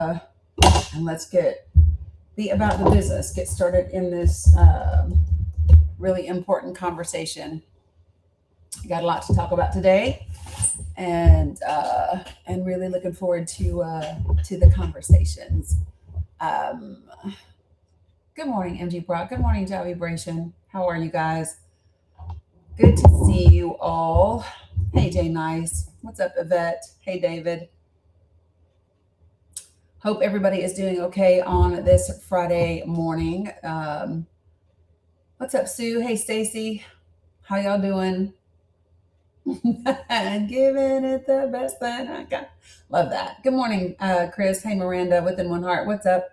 And let's be about the business. Get started in this really important conversation. Got a lot to talk about today, and really looking forward to the conversations. Um, Good morning, MG Brock. Good morning, Javi Vibration. How are you guys? Good to see you all. Hey, Jay Nice. What's up, Yvette? Hey, David. Hope everybody is doing okay on this Friday morning. What's up, Sue? Hey, Stacy. How y'all doing? And giving it the best that I got. Love that. Good morning, Chris. Hey, Miranda, within one heart. What's up?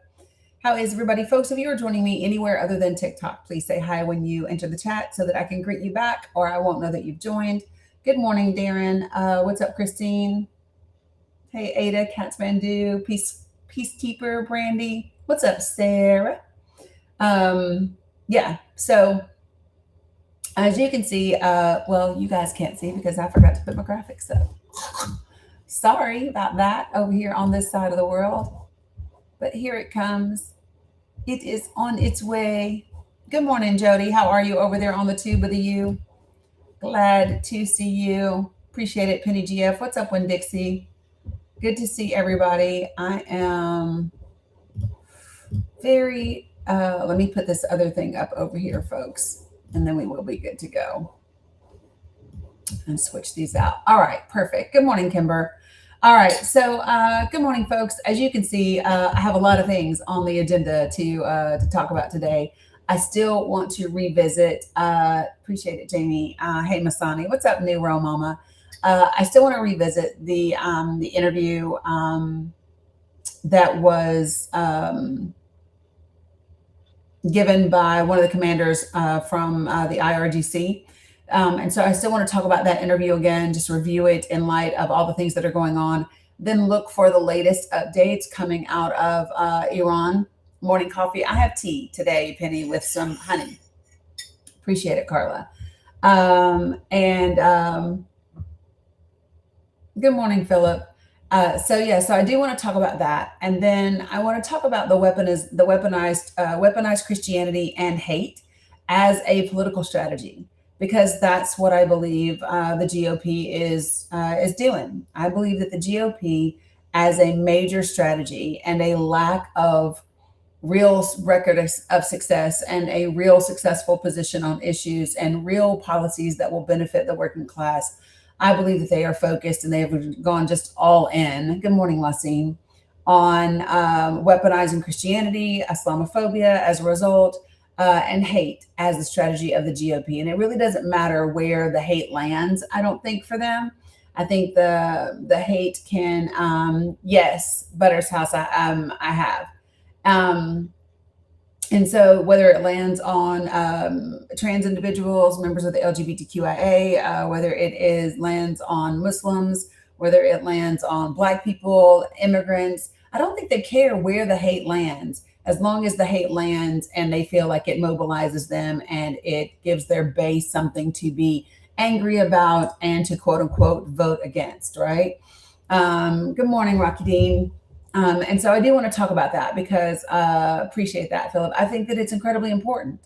How is everybody? Folks, if you are joining me anywhere other than TikTok, please say hi when you enter the chat so that I can greet you back or I won't know that you've joined. Good morning, Darren. What's up, Christine? Hey, Ada, Katsmandu, Peacekeeper, Brandy. What's up, Sarah? Yeah, so as you can see, well, you guys can't see because I forgot to put my graphics up. Sorry about that over here on this side of the world. But here it comes. It is on its way. Good morning, Jody. How are you over there on the tube of the U? Glad to see you. Appreciate it, Penny GF. What's up, Win Dixie? Good to see everybody. I am very, let me put this other thing up over here, folks, and then we will be good to go. And switch these out. All right, perfect. Good morning, Kimber. All right, so good morning, folks. As you can see, I have a lot of things on the agenda to talk about today. I still want to revisit. Appreciate it, Jamie. Hey, Masani. What's up, New Rome Mama? I still want to revisit the interview that was given by one of the commanders from the IRGC. And so I still want to talk about that interview again, just review it in light of all the things that are going on. Then look for the latest updates coming out of Iran. Morning coffee. I have tea today, Penny, with some honey. Appreciate it, Carla. Good morning, Philip. So I do want to talk about that, and then I want to talk about the weaponized Christianity and hate as a political strategy, because that's what I believe the GOP is doing. I believe that the GOP, as a major strategy and a lack of real record of success and a real successful position on issues and real policies that will benefit the working class, I believe that they are focused and they have gone just all in. Good morning, Lasine. On weaponizing Christianity, Islamophobia as a result, and hate as the strategy of the GOP. And it really doesn't matter where the hate lands, I don't think, for them. I think the hate can, yes, Butter's House, I have. And so whether it lands on trans individuals, members of the LGBTQIA, whether it lands on Muslims, whether it lands on Black people, immigrants, I don't think they care where the hate lands, as long as the hate lands and they feel like it mobilizes them and it gives their base something to be angry about and to quote unquote vote against, right? Good morning, Rocky Dean. And so I do want to talk about that because appreciate that, Philip. I think that it's incredibly important.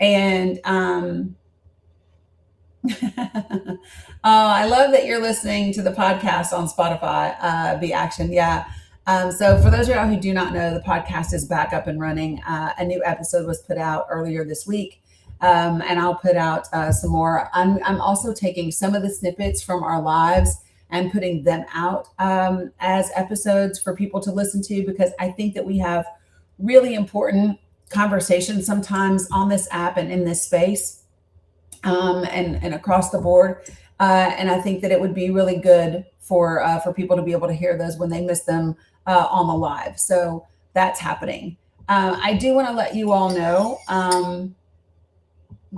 And I love that you're listening to the podcast on Spotify, Be Action. Yeah. So for those of y'all who do not know, the podcast is back up and running. A new episode was put out earlier this week. And I'll put out some more. I'm also taking some of the snippets from our lives and putting them out as episodes for people to listen to, because I think that we have really important conversations sometimes on this app and in this space and across the board. And I think that it would be really good for people to be able to hear those when they miss them on the live. So that's happening. I do want to let you all know,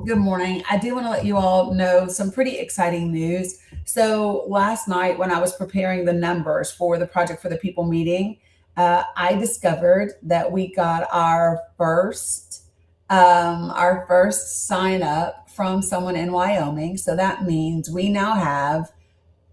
good morning. I do want to let you all know some pretty exciting news. So last night when I was preparing the numbers for the Project for the People meeting, I discovered that we got our first sign up from someone in Wyoming. So that means we now have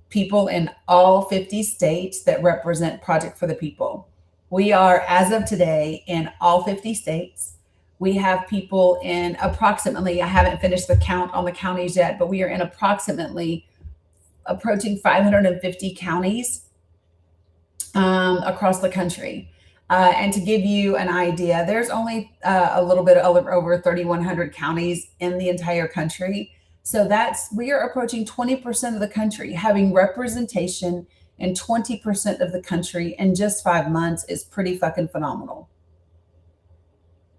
people in all 50 states that represent Project for the People. We are, as of today, in all 50 states. We have people in approximately, I haven't finished the count on the counties yet, but we are in approximately approaching 550 counties across the country. And to give you an idea, there's only a little bit over 3,100 counties in the entire country. So we are approaching 20% of the country. Having representation in 20% of the country in just 5 months is pretty fucking phenomenal,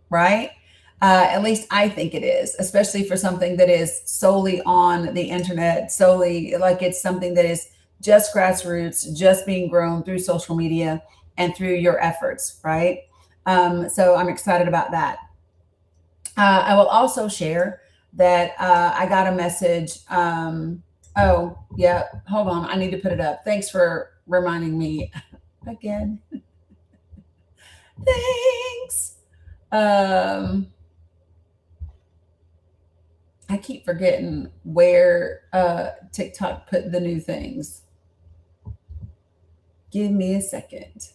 right? At least I think it is, especially for something that is solely on the internet, solely like it's something that is just grassroots, just being grown through social media and through your efforts, right? So I'm excited about that. I will also share that I got a message. Oh, yeah, hold on. I need to put it up. Thanks for reminding me again. Thanks. I keep forgetting where TikTok put the new things. Give me a second.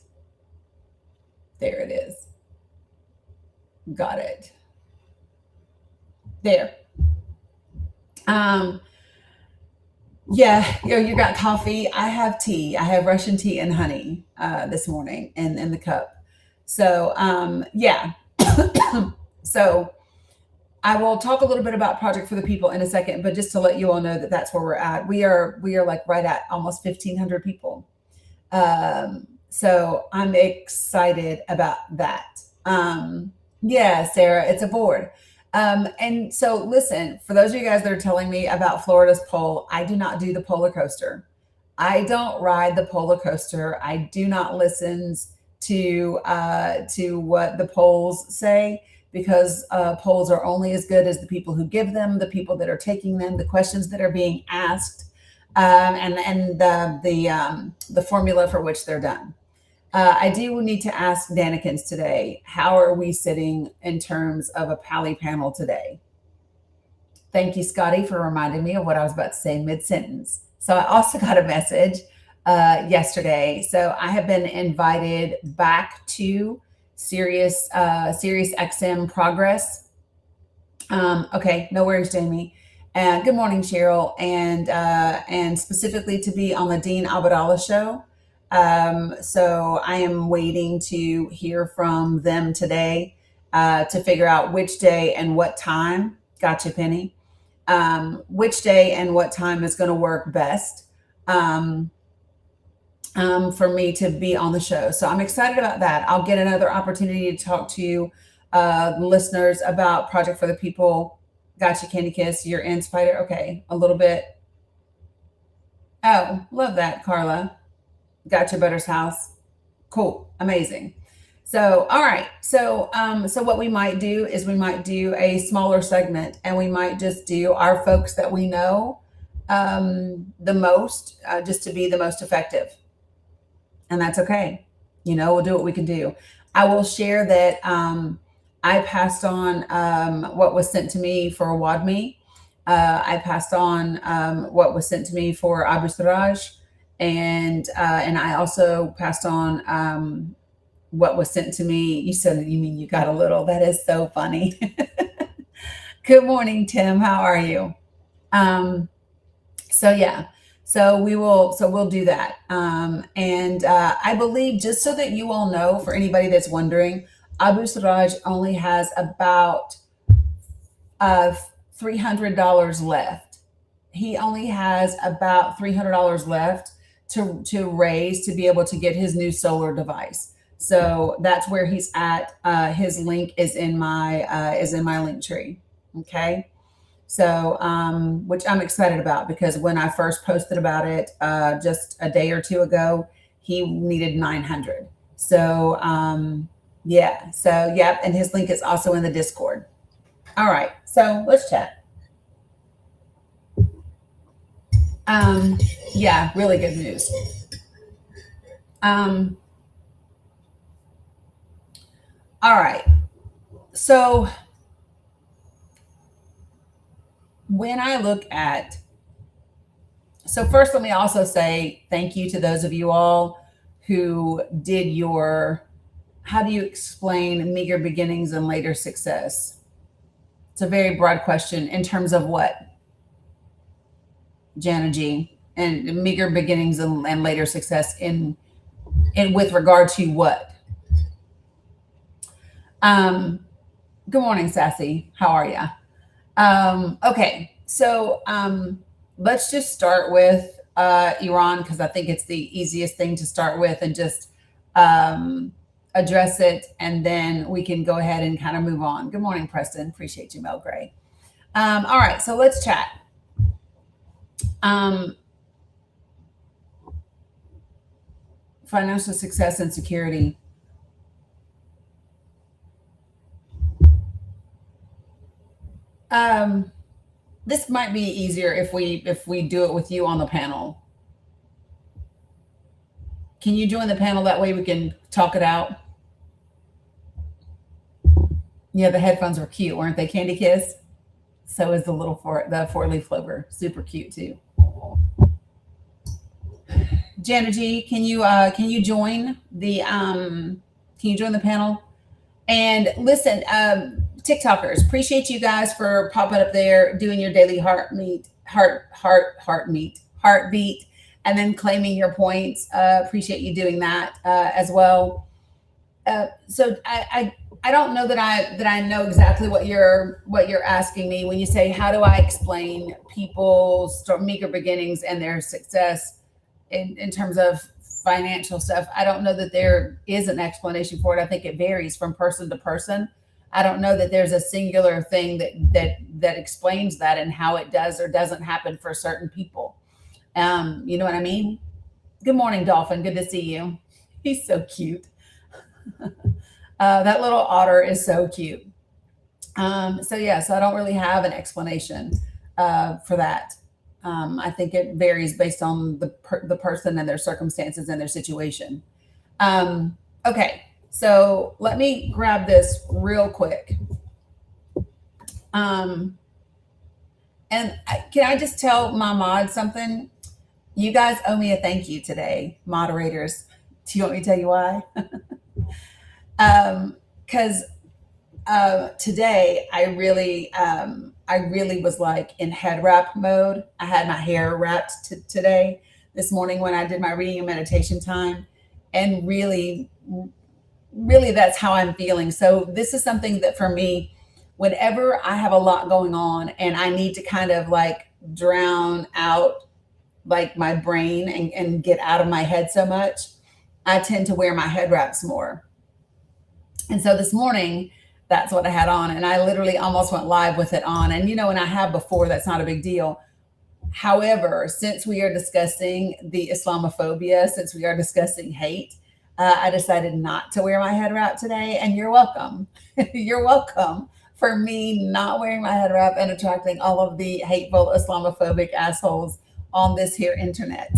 There it is. Got it. There. Yeah, you got coffee. I have tea. I have Russian tea and honey this morning in the cup. So yeah. So I will talk a little bit about Project for the People in a second, but just to let you all know that that's where we're at. We are like right at almost 1,500 people. So I'm excited about that. Yeah, Sarah, it's a board. And so listen, for those of you guys that are telling me about Florida's poll, I do not do the polar coaster. I don't ride the polar coaster. I do not listen to what the polls say, because polls are only as good as the people who give them, the people that are taking them, the questions that are being asked, and the formula for which they're done. I do need to ask Danikins today, how are we sitting in terms of a Pally panel today? Thank you, Scotty, for reminding me of what I was about to say mid-sentence. So I also got a message yesterday. So I have been invited back to Sirius XM Progress. Okay, no worries, Jamie. And good morning, Cheryl, and specifically to be on the Dean Abadallah show. So I am waiting to hear from them today to figure out which day and what time. Gotcha, Penny. Which day and what time is going to work best for me to be on the show. So I'm excited about that. I'll get another opportunity to talk to listeners about Project for the People. Gotcha, Candy Kiss. You're in, Spider. Okay, a little bit. Oh, love that, Carla. Gotcha, Butter's house. Cool, amazing. So, all right. So, so what we might do is we might do a smaller segment, and we might just do our folks that we know the most, just to be the most effective. And that's okay. We'll do what we can do. I will share that I passed on what was sent to me for WADMI. I passed on what was sent to me for Abu Siraj. And I also passed on what was sent to me. You said, you mean you got a little? That is so funny. Good morning, Tim. How are you? So yeah, so we'll do that. And I believe, just so that you all know, for anybody that's wondering, Abu Siraj only has about $300 left. He only has about $300 left to raise to be able to get his new solar device. So that's where he's at. His link is in my link tree. Okay. So, which I'm excited about, because when I first posted about it just a day or two ago, he needed 900. So, yeah. So, yep. And his link is also in the Discord. All right. So let's chat. Yeah, really good news. All right. So when I look at, so first, let me also say thank you to those of you all who did your how do you explain meager beginnings and later success? It's a very broad question in terms of what, Jana G, and meager beginnings and later success in with regard to what? Good morning, Sassy. How are you? Okay, so let's just start with Iran because I think it's the easiest thing to start with and just address it, and then we can go ahead and kind of move on. Good morning, Preston. Appreciate you, Mel Gray. All right, so let's chat. Financial success and security. This might be easier if we do it with you on the panel. Can you join the panel? That way we can talk it out. Yeah, the headphones were cute, weren't they, Candy Kiss? So is the four-leaf clover. Super cute too. Jana G, can you join the panel? And listen, TikTokers, appreciate you guys for popping up there, doing your daily heartbeat, and then claiming your points. Appreciate you doing that as well. So I don't know that I know exactly what you're asking me when you say, how do I explain people's meager beginnings and their success in terms of financial stuff. I don't know that there is an explanation for it. I think it varies from person to person. I don't know that there's a singular thing that explains that and how it does or doesn't happen for certain people. You know what I mean? Good morning, Dolphin. Good to see you. He's so cute. That little otter is so cute. So I don't really have an explanation for that. I think it varies based on the person and their circumstances and their situation. Okay, so let me grab this real quick. And can I just tell my mods something? You guys owe me a thank you today, moderators. Do you want me to tell you why? Because today I really was like in head wrap mode. I had my hair wrapped today, this morning when I did my reading and meditation time. And really that's how I'm feeling. So this is something that for me, whenever I have a lot going on and I need to kind of like drown out like my brain and get out of my head so much, I tend to wear my head wraps more. And so this morning, that's what I had on. And I literally almost went live with it on. And, and I have before, that's not a big deal. However, since we are discussing the Islamophobia, since we are discussing hate, I decided not to wear my head wrap today. And you're welcome. You're welcome for me not wearing my head wrap and attracting all of the hateful Islamophobic assholes on this here internet.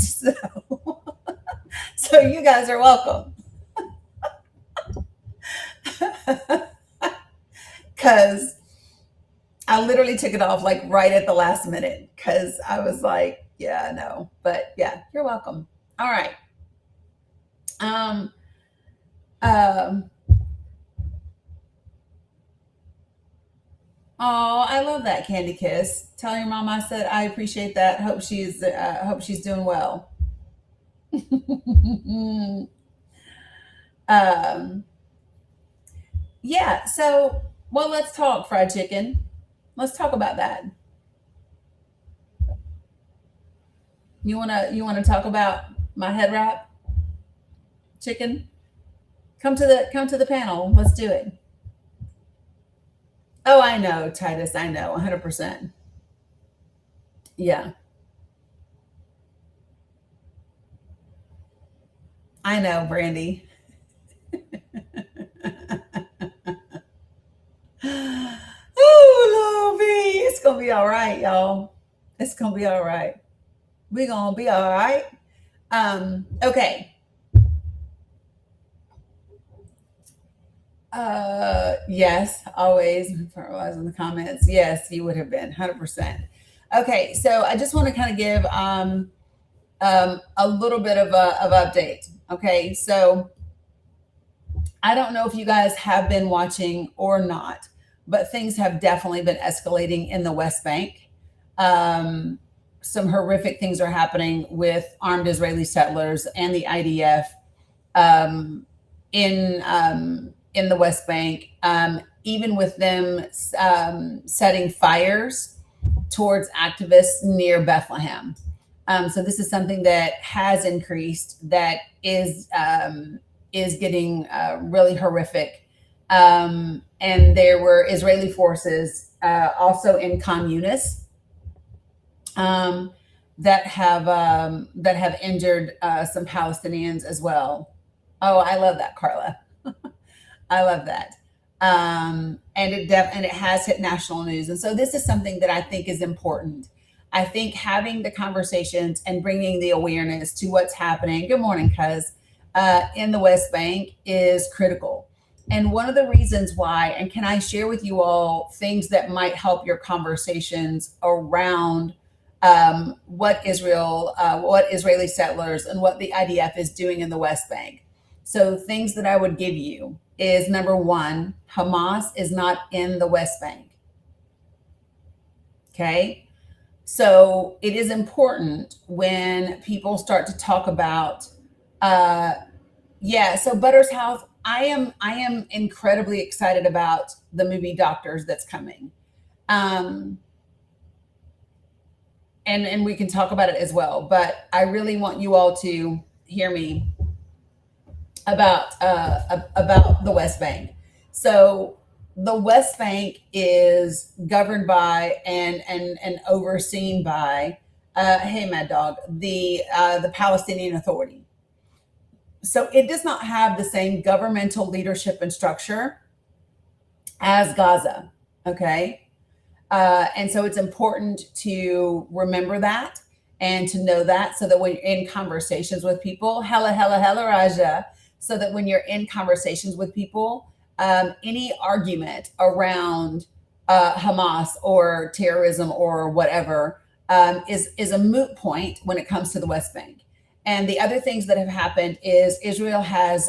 So you guys are welcome. Because I literally took it off like right at the last minute because I was like, yeah, no, but yeah, you're welcome. All right. Oh, I love that, Candy Kiss. Tell your mom I said I appreciate that. Hope she's doing well. Yeah. So, well, let's talk fried chicken. Let's talk about that. You wanna talk about my head wrap chicken? Come to the panel. Let's do it. Oh, I know, Titus. I know, 100%. Yeah, I know, Brandy. Oh, Lovey, it's gonna be all right, y'all. It's gonna be all right. We're gonna be all right. Okay. Yes, always was in the comments. Yes, you would have been 100%. Okay, so I just want to kind of give a little bit of update. Okay, so I don't know if you guys have been watching or not, but things have definitely been escalating in the West Bank. Um, some horrific things are happening with armed Israeli settlers and the IDF um, in the West Bank, even with them setting fires towards activists near Bethlehem. So this is something that has increased, that is getting really horrific. And there were Israeli forces also in Khan Yunis um, that have injured some Palestinians as well. Oh, I love that, Carla. I love that. And it has hit national news. And so this is something that I think is important. I think having the conversations and bringing the awareness to what's happening. Good morning, cuz in the West Bank is critical. And one of the reasons why, and can I share with you all things that might help your conversations around what Israeli settlers and what the IDF is doing in the West Bank. So things that I would give you is number one, Hamas is not in the West Bank. Okay. So it is important when people start to talk about, uh, yeah. So Butter's House, I am incredibly excited about the movie Doctors that's coming. Um, and we can talk about it as well. But I really want you all to hear me about the West Bank. So the West Bank is governed by and overseen by, hey Mad Dog, the Palestinian Authority. So it does not have the same governmental leadership and structure as Gaza. Okay. And so it's important to remember that and to know that, so that when you're in conversations with people, hella Raja, so that when you're in conversations with people, any argument around Hamas or terrorism or whatever is a moot point when it comes to the West Bank. And the other things that have happened is Israel has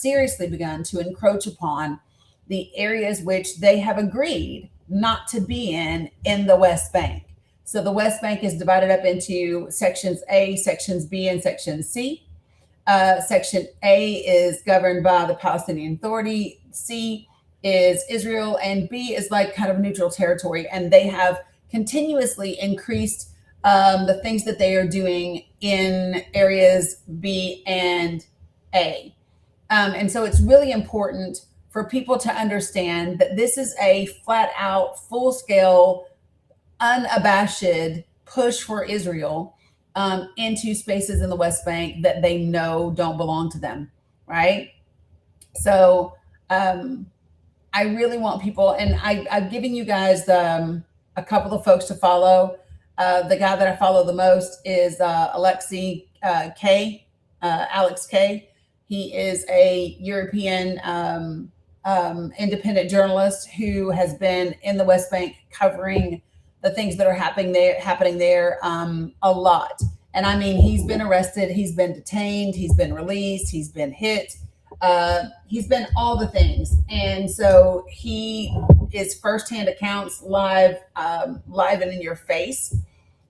seriously begun to encroach upon the areas which they have agreed not to be in the West Bank. So the West Bank is divided up into sections A, sections B, and section C. Section A is governed by the Palestinian Authority. C is Israel, and B is like kind of neutral territory. And they have continuously increased the things that they are doing in areas B and A. And so it's really important for people to understand that this is a flat out, full scale, unabashed push for Israel into spaces in the West Bank that they know don't belong to them, right? So I really want people, and I've given you guys a couple of folks to follow. The guy that I follow the most is Alexei K, Alex K. He is a European independent journalist who has been in the West Bank covering the things that are happening there a lot. And I mean, he's been arrested, he's been detained, he's been released, he's been hit, he's been all the things. And so he is firsthand accounts live and in your face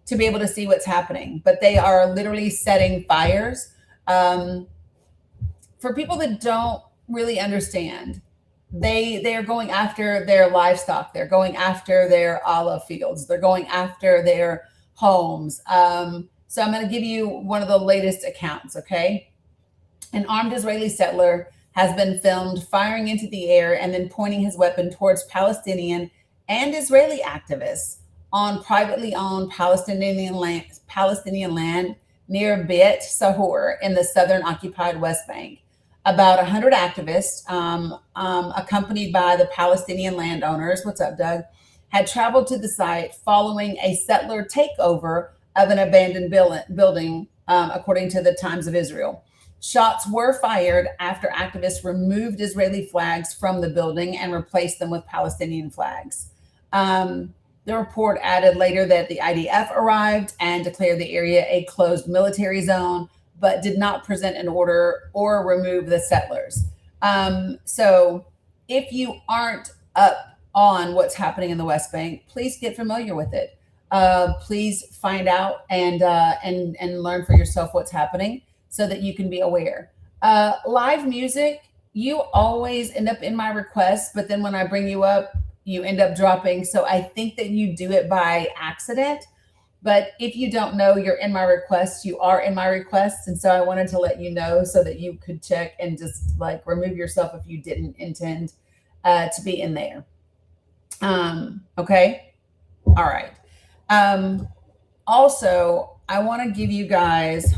to be able to see what's happening. But they are literally setting fires. For people that don't really understand, they are going after their livestock, they're going after their olive fields, they're going after their homes. So I'm going to give you one of the latest accounts. Okay. An armed Israeli settler has been filmed firing into the air and then pointing his weapon towards Palestinian and Israeli activists on privately owned Palestinian land near Beit Sahur in the southern occupied West Bank. About 100 activists, accompanied by the Palestinian landowners, what's up, Doug, had traveled to the site following a settler takeover of an abandoned building, according to the Times of Israel. Shots were fired after activists removed Israeli flags from the building and replaced them with Palestinian flags. The report added later that the IDF arrived and declared the area a closed military zone, but did not present an order or remove the settlers. So if you aren't up on what's happening in the West Bank, please get familiar with it. Please find out and learn for yourself what's happening so that you can be aware. Live music, you always end up in my requests, but then when I bring you up, you end up dropping. So I think that you do it by accident. But if you don't know you're in my requests, you are in my requests. And so I wanted to let you know so that you could check and just like remove yourself if you didn't intend to be in there. Okay. All right. Also, I want to give you guys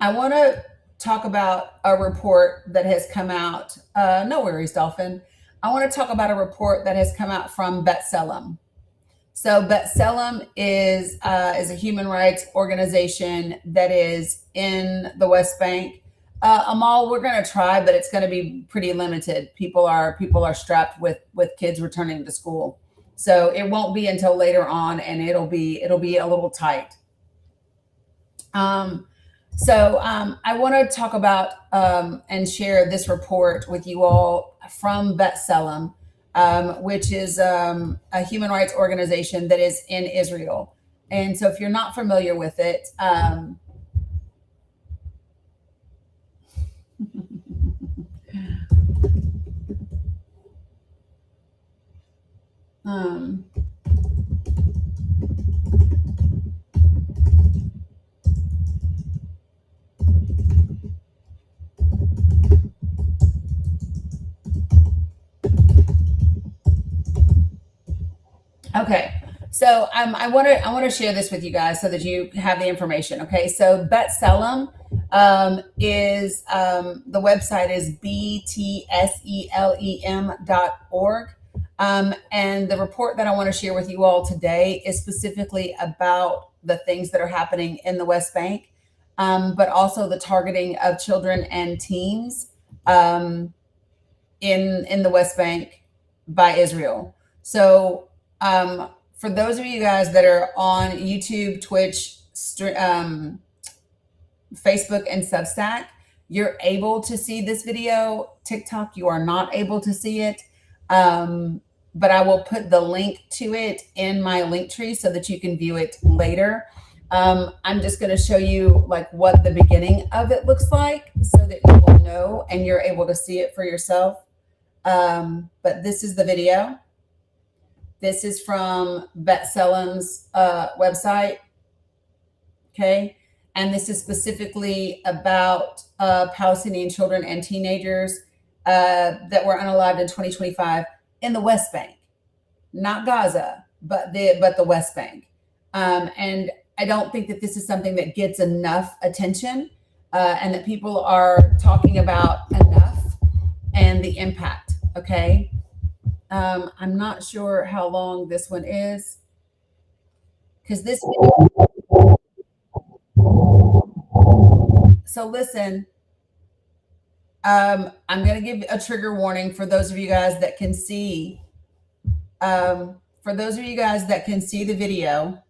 I want to talk about a report that has come out. No worries, Dolphin. I want to talk about a report that has come out from B'Tselem. So B'Tselem is a human rights organization that is in the West Bank. Amal, we're going to try, but it's going to be pretty limited. People are strapped with kids returning to school, so it won't be until later on, and it'll be a little tight. So I want to talk about and share this report with you all from B'Tselem, which is a human rights organization that is in Israel. And so if you're not familiar with it, okay. So I want to share this with you guys so that you have the information. Okay. So B'Tselem is the website is btselem.org. And the report that I want to share with you all today is specifically about the things that are happening in the West Bank, but also the targeting of children and teens in the West Bank by Israel. So for those of you guys that are on YouTube, Twitch, Facebook, and Substack, you're able to see this video. TikTok, you are not able to see it. But I will put the link to it in my link tree so that you can view it later. I'm just going to show you like what the beginning of it looks like so that you will know and you're able to see it for yourself. But this is the video. This is from B'Tselem's website. Okay. And this is specifically about Palestinian children and teenagers that were unalived in 2025 in the West Bank, not Gaza, but the West Bank. And I don't think that this is something that gets enough attention and that people are talking about enough and the impact. Okay. I'm not sure how long this one is because this video. So listen, I'm going to give a trigger warning for those of you guys that can see. For those of you guys that can see the video,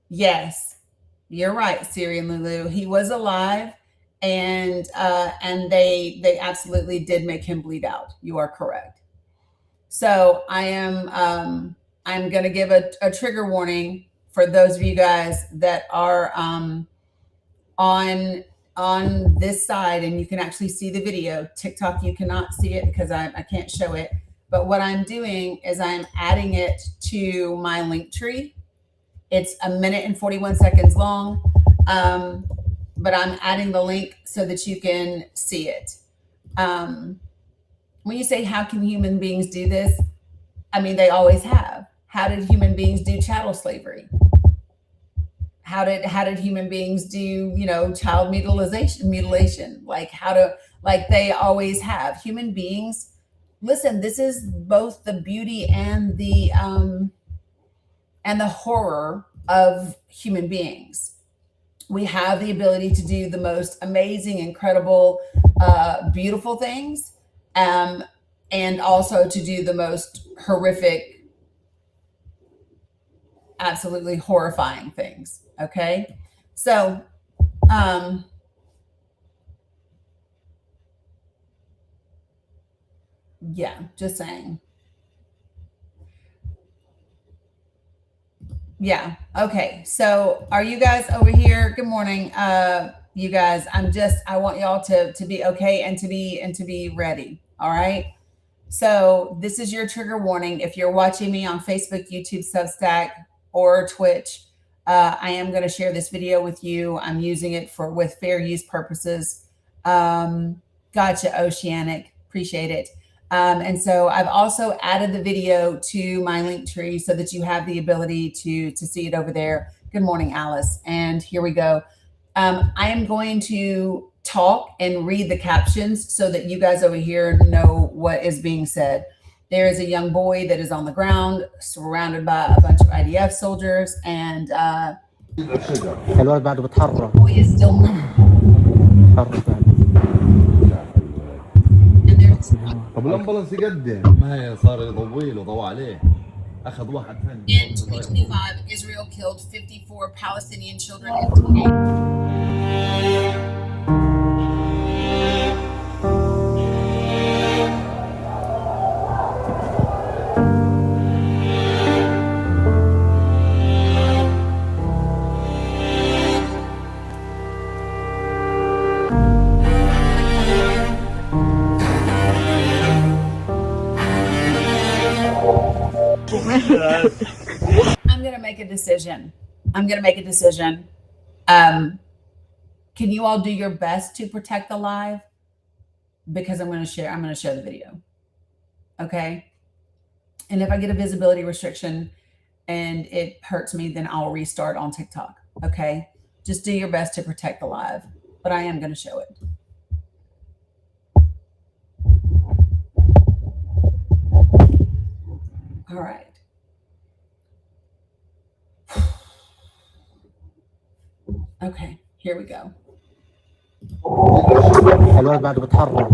yes, you're right, Syrian Lulu. He was alive, and they absolutely did make him bleed out. You are correct. So I'm going to give a trigger warning for those of you guys that are on this side, and you can actually see the video. TikTok, you cannot see it because I can't show it. But what I'm doing is I'm adding it to my link tree. It's 1 minute and 41 seconds long, but I'm adding the link so that you can see it. When you say, how can human beings do this? I mean, they always have. How did human beings do chattel slavery? How did human beings do, child mutilation? Like they always have. Human beings, listen, this is both the beauty and the horror of human beings. We have the ability to do the most amazing, incredible, beautiful things. and also to do the most horrific, absolutely horrifying things. Okay. So, yeah, just saying. Yeah. Okay. So are you guys over here? Good morning. You guys, I want y'all to be okay and to be ready. All right. So this is your trigger warning. If you're watching me on Facebook, YouTube, Substack, or Twitch, I am going to share this video with you. I'm using it with fair use purposes. Gotcha, Oceanic. Appreciate it. And so I've also added the video to my link tree so that you have the ability to see it over there. Good morning, Alice. And here we go. I am going to talk and read the captions so that you guys over here know what is being said. There is a young boy that is on the ground surrounded by a bunch of IDF soldiers, and the boy is still moving. طب الامبلانس يقدم ما هي صار يطول وضوى عليه اخذ واحد ثاني. In 2025, Israel killed 54 Palestinian children and teenagers. I'm going to make a decision. Can you all do your best to protect the live? Because I'm going to share the video. Okay. And if I get a visibility restriction and it hurts me, then I'll restart on TikTok. Okay. Just do your best to protect the live, but I am going to show it. All right. Okay, here we go. الواد بعد بتحرك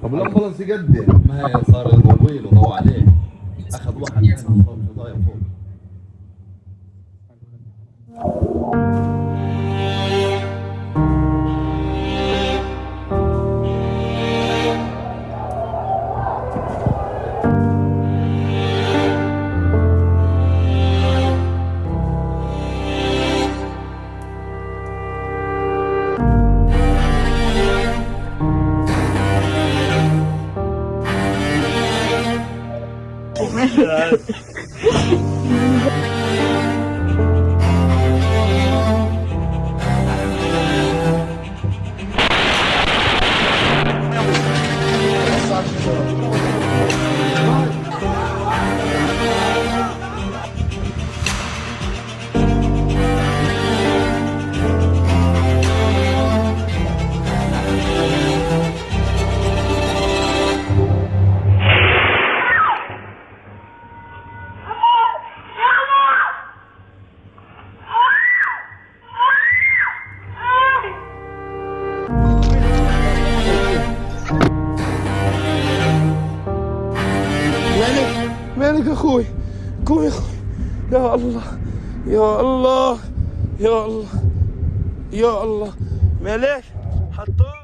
طب الامبلانس يقدم ما هي صار يطول وضوى عليه اخذ واحد ثاني صار طاير فوق. مالك اخوي قوم يا اخوي يا الله يا الله يا الله يا الله مالك حطوه.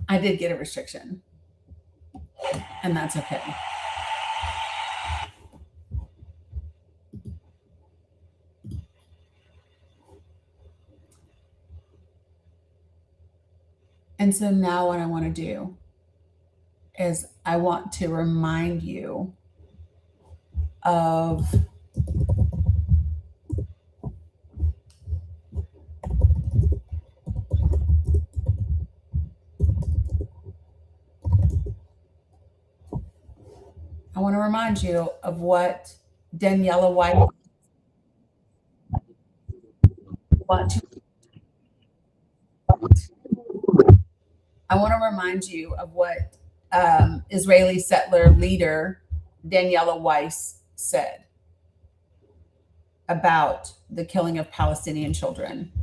I did get a restriction, and that's okay. And so now what I want to do is I want to remind you of what Daniela White want to I want to remind you of what Israeli settler leader Daniela Weiss said about the killing of Palestinian children.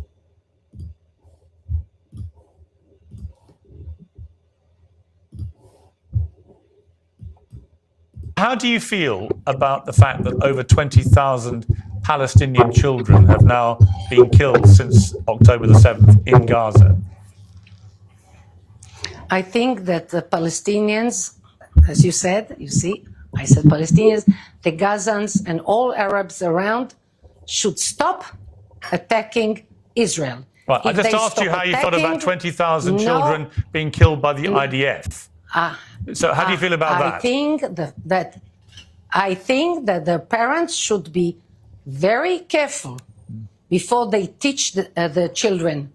How do you feel about the fact that over 20,000 Palestinian children have now been killed since October the 7th in Gaza? I think that the Palestinians, as you said, you see, I said Palestinians, the Gazans and all Arabs around should stop attacking Israel. Well, I If just they asked you stop how you felt about attacking, 20,000 no, children being killed by the IDF. So how do you feel about that? I think that the parents should be very careful before they teach the children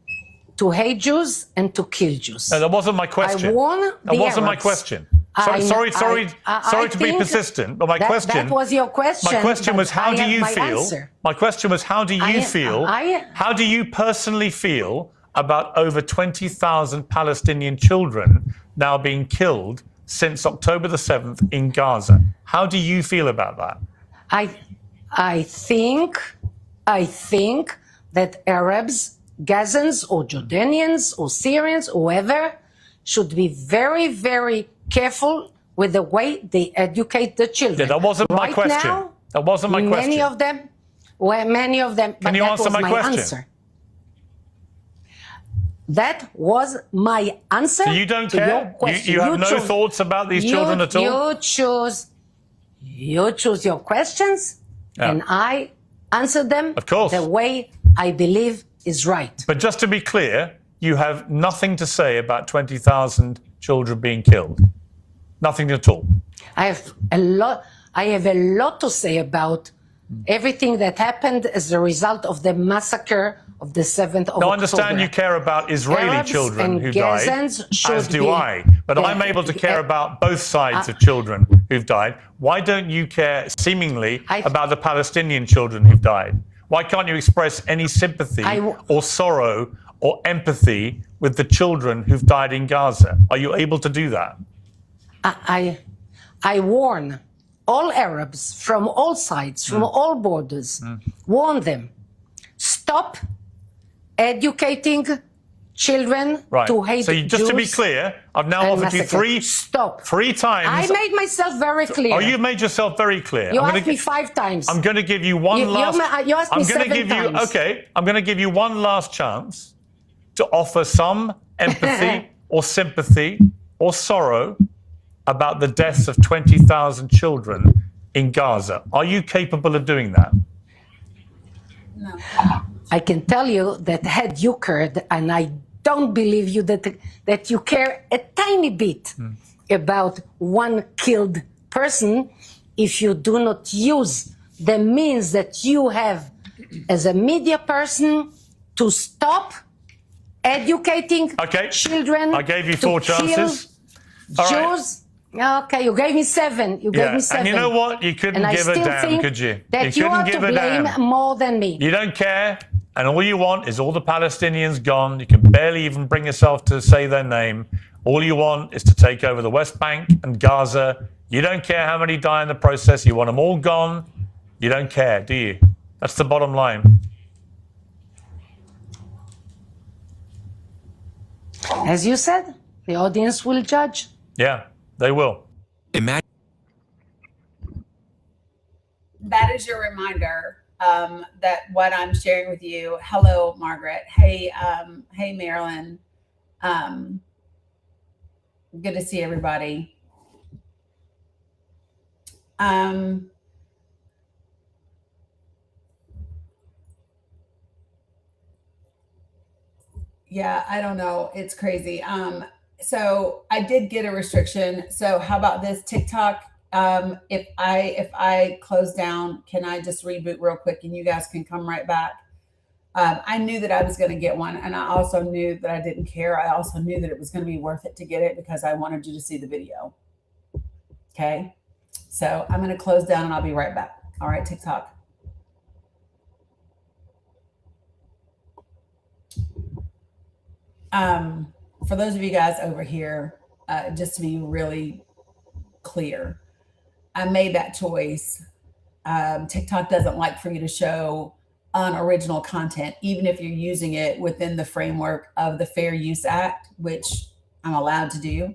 to hate Jews and to kill Jews. No, that wasn't my question. I warn the That wasn't my Arabs. question. I Sorry to be think persistent, but my question. That was your question. My question was, how do you feel? Answer. My question was, how do you feel? How do you personally feel about over 20,000 Palestinian children now being killed since October the 7th in Gaza? How do you feel about that? I think that Arabs, Gazans or Jordanians or Syrians, whoever, should be very, very careful with the way they educate the children. Yeah, that wasn't my question. Now, that wasn't my question. Many of them. Can you answer my question? Answer. That was my answer. So you don't to care? Your question. You have no thoughts about these children at all? You choose your questions, and I answer them of course. The way I believe is right. But just to be clear, you have nothing to say about 20,000 children being killed. Nothing at all. I have a lot to say about everything that happened as a result of the massacre of the 7th of October. Now, I understand you care about Israeli Arabs children who died, as do I. But I'm able to care about both sides of children who've died. Why don't you care, seemingly, about the Palestinian children who've died? Why can't you express any sympathy or sorrow or empathy with the children who've died in Gaza? Are you able to do that? I warn all Arabs from all sides, from all borders, warn them, stop educating children to hate So just Jews. To be clear, I've now offered you three times. I made myself very clear. Oh, you've made yourself very clear. You asked me 5 times. I'm going to give you one last. You asked me 7 times. Okay, I'm going to give you one last chance to offer some empathy or sympathy or sorrow about the deaths of 20,000 children in Gaza. Are you capable of doing that? No. I can tell you that had you cared, and I don't believe you that you care a tiny bit about one killed person, if you do not use the means that you have as a media person to stop educating children. I gave you 4 chances. All Jews. Right. Okay, you gave me 7. You gave me 7. And you know what? You couldn't give a damn, could you? That you are to blame more than me. You don't care, and all you want is all the Palestinians gone. You can barely even bring yourself to say their name. All you want is to take over the West Bank and Gaza. You don't care how many die in the process. You want them all gone. You don't care, do you? That's the bottom line. As you said, the audience will judge. Yeah, they will. That is your reminder that what I'm sharing with you. Hello, Margaret. Hey, Marilyn. Good to see everybody. Yeah, I don't know. It's crazy. So I did get a restriction. So how about this TikTok? If I close down, can I just reboot real quick and you guys can come right back? I knew that I was going to get one, and I also knew that I didn't care. I also knew that it was going to be worth it to get it because I wanted you to see the video. Okay. So I'm going to close down and I'll be right back. All right, TikTok. for those of you guys over here, just to be really clear, I made that choice. TikTok doesn't like for you to show unoriginal content, even if you're using it within the framework of the Fair Use Act, which I'm allowed to do.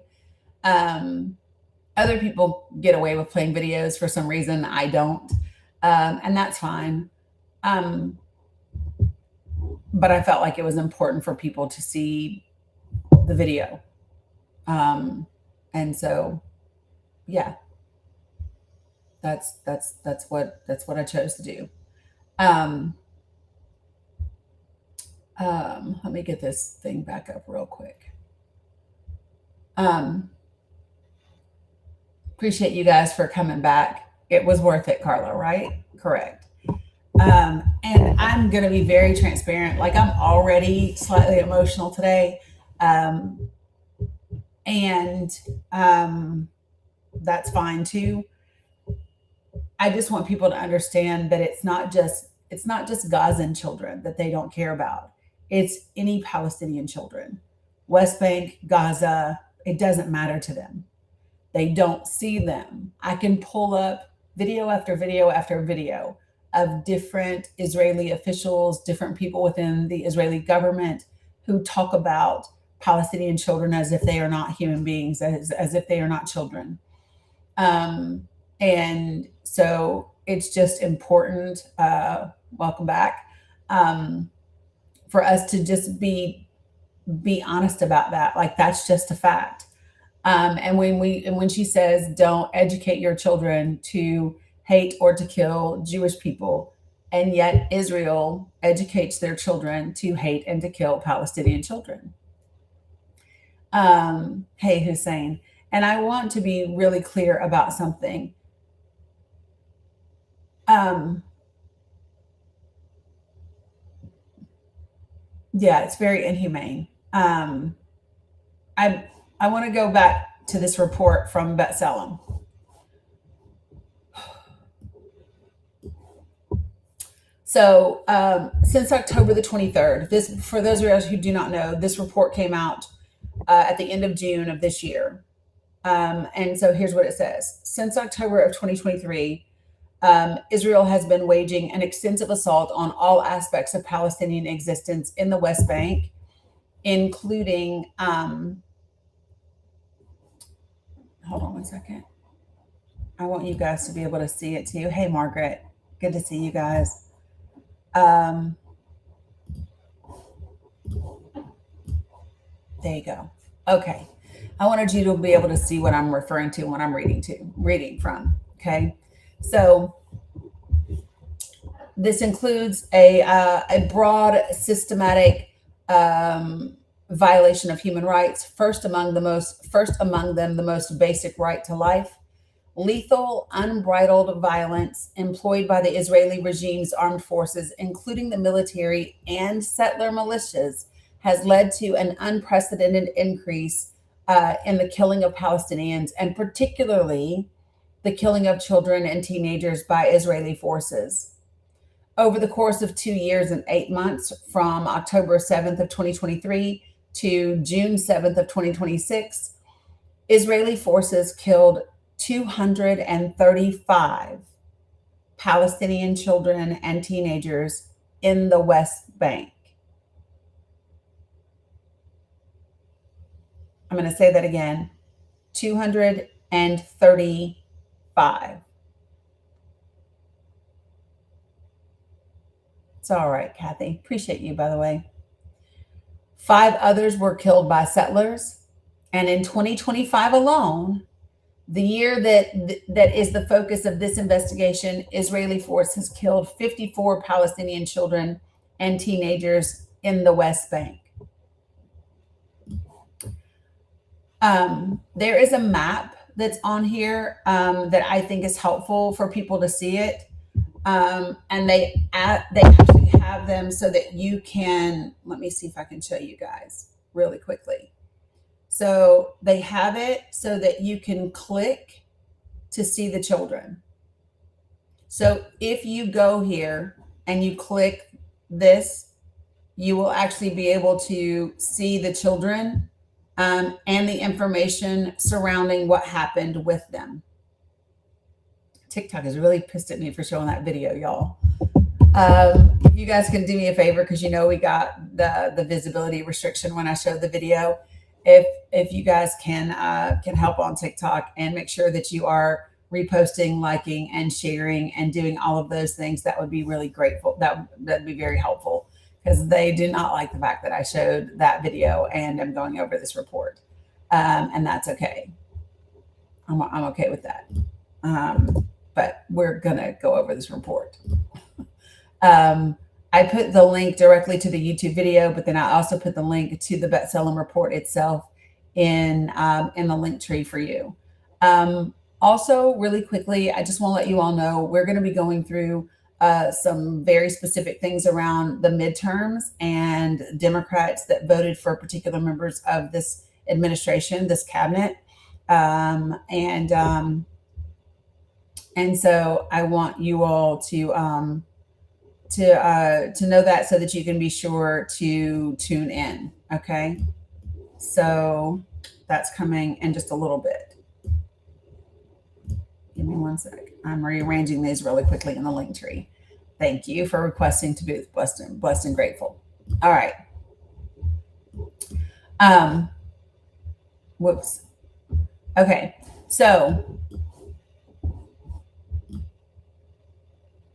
Other people get away with playing videos for some reason. I don't. And that's fine. But I felt like it was important for people to see the video. And so, yeah, that's what I chose to do. Let me get this thing back up real quick. Appreciate you guys for coming back. It was worth it, Carla, right? Correct. And I'm going to be very transparent. Like, I'm already slightly emotional today. And that's fine too. I just want people to understand that it's not just Gazan children that they don't care about. It's any Palestinian children, West Bank, Gaza, it doesn't matter to them. They don't see them. I can pull up video after video after video of different Israeli officials, different people within the Israeli government who talk about Palestinian children as if they are not human beings, as if they are not children. And so it's just important, welcome back, for us to just be honest about that. Like, that's just a fact. And when she says, don't educate your children to hate or to kill Jewish people, and yet Israel educates their children to hate and to kill Palestinian children. Hey, Hussein. And I want to be really clear about something. Yeah, it's very inhumane. I want to go back to this report from B'Tselem. So since October the 23rd, this, for those of you who do not know, this report came out at the end of June of this year. And so here's what it says. Since October of 2023, Israel has been waging an extensive assault on all aspects of Palestinian existence in the West Bank, including, hold on one second. I want you guys to be able to see it too. Hey, Margaret, good to see you guys. There you go. Okay. I wanted you to be able to see what I'm referring to when I'm reading from. Okay. So this includes a broad, systematic violation of human rights. First among them, the most basic right to life. Lethal, unbridled violence employed by the Israeli regime's armed forces, including the military and settler militias, has led to an unprecedented increase in the killing of Palestinians, and particularly the killing of children and teenagers by Israeli forces. Over the course of 2 years and 8 months, from October 7th of 2023 to June 7th of 2026, Israeli forces killed 235 Palestinian children and teenagers in the West Bank. I'm going to say that again, 235. It's all right, Kathy. Appreciate you, by the way. 5 others were killed by settlers. And in 2025 alone, the year that is the focus of this investigation, Israeli forces killed 54 Palestinian children and teenagers in the West Bank. There is a map that's on here that I think is helpful for people to see it. And they actually have them so that you can, let me see if I can show you guys really quickly. So they have it so that you can click to see the children. So if you go here and you click this, you will actually be able to see the children and the information surrounding what happened with them. TikTok is really pissed at me for showing that video, y'all. If you guys can do me a favor, because you know we got the visibility restriction when I showed the video. If you guys can help on TikTok and make sure that you are reposting, liking, and sharing, and doing all of those things, that would be really grateful. That'd be very helpful, because they do not like the fact that I showed that video and I'm going over this report, and that's okay. I'm okay with that. But we're gonna go over this report. I put the link directly to the YouTube video, but then I also put the link to the B'Tselem report itself in the link tree for you. Also, really quickly, I just want to let you all know we're going to be going through some very specific things around the midterms and Democrats that voted for particular members of this administration, this cabinet, and so I want you all to know that, so that you can be sure to tune in. Okay, so that's coming in just a little bit. Give me one sec. I'm rearranging these really quickly in the link tree. Thank you for requesting to be blessed and grateful. All right. Whoops. Okay. So,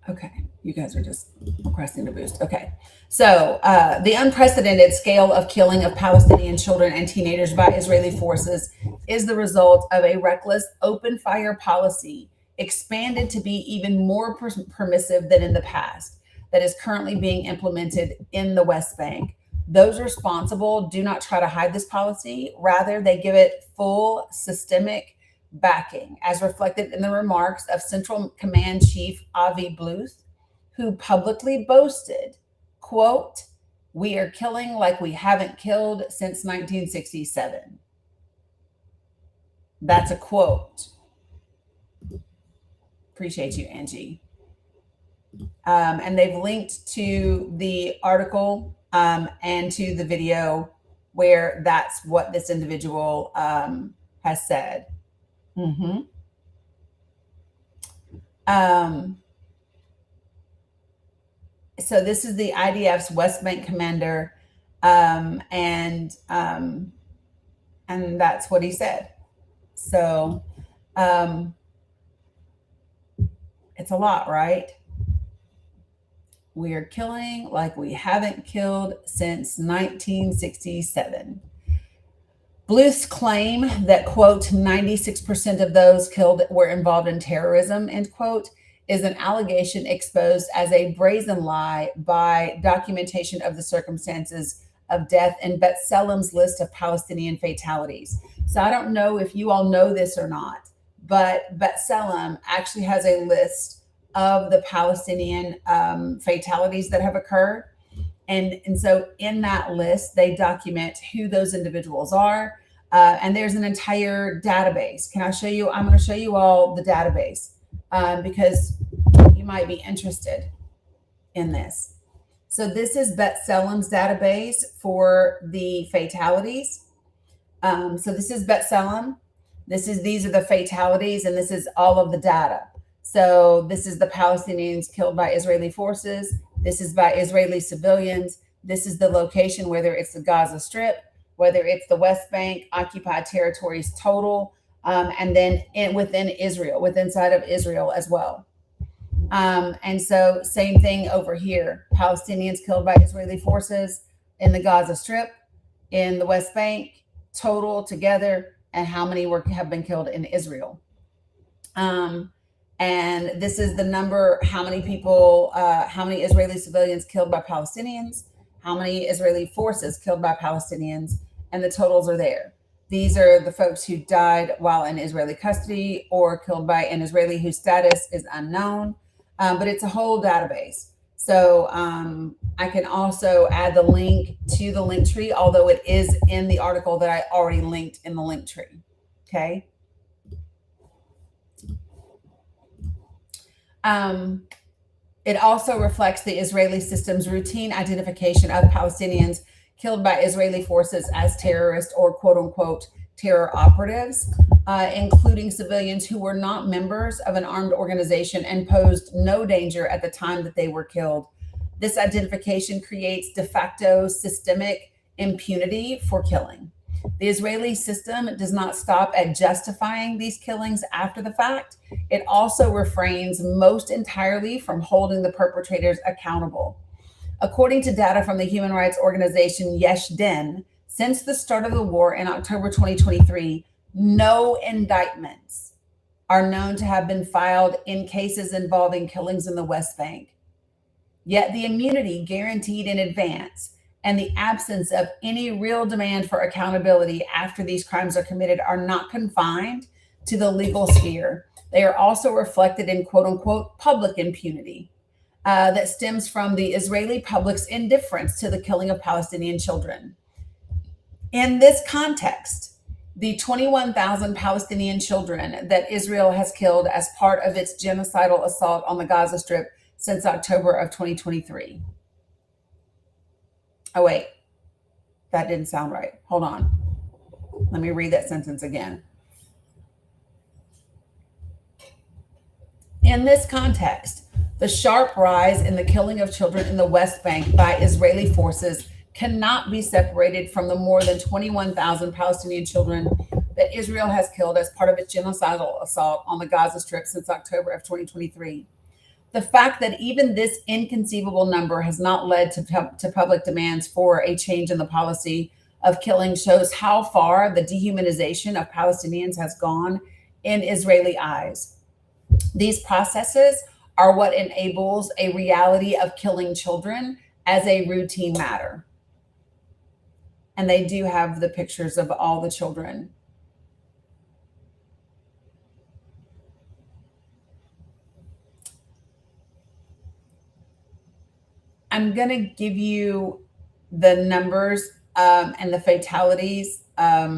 okay. You guys are just requesting to boost. Okay. So the unprecedented scale of killing of Palestinian children and teenagers by Israeli forces is the result of a reckless open fire policy expanded to be even more permissive than in the past that is currently being implemented in the West Bank. Those responsible do not try to hide this policy. Rather, they give it full systemic backing, as reflected in the remarks of Central Command Chief Avi Bluth, who publicly boasted, quote, "We are killing like we haven't killed since 1967. That's a quote. Appreciate you, Angie. And they've linked to the article and to the video where that's what this individual has said. So this is the IDF's West Bank commander, and that's what he said. So it's a lot, right? We are killing like we haven't killed since 1967. Bluth's claim that, quote, 96% of those killed were involved in terrorism, end quote, is an allegation exposed as a brazen lie by documentation of the circumstances of death in B'Tselem's list of Palestinian fatalities. So I don't know if you all know this or not, but B'Tselem actually has a list of the Palestinian fatalities that have occurred. And so in that list, they document who those individuals are. And there's an entire database. Can I show you? I'm going to show you all the database because you might be interested in this. So this is B'Tselem's database for the fatalities. So this is B'Tselem. These are the fatalities, and this is all of the data. So this is the Palestinians killed by Israeli forces. This is by Israeli civilians. This is the location, whether it's the Gaza Strip, whether it's the West Bank, occupied territories total, and then within Israel, inside of Israel as well. And so same thing over here. Palestinians killed by Israeli forces in the Gaza Strip, in the West Bank, total together, and how many have been killed in Israel. And this is the number, how many people, how many Israeli civilians killed by Palestinians, how many Israeli forces killed by Palestinians, and the totals are there. These are the folks who died while in Israeli custody or killed by an Israeli whose status is unknown, but it's a whole database. So I can also add the link to the link tree, although it is in the article that I already linked in the link tree. Okay. It also reflects the Israeli system's routine identification of Palestinians killed by Israeli forces as terrorists or quote unquote terror operatives, including civilians who were not members of an armed organization and posed no danger at the time that they were killed. This identification creates de facto systemic impunity for killing. The Israeli system does not stop at justifying these killings after the fact. It also refrains most entirely from holding the perpetrators accountable. According to data from the human rights organization Yesh Din, since the start of the war in October 2023, no indictments are known to have been filed in cases involving killings in the West Bank. Yet the immunity guaranteed in advance and the absence of any real demand for accountability after these crimes are committed are not confined to the legal sphere. They are also reflected in quote unquote public impunity that stems from the Israeli public's indifference to the killing of Palestinian children. In this context, the 21,000 Palestinian children that Israel has killed as part of its genocidal assault on the Gaza Strip since October of 2023. Oh, wait, that didn't sound right. Hold on. Let me read that sentence again. In this context, the sharp rise in the killing of children in the West Bank by Israeli forces cannot be separated from the more than 21,000 Palestinian children that Israel has killed as part of its genocidal assault on the Gaza Strip since October of 2023. The fact that even this inconceivable number has not led to public demands for a change in the policy of killing shows how far the dehumanization of Palestinians has gone in Israeli eyes. These processes are what enables a reality of killing children as a routine matter. And they do have the pictures of all the children. I'm going to give you the numbers and the fatalities. Let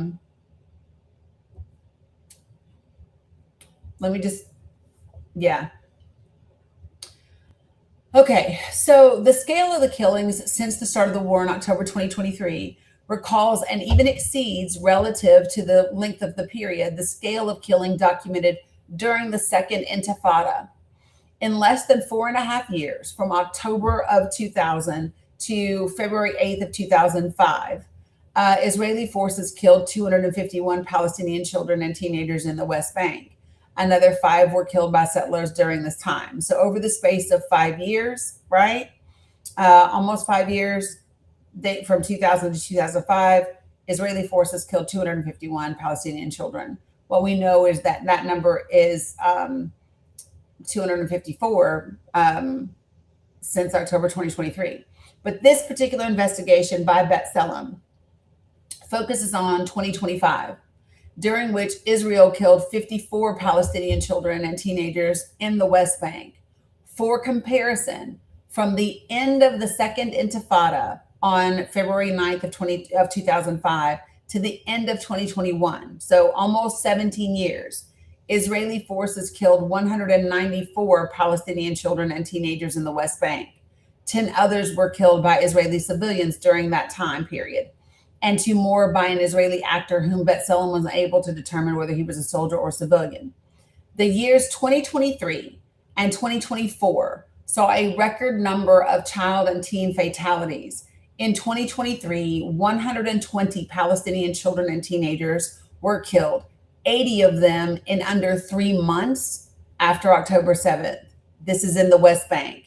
me just, yeah. Okay, so the scale of the killings since the start of the war in October 2023 recalls and even exceeds, relative to the length of the period, the scale of killing documented during the Second Intifada. In less than 4.5 years, from October of 2000 to February 8th of 2005, Israeli forces killed 251 Palestinian children and teenagers in the West Bank. Another 5 were killed by settlers during this time. So over the space of 5 years, right? Almost 5 years, from 2000 to 2005, Israeli forces killed 251 Palestinian children. What we know is that that number is 254 since October 2023. But this particular investigation by B'Tselem focuses on 2025, during which Israel killed 54 Palestinian children and teenagers in the West Bank. For comparison, from the end of the Second Intifada on February 9th of 2005 to the end of 2021, so almost 17 years, Israeli forces killed 194 Palestinian children and teenagers in the West Bank. 10 others were killed by Israeli civilians during that time period, and 2 more by an Israeli actor whom B'Tselem was able to determine whether he was a soldier or civilian. The years 2023 and 2024 saw a record number of child and teen fatalities. In 2023, 120 Palestinian children and teenagers were killed, 80 of them in under 3 months after October 7th. This is in the West Bank.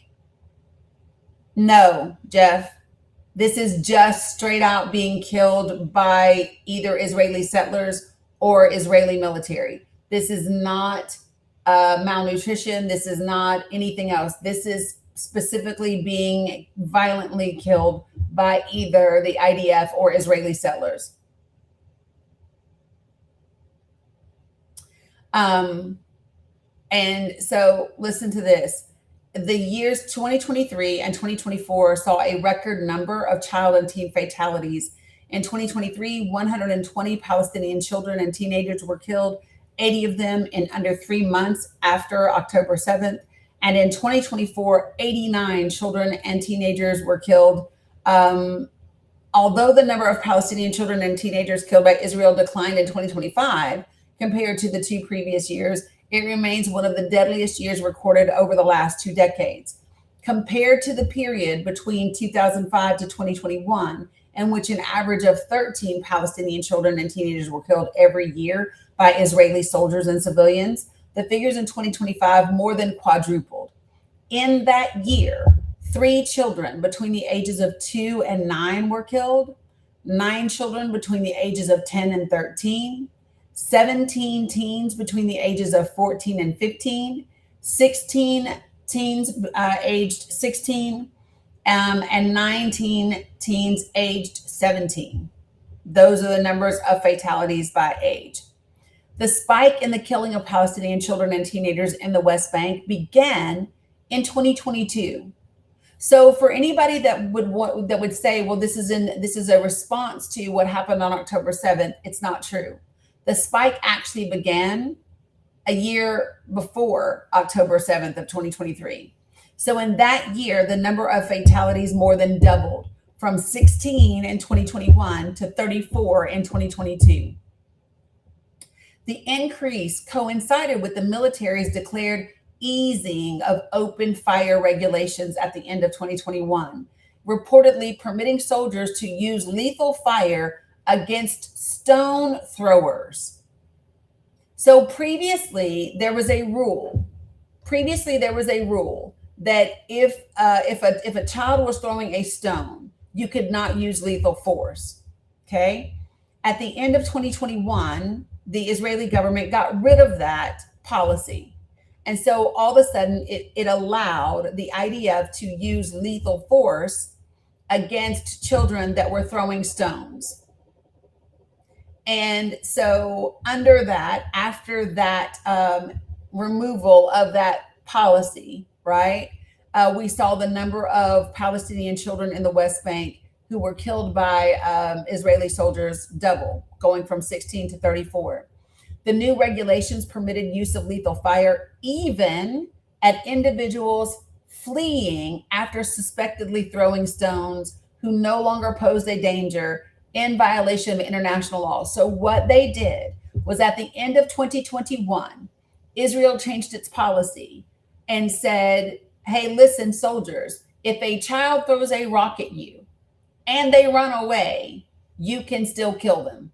No, Jeff, this is just straight out being killed by either Israeli settlers or Israeli military. This is not malnutrition. This is not anything else. This is specifically being violently killed by either the IDF or Israeli settlers. And so listen to this. The years 2023 and 2024 saw a record number of child and teen fatalities. In 2023, 120 Palestinian children and teenagers were killed, 80 of them in under 3 months after October 7th. And in 2024, 89 children and teenagers were killed Although the number of Palestinian children and teenagers killed by Israel declined in 2025 compared to the 2 previous years, it remains one of the deadliest years recorded over the last 2 decades. Compared to the period between 2005 to 2021, in which an average of 13 Palestinian children and teenagers were killed every year by Israeli soldiers and civilians, the figures in 2025 more than quadrupled. In that year, 3 children between the ages of 2 and 9 were killed, 9 children between the ages of 10 and 13, 17 teens between the ages of 14 and 15, 16 teens aged 16, and 19 teens aged 17. Those are the numbers of fatalities by age. The spike in the killing of Palestinian children and teenagers in the West Bank began in 2022. So for anybody that would say, well, this is a response to what happened on October 7th, it's not true. The spike actually began a year before October 7th of 2023. So in that year, the number of fatalities more than doubled from 16 in 2021 to 34 in 2022. The increase coincided with the military's declared easing of open fire regulations at the end of 2021, reportedly permitting soldiers to use lethal fire against stone throwers. So previously there was a rule that if a child was throwing a stone, you could not use lethal force. Okay. At the end of 2021, the Israeli government got rid of that policy. And so all of a sudden it allowed the IDF to use lethal force against children that were throwing stones. And so under that, after that removal of that policy, right, we saw the number of Palestinian children in the West Bank who were killed by Israeli soldiers double, going from 16 to 34. The new regulations permitted use of lethal fire even at individuals fleeing after suspectedly throwing stones who no longer posed a danger in violation of international law. So what they did was at the end of 2021, Israel changed its policy and said, hey, listen, soldiers, if a child throws a rock at you and they run away, you can still kill them.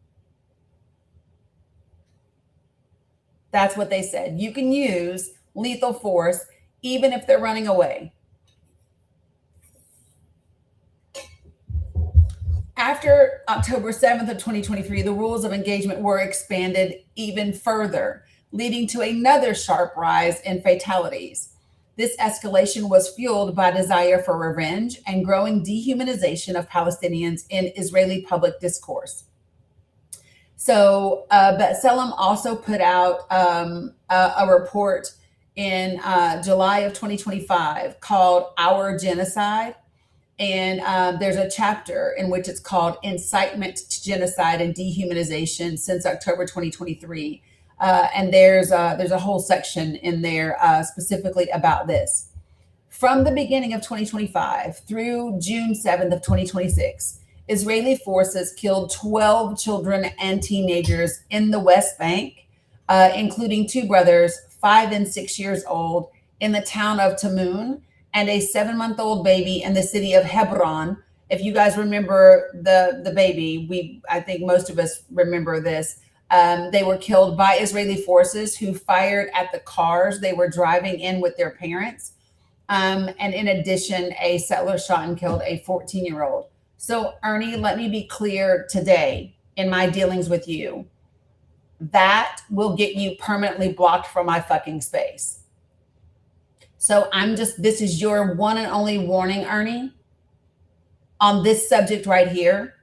That's what they said. You can use lethal force even if they're running away. After October 7th of 2023, the rules of engagement were expanded even further, leading to another sharp rise in fatalities. This escalation was fueled by desire for revenge and growing dehumanization of Palestinians in Israeli public discourse. So B'Tselem also put out a report in July of 2025 called Our Genocide. And there's a chapter in which it's called Incitement to Genocide and Dehumanization since October 2023. And there's a whole section in there specifically about this. From the beginning of 2025 through June 7th of 2026, Israeli forces killed 12 children and teenagers in the West Bank, including 2 brothers, 5 and 6 years old, in the town of Tamun, and a 7-month-old baby in the city of Hebron. If you guys remember the baby, I think most of us remember this. They were killed by Israeli forces who fired at the cars they were driving in with their parents. And in addition, a settler shot and killed a 14-year-old. So Ernie, let me be clear today in my dealings with you. That will get you permanently blocked from my fucking space. So this is your one and only warning, Ernie, on this subject right here.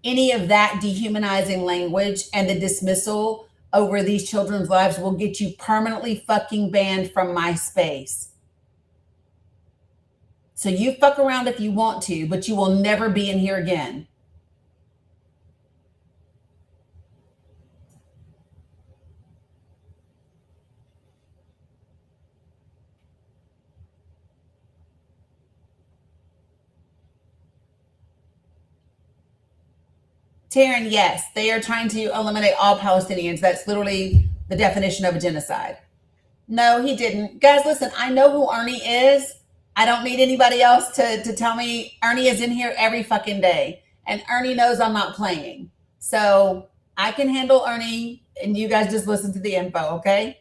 Any of that dehumanizing language and the dismissal over these children's lives will get you permanently fucking banned from my space. So you fuck around if you want to, but you will never be in here again. Taryn, yes, they are trying to eliminate all Palestinians. That's literally the definition of a genocide. No, he didn't. Guys, listen, I know who Ernie is. I don't need anybody else to tell me. Ernie is in here every fucking day. And Ernie knows I'm not playing. So I can handle Ernie, and you guys just listen to the info, okay?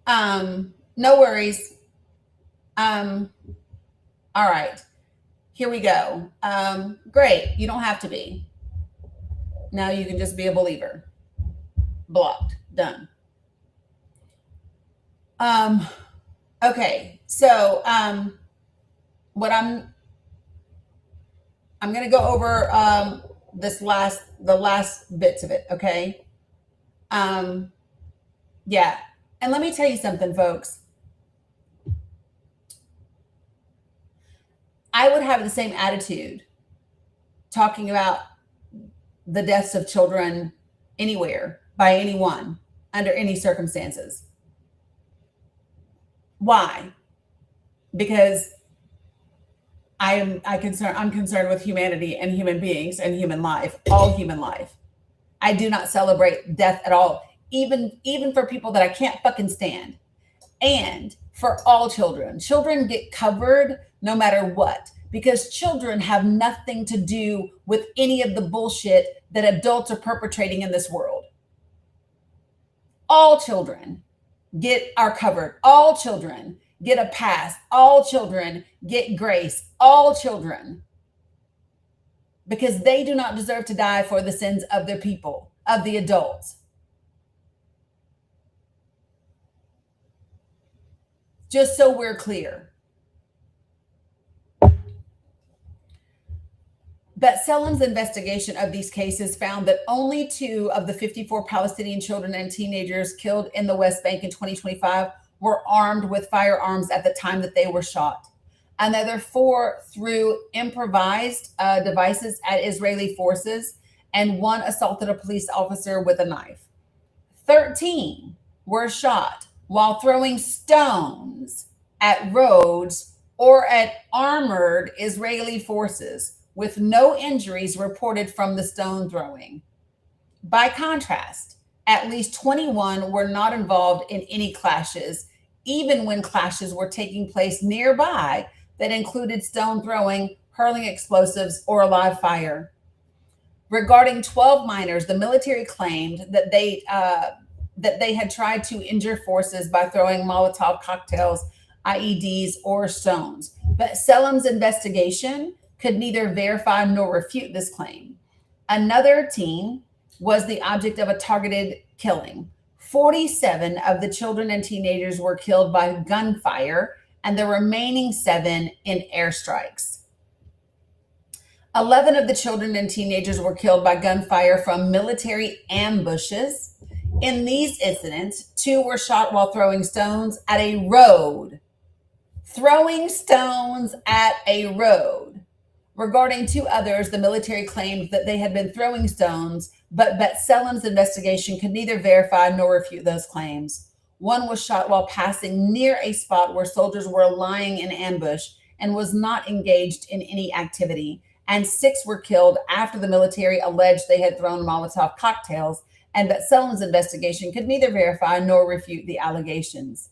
No worries. All right. Here we go. Great. You don't have to be. Now you can just be a believer. Blocked. Done. Okay. So what I'm going to go over the last bits of it, okay? Yeah. And let me tell you something, folks. I would have the same attitude talking about the deaths of children anywhere, by anyone, under any circumstances. Why? Because I'm concerned with humanity and human beings and human life, all human life. I do not celebrate death at all, even for people that I can't fucking stand. And for all children. Children get covered no matter what, because children have nothing to do with any of the bullshit that adults are perpetrating in this world. All children are covered. All children get a pass. All children get grace. All children. Because they do not deserve to die for the sins of their people, of the adults. Just so we're clear. But Selim's investigation of these cases found that only 2 of the 54 Palestinian children and teenagers killed in the West Bank in 2025 were armed with firearms at the time that they were shot. Another 4 threw improvised devices at Israeli forces, and 1 assaulted a police officer with a knife. 13 were shot while throwing stones at roads or at armored Israeli forces, with no injuries reported from the stone throwing. By contrast, at least 21 were not involved in any clashes, even when clashes were taking place nearby that included stone throwing, hurling explosives, or live fire. Regarding 12 minors, the military claimed that they had tried to injure forces by throwing Molotov cocktails, IEDs, or stones. But Selim's investigation could neither verify nor refute this claim. Another teen was the object of a targeted killing. 47 of the children and teenagers were killed by gunfire, and the remaining 7 in airstrikes. 11 of the children and teenagers were killed by gunfire from military ambushes. In these incidents, 2 were shot while throwing stones at a road. Throwing stones at a road. Regarding 2 others, the military claimed that they had been throwing stones, but Selim's investigation could neither verify nor refute those claims. 1 was shot while passing near a spot where soldiers were lying in ambush and was not engaged in any activity. And 6 were killed after the military alleged they had thrown Molotov cocktails, and that Selim's investigation could neither verify nor refute the allegations.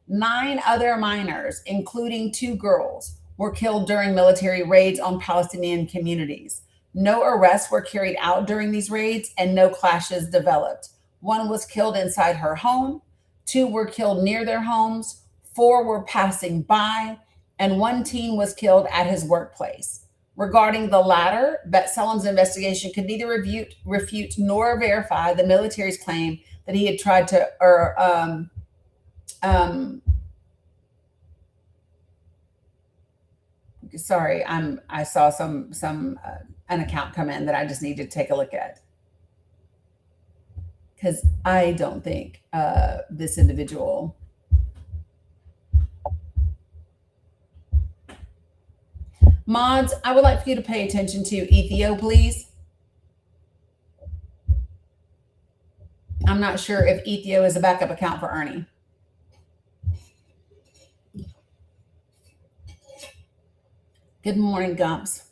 9 other minors, including 2 girls, were killed during military raids on Palestinian communities. No arrests were carried out during these raids, and no clashes developed. 1 was killed inside her home, 2 were killed near their homes, 4 were passing by, and 1 teen was killed at his workplace. Regarding the latter, Selim's investigation could neither refute nor verify the military's claim that he had tried to, sorry, I saw an account come in that I just need to take a look at, because I don't think this individual. Mods, I would like for you to pay attention to Ethio, please. I'm not sure if Ethio is a backup account for Ernie. Good morning, Gumps.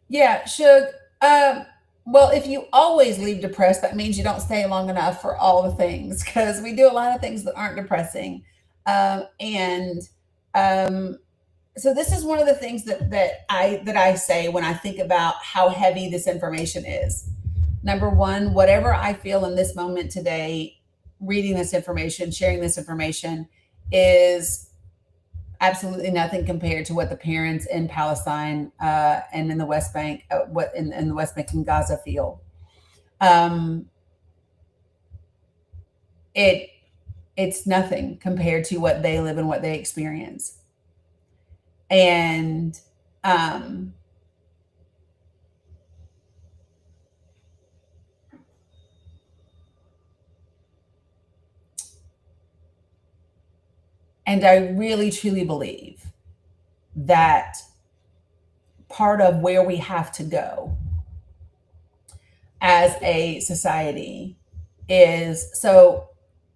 Yeah, Shug. Well, if you always leave depressed, that means you don't stay long enough for all the things, because we do a lot of things that aren't depressing. And so this is one of the things that I say when I think about how heavy this information is. Number one, whatever I feel in this moment today, reading this information, sharing this information, is absolutely nothing compared to what the parents in Palestine and in the West Bank, what in the West Bank and Gaza feel. It's nothing compared to what they live and what they experience. And I really truly believe that part of where we have to go as a society is, so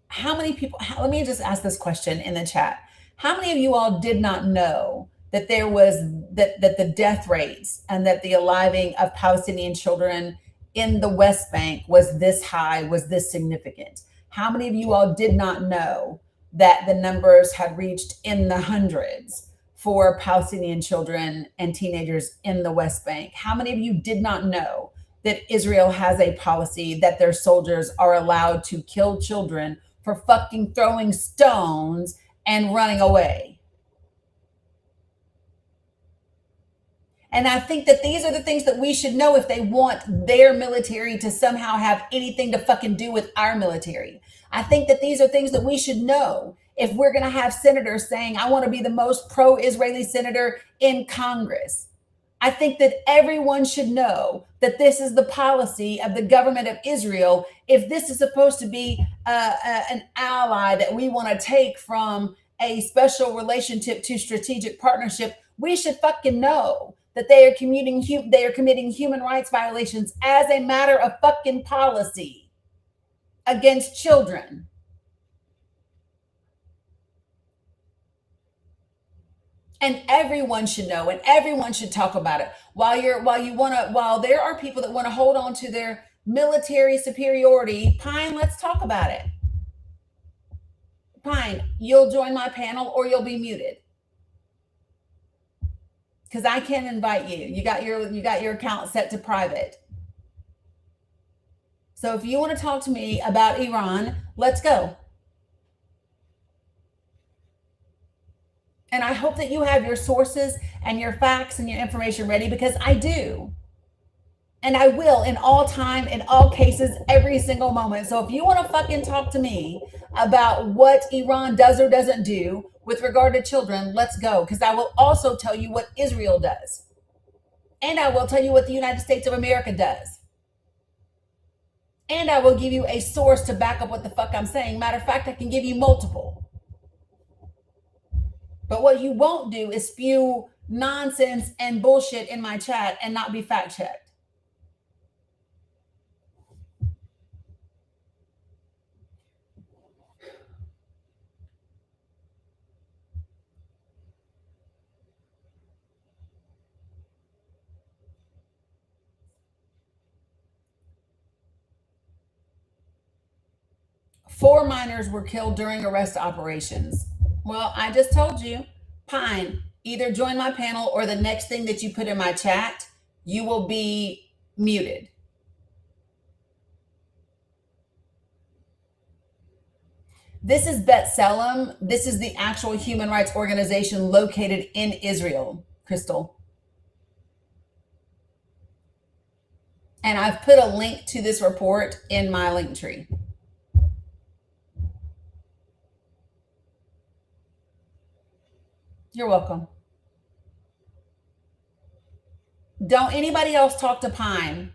how many people, let me just ask this question in the chat. How many of you all did not know that there was, that the death rates and that the aliving of Palestinian children in the West Bank was this high, was this significant? How many of you all did not know that the numbers had reached in the hundreds for Palestinian children and teenagers in the West Bank? How many of you did not know that Israel has a policy that their soldiers are allowed to kill children for fucking throwing stones and running away? And I think that these are the things that we should know if they want their military to somehow have anything to fucking do with our military. I think that these are things that we should know if we're going to have senators saying, I want to be the most pro-Israeli senator in Congress. I think that everyone should know that this is the policy of the government of Israel. If this is supposed to be an ally that we want to take from a special relationship to strategic partnership, we should fucking know that they are committing human rights violations as a matter of fucking policy against children. And everyone should know, and everyone should talk about it. While there are people that want to hold on to their military superiority, Pine, let's talk about it. Pine, you'll join my panel or you'll be muted, because I can't invite you. You got your account set to private. So if you want to talk to me about Iran, let's go. And I hope that you have your sources and your facts and your information ready, because I do. And I will, in all time, in all cases, every single moment. So if you want to fucking talk to me about what Iran does or doesn't do with regard to children, let's go. Because I will also tell you what Israel does. And I will tell you what the United States of America does. And I will give you a source to back up what the fuck I'm saying. Matter of fact, I can give you multiple. But what you won't do is spew nonsense and bullshit in my chat and not be fact checked. Four minors were killed during arrest operations. Well, I just told you, Pine, either join my panel or the next thing that you put in my chat, you will be muted. This is B'Tselem. This is the actual human rights organization located in Israel, Crystal. And I've put a link to this report in my link tree. You're welcome. Don't anybody else talk to Pine.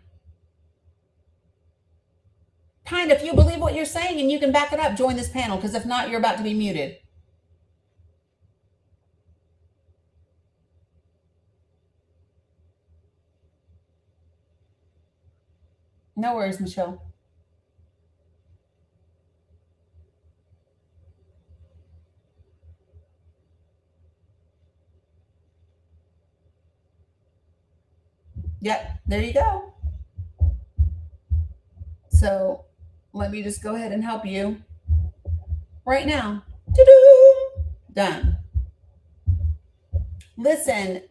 Pine, if you believe what you're saying and you can back it up, join this panel, because if not, you're about to be muted. No worries, Michelle. Yep, there you go. So let me just go ahead and help you right now. Doo-doo! Done. Listen,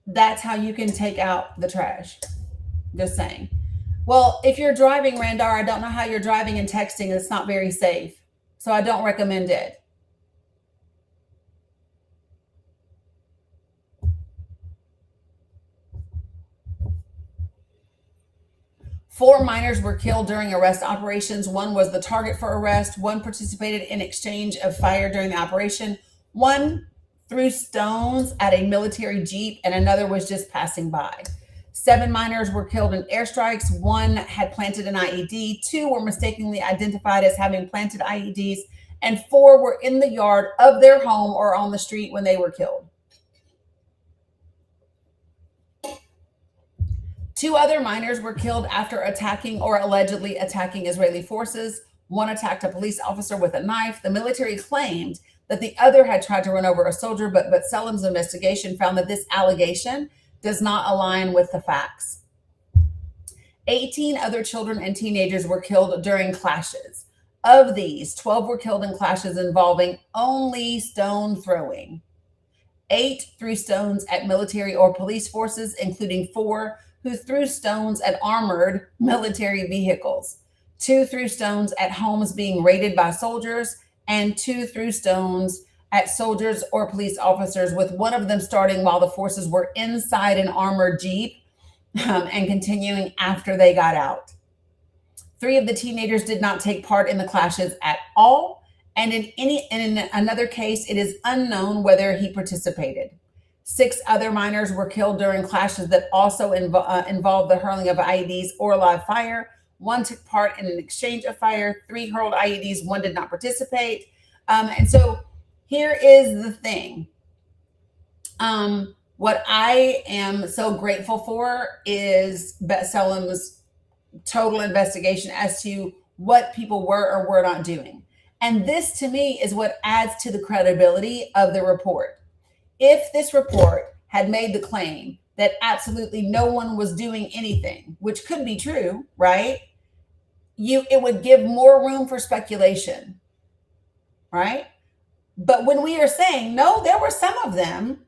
that's how you can take out the trash. Just saying. Well, if you're driving, Randar, I don't know how you're driving and texting. It's not very safe. So I don't recommend it. Four minors were killed during arrest operations. One was the target for arrest. One participated in exchange of fire during the operation. One threw stones at a military jeep, and another was just passing by. 7 minors were killed in airstrikes. 1 had planted an IED. 2 were mistakenly identified as having planted IEDs. And 4 were in the yard of their home or on the street when they were killed. 2 other minors were killed after attacking or allegedly attacking Israeli forces. 1 attacked a police officer with a knife. The military claimed that the other had tried to run over a soldier, but Selim's investigation found that this allegation does not align with the facts. 18 other children and teenagers were killed during clashes. Of these, 12 were killed in clashes involving only stone throwing. 8 threw stones at military or police forces, including 4 who threw stones at armored military vehicles. 2 threw stones at homes being raided by soldiers, and 2 threw stones at soldiers or police officers, with one of them starting while the forces were inside an armored jeep and continuing after they got out. 3 of the teenagers did not take part in the clashes at all, and in another case, it is unknown whether he participated. 6 other minors were killed during clashes that also involved the hurling of IEDs or live fire. 1 took part in an exchange of fire. 3 hurled IEDs. 1 did not participate. And so here is the thing. What I am so grateful for is Selim's total investigation as to what people were or were not doing. And this, to me, is what adds to the credibility of the report. If this report had made the claim that absolutely no one was doing anything, which could be true, right? It would give more room for speculation, right? But when we are saying, no, there were some of them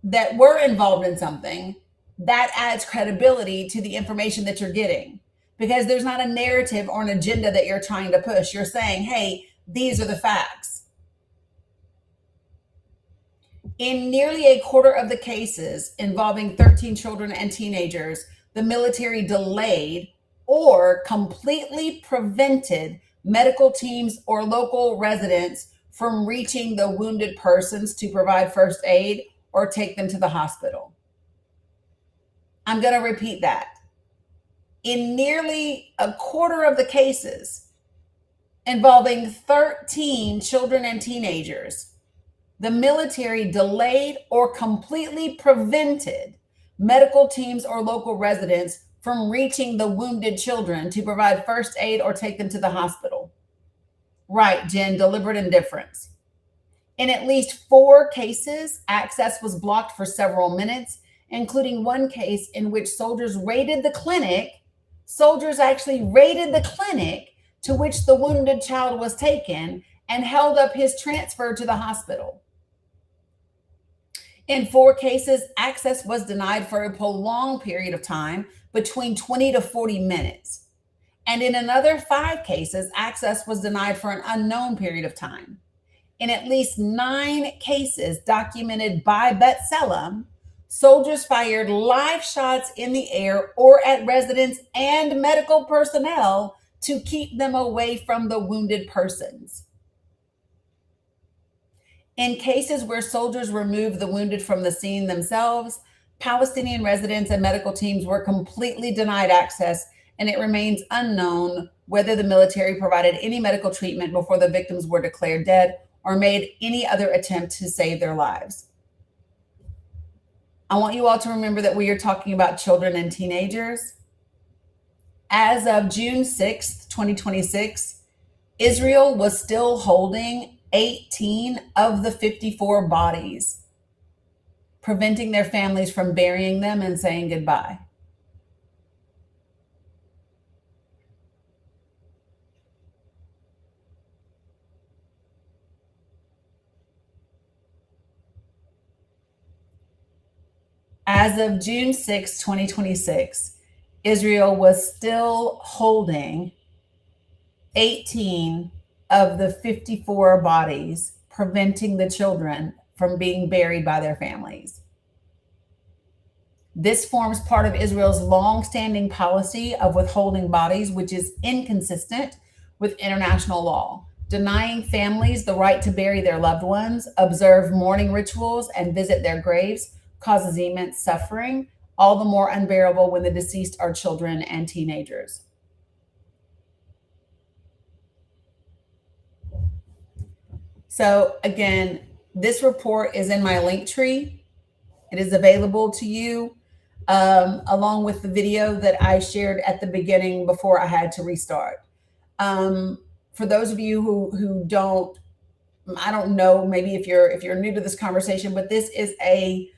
that were involved in something, that adds credibility to the information that you're getting, because there's not a narrative or an agenda that you're trying to push. You're saying, hey, these are the facts. In nearly a quarter of the cases involving 13 children and teenagers, the military delayed or completely prevented medical teams or local residents from reaching the wounded persons to provide first aid or take them to the hospital. I'm going to repeat that. In nearly a quarter of the cases involving 13 children and teenagers, the military delayed or completely prevented medical teams or local residents from reaching the wounded children to provide first aid or take them to the hospital. Right, Jen, deliberate indifference. In at least 4 cases, access was blocked for several minutes, including one case in which soldiers raided the clinic. Soldiers actually raided the clinic to which the wounded child was taken and held up his transfer to the hospital. In 4 cases, access was denied for a prolonged period of time, between 20 to 40 minutes. And in another 5 cases, access was denied for an unknown period of time. In at least 9 cases documented by Selim, soldiers fired live shots in the air or at residents and medical personnel to keep them away from the wounded persons. In cases where soldiers removed the wounded from the scene themselves, Palestinian residents and medical teams were completely denied access, and it remains unknown whether the military provided any medical treatment before the victims were declared dead or made any other attempt to save their lives. I want you all to remember that we are talking about children and teenagers. As of June 6th, 2026, Israel was still holding 18 of the 54 bodies, preventing their families from burying them and saying goodbye. as of June 6, 2026, Israel was still holding 18 of the 54 bodies, preventing the children from being buried by their families. This forms part of Israel's long-standing policy of withholding bodies, which is inconsistent with international law, denying families the right to bury their loved ones, observe mourning rituals, and visit their graves causes immense suffering, all the more unbearable when the deceased are children and teenagers. So again, this report is in my link tree. It is available to you along with the video that I shared at the beginning before I had to restart. For those of you who don't, I don't know, maybe if you're new to this conversation, but this is a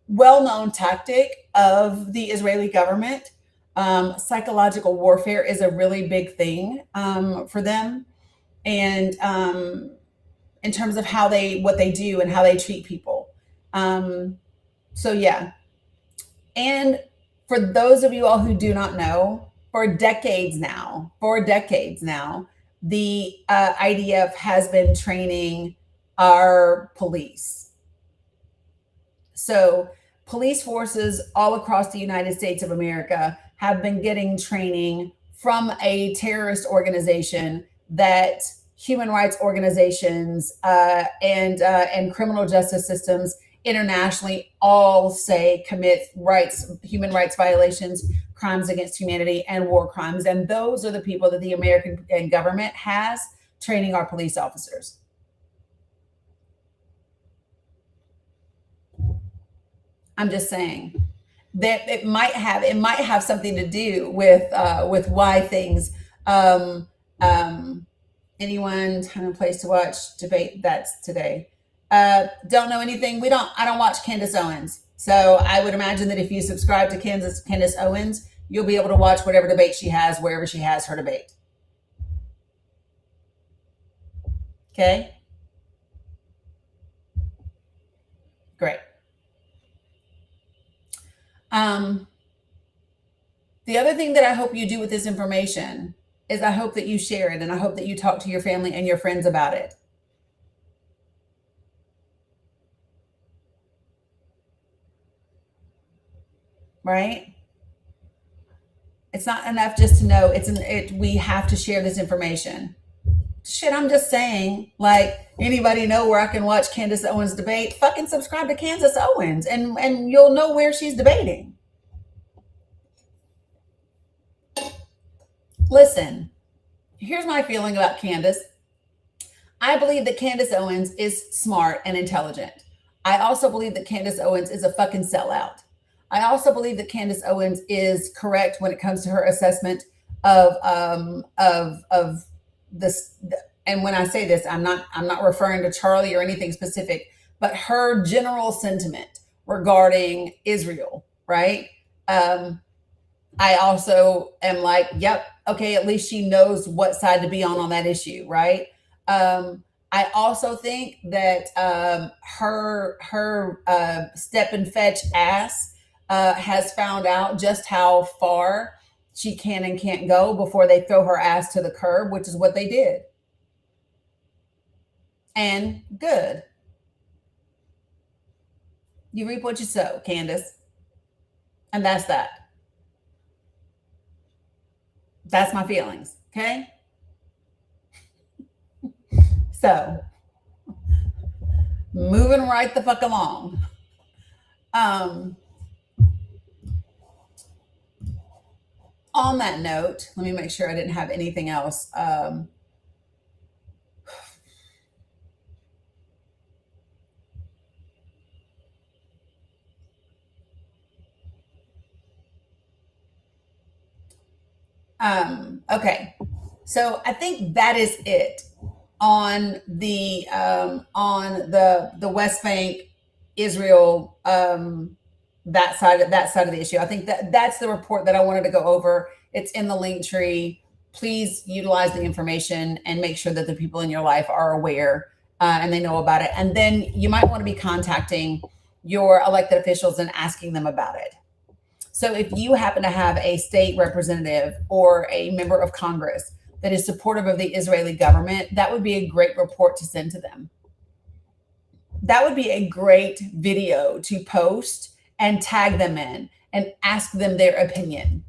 well-known tactic of the Israeli government. Psychological warfare is a really big thing for them, and in terms of what they do and how they treat people. So yeah. And for those of you all who do not know, for decades now, the IDF has been training our police. So police forces all across the United States of America have been getting training from a terrorist organization that human rights organizations and criminal justice systems internationally all say commit human rights violations, crimes against humanity, and war crimes. And those are the people that the American government has training our police officers. I'm just saying that it might have something to do with why things. Anyone, time and place to watch debate? That's today. Don't know anything. I don't watch Candace Owens. So I would imagine that if you subscribe to Candace Owens, you'll be able to watch whatever debate she has, wherever she has her debate. Okay. Great. The other thing that I hope you do with this information is I hope that you share it, and I hope that you talk to your family and your friends about it. Right? It's not enough just to know. We have to share this information. Shit, I'm just saying, like, anybody know where I can watch Candace Owens debate? Fucking subscribe to Candace Owens and you'll know where she's debating. Listen, here's my feeling about Candace. I believe that Candace Owens is smart and intelligent. I also believe that Candace Owens is a fucking sellout. I also believe that Candace Owens is correct when it comes to her assessment of this. And when I say this, I'm not referring to Charlie or anything specific, but her general sentiment regarding Israel, right? I also am like, yep, okay, at least she knows what side to be on that issue, right? I also think that her step and fetch ass has found out just how far she can and can't go before they throw her ass to the curb, which is what they did. And good. You reap what you sow, Candace. And that's that. That's my feelings, okay? So, moving right the fuck along. On that note, let me make sure I didn't have anything else. Okay, so I think that is it on the West Bank, Israel, that side of the issue. I think that's the report that I wanted to go over. It's in the link tree. Please utilize the information and make sure that the people in your life are aware and they know about it. And then you might want to be contacting your elected officials and asking them about it. So if you happen to have a state representative or a member of Congress that is supportive of the Israeli government, that would be a great report to send to them. That would be a great video to post and tag them in and ask them their opinion.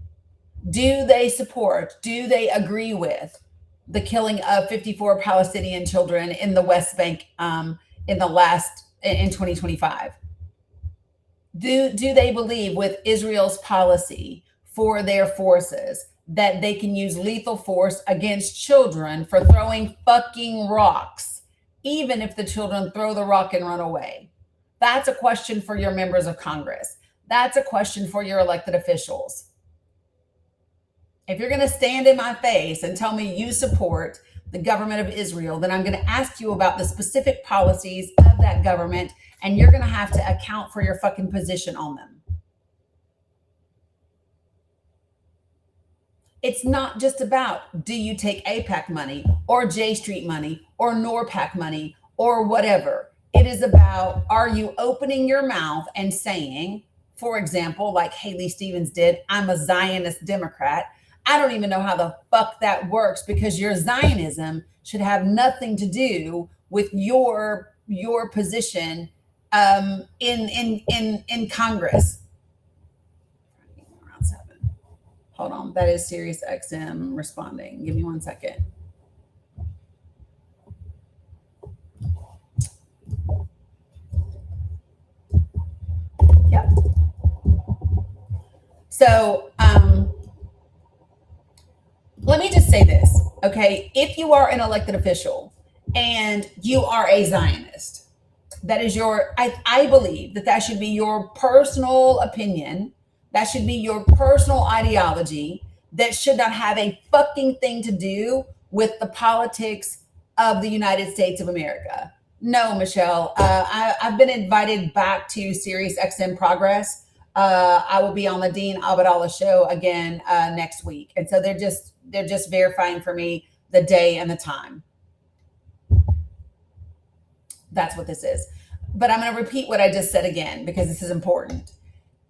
Do they support, do they agree with the killing of 54 Palestinian children in the West Bank in 2025? Do they believe with Israel's policy for their forces that they can use lethal force against children for throwing fucking rocks, even if the children throw the rock and run away? That's a question for your members of Congress. That's a question for your elected officials. If you're going to stand in my face and tell me you support the government of Israel, then I'm going to ask you about the specific policies of that government, and you're going to have to account for your fucking position on them. It's not just about, do you take AIPAC money or J Street money or NORPAC money or whatever. It is about, are you opening your mouth and saying, for example, like Haley Stevens did, I'm a Zionist Democrat. I don't even know how the fuck that works, because your Zionism should have nothing to do with your position in Congress. Around 7. Hold on, that is Sirius XM responding. Give me 1 second. Yep. So, let me just say this, okay? If you are an elected official and you are a Zionist, that is I believe that should be your personal opinion. That should be your personal ideology. That should not have a fucking thing to do with the politics of the United States of America. No, Michelle, I've been invited back to Sirius XM Progress. I will be on the Dean Abdallah show again next week. And so they're just verifying for me the day and the time. That's what this is. But I'm going to repeat what I just said again, because this is important.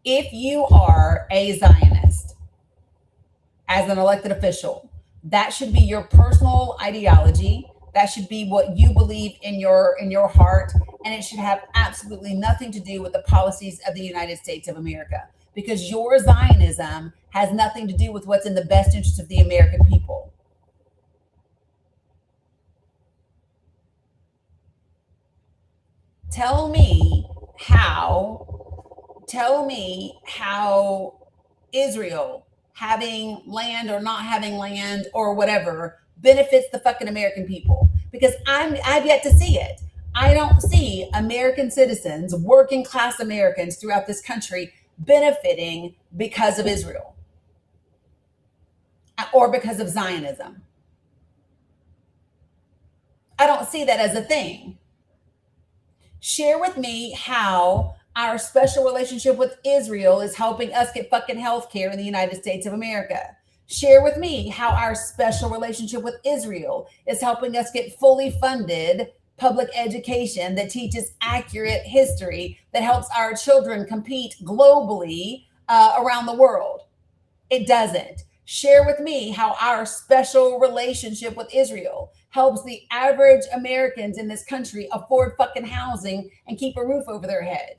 If you are a Zionist as an elected official, that should be your personal ideology. That should be what you believe in your heart. And it should have absolutely nothing to do with the policies of the United States of America, because your Zionism has nothing to do with what's in the best interest of the American people. Tell me how Israel having land or not having land or whatever benefits the fucking American people, because I've yet to see it. I don't see American citizens, working class Americans throughout this country benefiting because of Israel or because of Zionism. I don't see that as a thing. Share with me how our special relationship with Israel is helping us get fucking health care in the United States of America. Share with me how our special relationship with Israel is helping us get fully funded public education that teaches accurate history, that helps our children compete globally around the world. It doesn't. Share with me how our special relationship with Israel helps the average Americans in this country afford fucking housing and keep a roof over their head.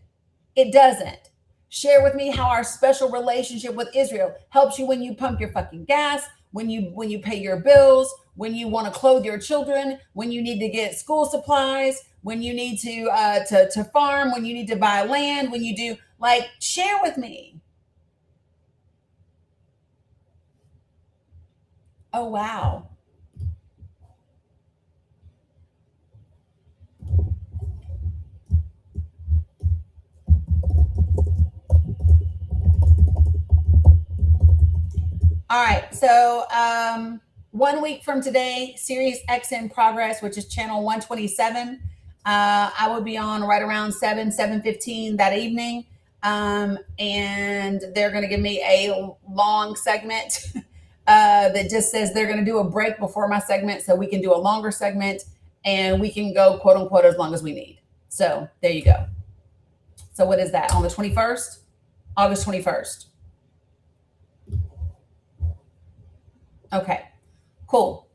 It doesn't. Share with me how our special relationship with Israel helps you when you pump your fucking gas, when you pay your bills, when you want to clothe your children, when you need to get school supplies, when you need to farm, when you need to buy land, when you do, like, share with me. Oh, wow. All right, so 1 week from today, Sirius XM Progress, which is channel 127. I will be on right around 7:15 that evening, and they're going to give me a long segment that just says they're going to do a break before my segment, so we can do a longer segment, and we can go, quote unquote, as long as we need. So there you go. So what is that? On the 21st? August 21st. Okay, cool.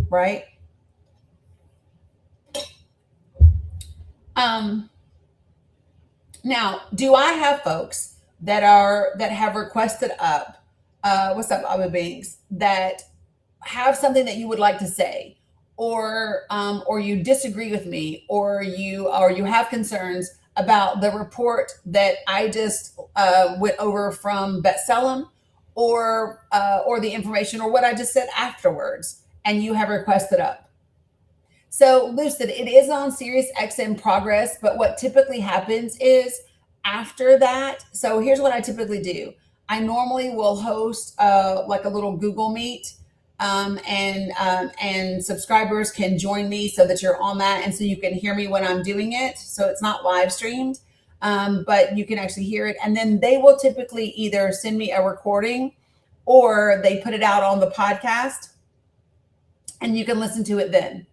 Right? Now, do I have folks that have requested up, what's up, Abba Binks, that have something that you would like to say, or you disagree with me, or you have concerns about the report that I just went over from B'Tselem, or the information, or what I just said afterwards, and you have requested up. So Lucid, it is on Sirius XM Progress, but what typically happens is after that, so here's what I typically do. I normally will host like a little Google Meet, and subscribers can join me so that you're on that, and so you can hear me when I'm doing it. So it's not live streamed, but you can actually hear it. And then they will typically either send me a recording or they put it out on the podcast, and you can listen to it then.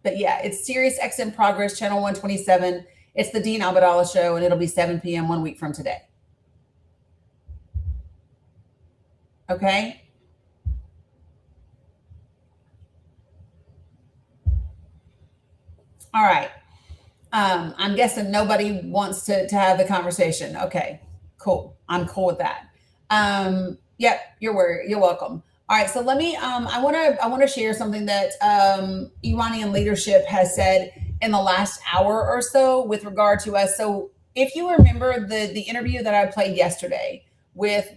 But yeah, it's Sirius XM Progress, channel 127. It's the Dean Abdallah Show, and it'll be 7 p.m. 1 week from today. Okay? All right. I'm guessing nobody wants to have the conversation. Okay, cool. I'm cool with that. Yep, you're welcome. All right, so let me. I want to share something that Iranian leadership has said in the last hour or so with regard to us. So, if you remember the interview that I played yesterday with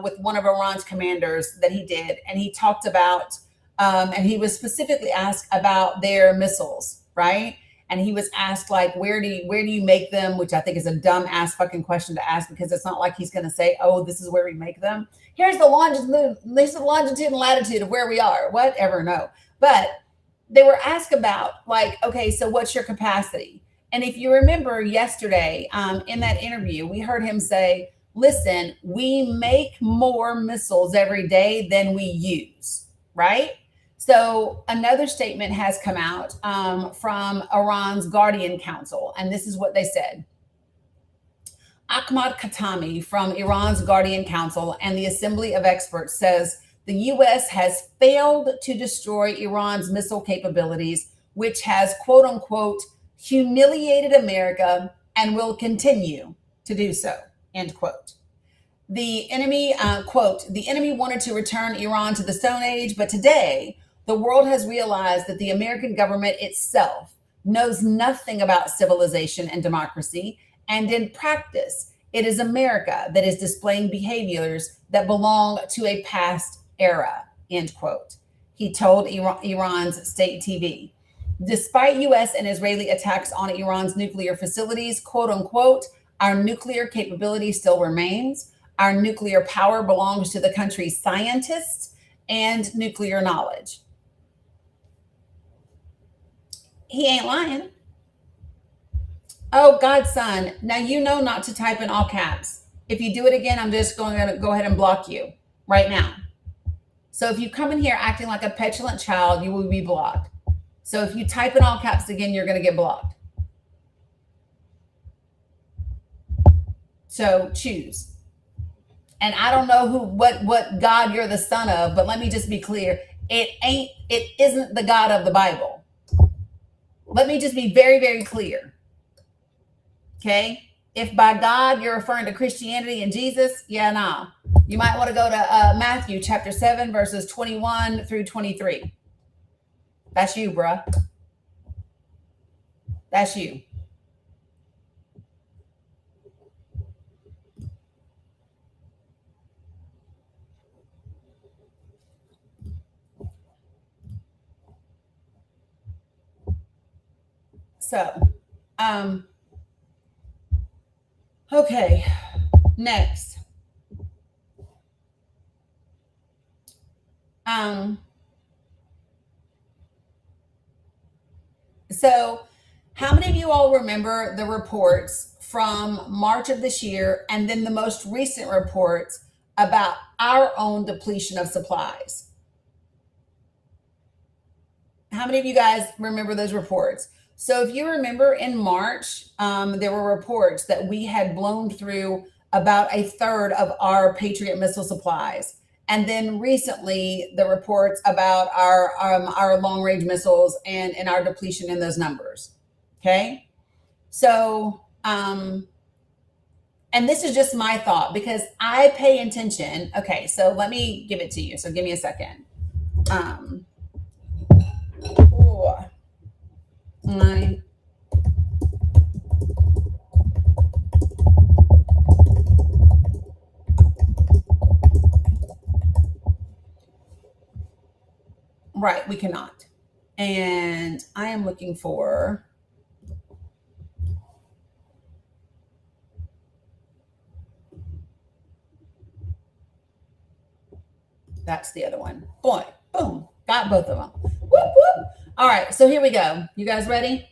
with one of Iran's commanders that he did, and he talked about, and he was specifically asked about their missiles, right? And he was asked, like, where do you make them? Which I think is a dumb ass fucking question to ask, because it's not like he's going to say, oh, this is where we make them. Here's the longitude and latitude of where we are. Whatever, no. But they were asked about, like, okay, so what's your capacity? And if you remember yesterday, in that interview, we heard him say, listen, we make more missiles every day than we use, right? So another statement has come out from Iran's Guardian Council, and this is what they said. Ahmad Khatami from Iran's Guardian Council and the Assembly of Experts says the U.S. has failed to destroy Iran's missile capabilities, which has, quote unquote, humiliated America and will continue to do so, end quote. The enemy, quote, the enemy wanted to return Iran to the Stone Age, but today the world has realized that the American government itself knows nothing about civilization and democracy. And in practice, it is America that is displaying behaviors that belong to a past era, end quote. He told Iran's state TV. Despite U.S. and Israeli attacks on Iran's nuclear facilities, quote unquote, our nuclear capability still remains. Our nuclear power belongs to the country's scientists and nuclear knowledge. He ain't lying. Oh, Godson, now you know not to type in all caps. If you do it again, I'm just going to go ahead and block you right now. So if you come in here acting like a petulant child, you will be blocked. So if you type in all caps again, you're going to get blocked. So choose. And I don't know what God you're the son of, but let me just be clear. It isn't the God of the Bible. Let me just be very, very clear. Okay? If by God you're referring to Christianity and Jesus, yeah, nah. You might want to go to Matthew chapter 7, verses 21 through 23. That's you, bruh. That's you. So, okay, next. So how many of you all remember the reports from March of this year and then the most recent reports about our own depletion of supplies? How many of you guys remember those reports? So if you remember in March, there were reports that we had blown through about a third of our Patriot missile supplies. And then recently, the reports about our long range missiles and our depletion in those numbers. Okay. So, and this is just my thought because I pay attention. Okay. So let me give it to you. So give me a second. Right, we cannot. And I am looking for that's the other one. Boy, boom, got both of them. Whoop, whoop. All right, so here we go. You guys ready?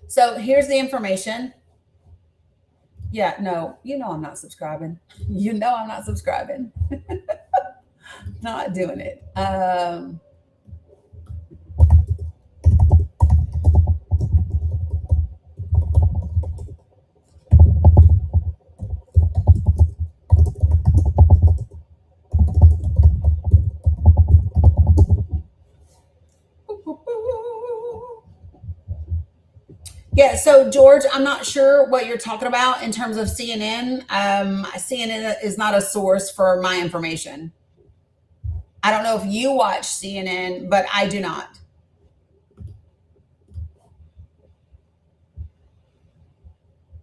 So here's the information. Yeah, no, you know I'm not subscribing. You know I'm not subscribing. Not doing it. Yeah, so George, I'm not sure what you're talking about in terms of CNN. CNN is not a source for my information. I don't know if you watch CNN, but I do not.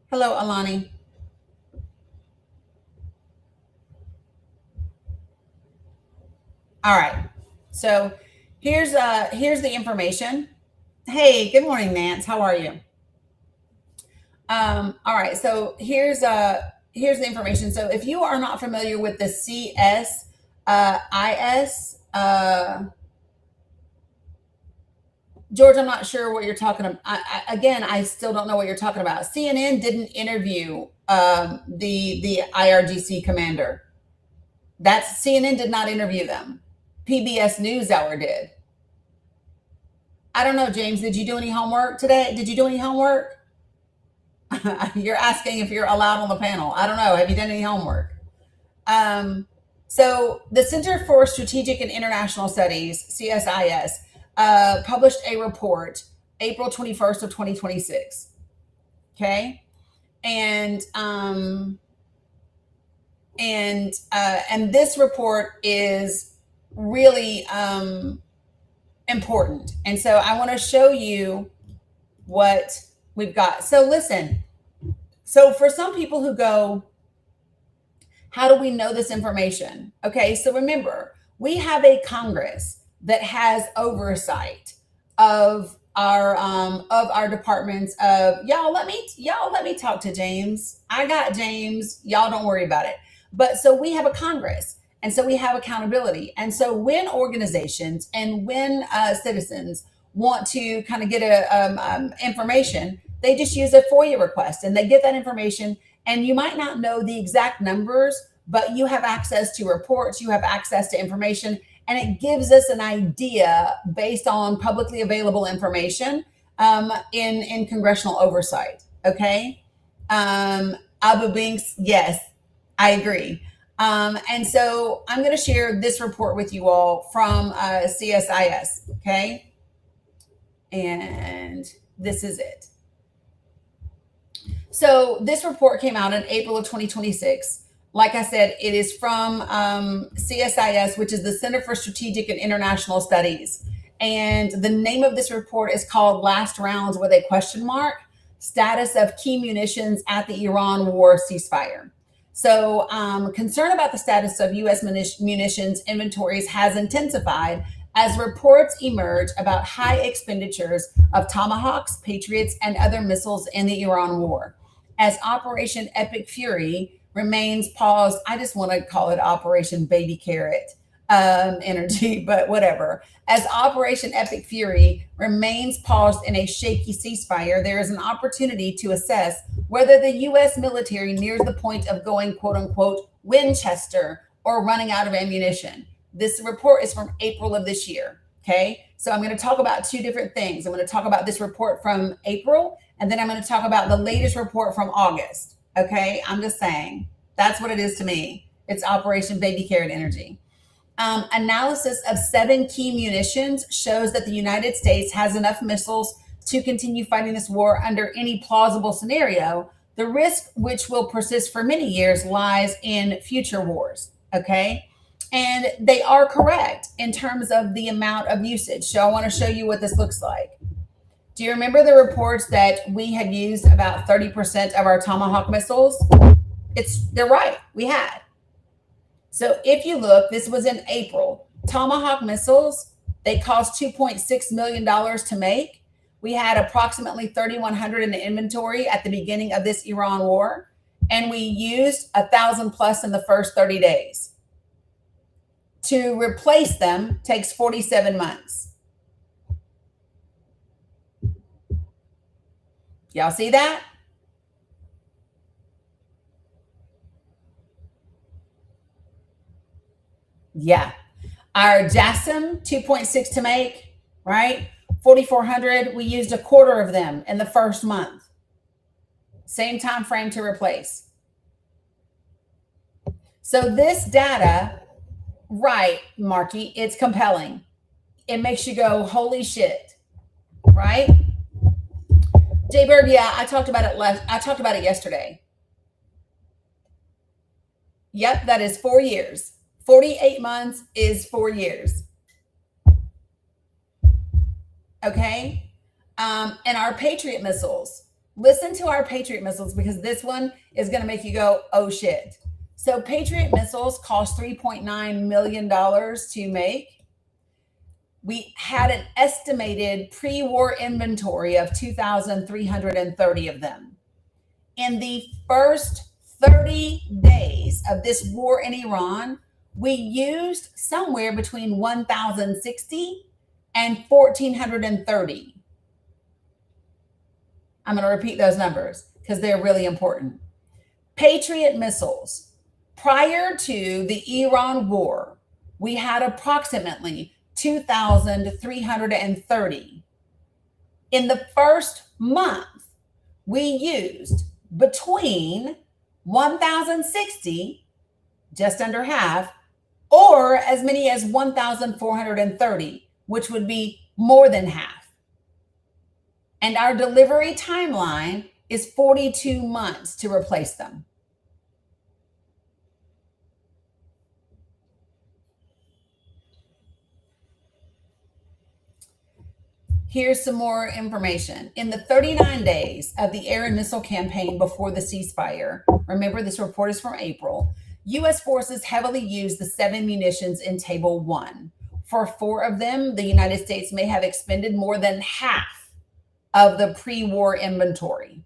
Hello, Alani. All right. So here's the information. Hey, good morning, Nance. How are you? All right. So here's the information. So if you are not familiar with the CSIS, George, I'm not sure what you're talking about. I still don't know what you're talking about. CNN didn't interview the IRGC commander. CNN did not interview them. PBS NewsHour did. I don't know, James. Did you do any homework today? Did you do any homework? You're asking if you're allowed on the panel. I don't know. Have you done any homework? So the Center for Strategic and International Studies, CSIS, published a report April 21st of 2026. Okay. And this report is really important. And so I want to show you what we've got. So listen, so for some people who go, how do we know this information? Okay, so remember, we have a Congress that has oversight of our departments of y'all let me talk to James. I got James. Y'all don't worry about it. But so we have a Congress, and so we have accountability. And so when organizations and when citizens want to kind of get information, they just use a FOIA request and they get that information. And you might not know the exact numbers, but you have access to reports, you have access to information, and it gives us an idea based on publicly available information in congressional oversight. Okay. Abu Binks, yes, I agree. And so I'm going to share this report with you all from CSIS. Okay. And this is it. So this report came out in April of 2026. Like I said, it is from CSIS, which is the Center for Strategic and International Studies. And the name of this report is called Last Rounds with a question mark, Status of Key Munitions at the Iran War Ceasefire. So concern about the status of U.S. munitions inventories has intensified as reports emerge about high expenditures of Tomahawks, Patriots, and other missiles in the Iran war. As Operation Epic Fury remains paused, I just want to call it Operation Baby Carrot energy, but whatever. As Operation Epic Fury remains paused in a shaky ceasefire, there is an opportunity to assess whether the U.S. military nears the point of going, quote unquote, Winchester or running out of ammunition. This report is from April of this year. Okay, so I'm going to talk about two different things. I'm going to talk about this report from April, and then I'm going to talk about the latest report from August. Okay, I'm just saying that's what it is to me. It's Operation Baby Carrot Energy. Analysis of 7 key munitions shows that the United States has enough missiles to continue fighting this war under any plausible scenario. The risk, which will persist for many years, lies in future wars. Okay. And they are correct in terms of the amount of usage. So I want to show you what this looks like. Do you remember the reports that we had used about 30% of our Tomahawk missiles? They're right. We had. So if you look, this was in April. Tomahawk missiles, they cost $2.6 million to make. We had approximately 3,100 in the inventory at the beginning of this Iran war, and we used 1,000 plus in the first 30 days. To replace them takes 47 months. Y'all see that? Yeah. Our JASSM, 2.6 to make, right? 4,400, we used a quarter of them in the first month. Same time frame to replace. So this data, right, Marky, it's compelling. It makes you go, holy shit, right? Jay Bird, yeah, I talked about it yesterday. Yep, that is 4 years. 48 months is 4 years. Okay. And our Patriot missiles, listen to our Patriot missiles, because this one is going to make you go, oh shit. So Patriot missiles cost $3.9 million to make. We had an estimated pre-war inventory of 2,330 of them. In the first 30 days of this war in Iran, we used somewhere between 1,060 and 1,430. I'm going to repeat those numbers because they're really important. Patriot missiles. Prior to the Iran war, we had approximately 2,330. In the first month, we used between 1,060, just under half, or as many as 1,430, which would be more than half. And our delivery timeline is 42 months to replace them. Here's some more information. In the 39 days of the air and missile campaign before the ceasefire, remember this report is from April, U.S. forces heavily used the 7 munitions in Table 1. For 4 of them, the United States may have expended more than half of the pre-war inventory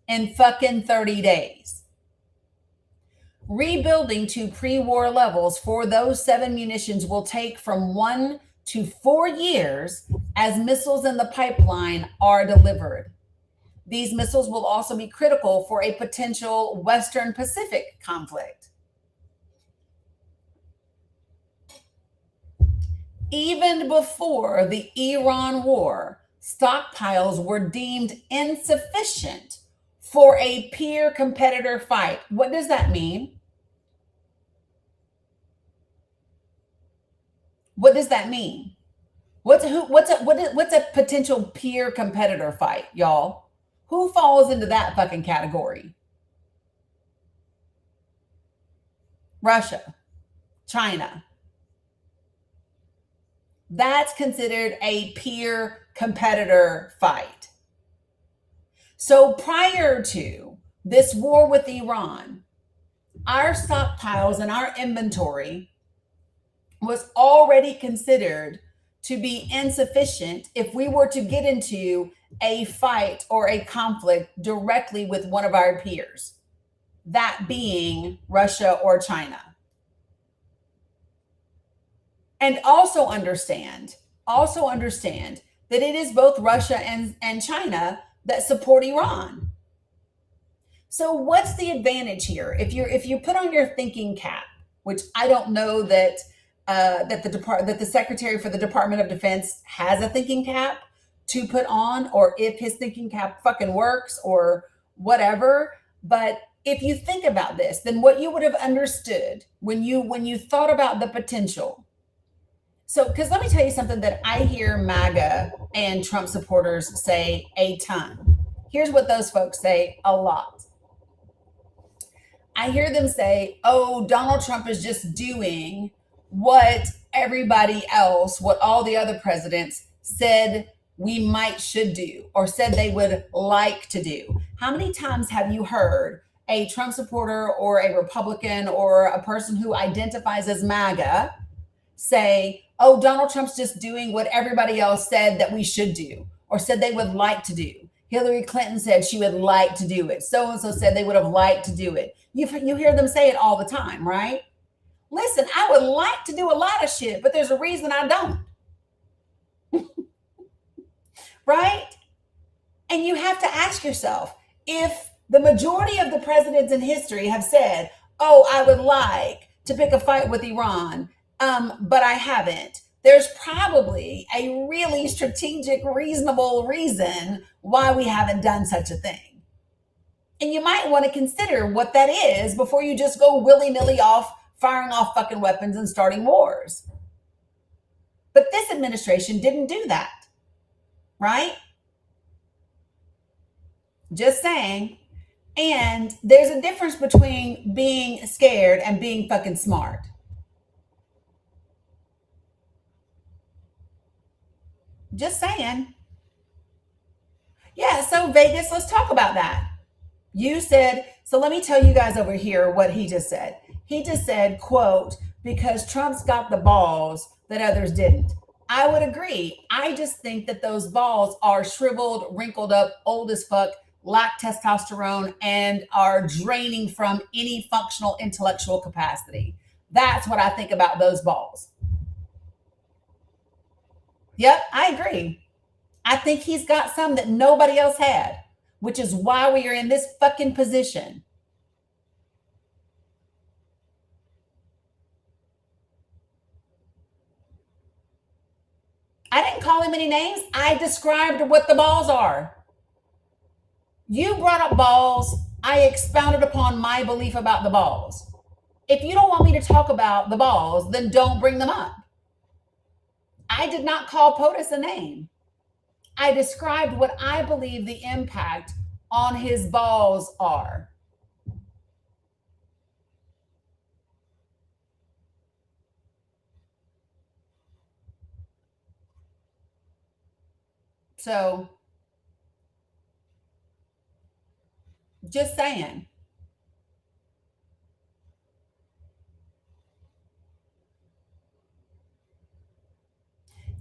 in fucking 30 days. Rebuilding to pre-war levels for those 7 munitions will take from 1 to 4 years as missiles in the pipeline are delivered. These missiles will also be critical for a potential Western Pacific conflict. Even before the Iran war, stockpiles were deemed insufficient for a peer competitor fight. What does that mean? What does that mean? What's a potential peer competitor fight, y'all? Who falls into that fucking category? Russia, China. That's considered a peer competitor fight. So prior to this war with Iran, our stockpiles and our inventory was already considered to be insufficient if we were to get into a fight or a conflict directly with one of our peers, that being Russia or China. And also understand that it is both Russia and China that support Iran. So what's the advantage here? If you put on your thinking cap, which I don't know that that the Secretary for the Department of Defense has a thinking cap to put on, or if his thinking cap fucking works or whatever. But if you think about this, then what you would have understood when you thought about the potential. So, because let me tell you something that I hear MAGA and Trump supporters say a ton. Here's what those folks say a lot. I hear them say, oh, Donald Trump is just doing what everybody else, what all the other presidents said we should do, or said they would like to do. How many times have you heard a Trump supporter or a Republican or a person who identifies as MAGA say, oh, Donald Trump's just doing what everybody else said that we should do, or said they would like to do? Hillary Clinton said she would like to do it. So-and-so said they would have liked to do it. You hear them say it all the time, right? Listen, I would like to do a lot of shit, but there's a reason I don't. Right? And you have to ask yourself, if the majority of the presidents in history have said, oh, I would like to pick a fight with Iran, but I haven't, there's probably a really strategic, reasonable reason why we haven't done such a thing. And you might want to consider what that is before you just go willy-nilly off, firing off fucking weapons and starting wars. But this administration didn't do that, right? Just saying. And there's a difference between being scared and being fucking smart. Just saying. Yeah, so Vegas, let's talk about that. You said, so let me tell you guys over here what he just said. He just said, quote, because Trump's got the balls that others didn't. I would agree. I just think that those balls are shriveled, wrinkled up, old as fuck, lack testosterone, and are draining from any functional intellectual capacity. That's what I think about those balls. Yep, I agree. I think he's got some that nobody else had, which is why we are in this fucking position. I didn't call him any names. I described what the balls are. You brought up balls. I expounded upon my belief about the balls. If you don't want me to talk about the balls, then don't bring them up. I did not call POTUS a name. I described what I believe the impact on his balls are. So, just saying.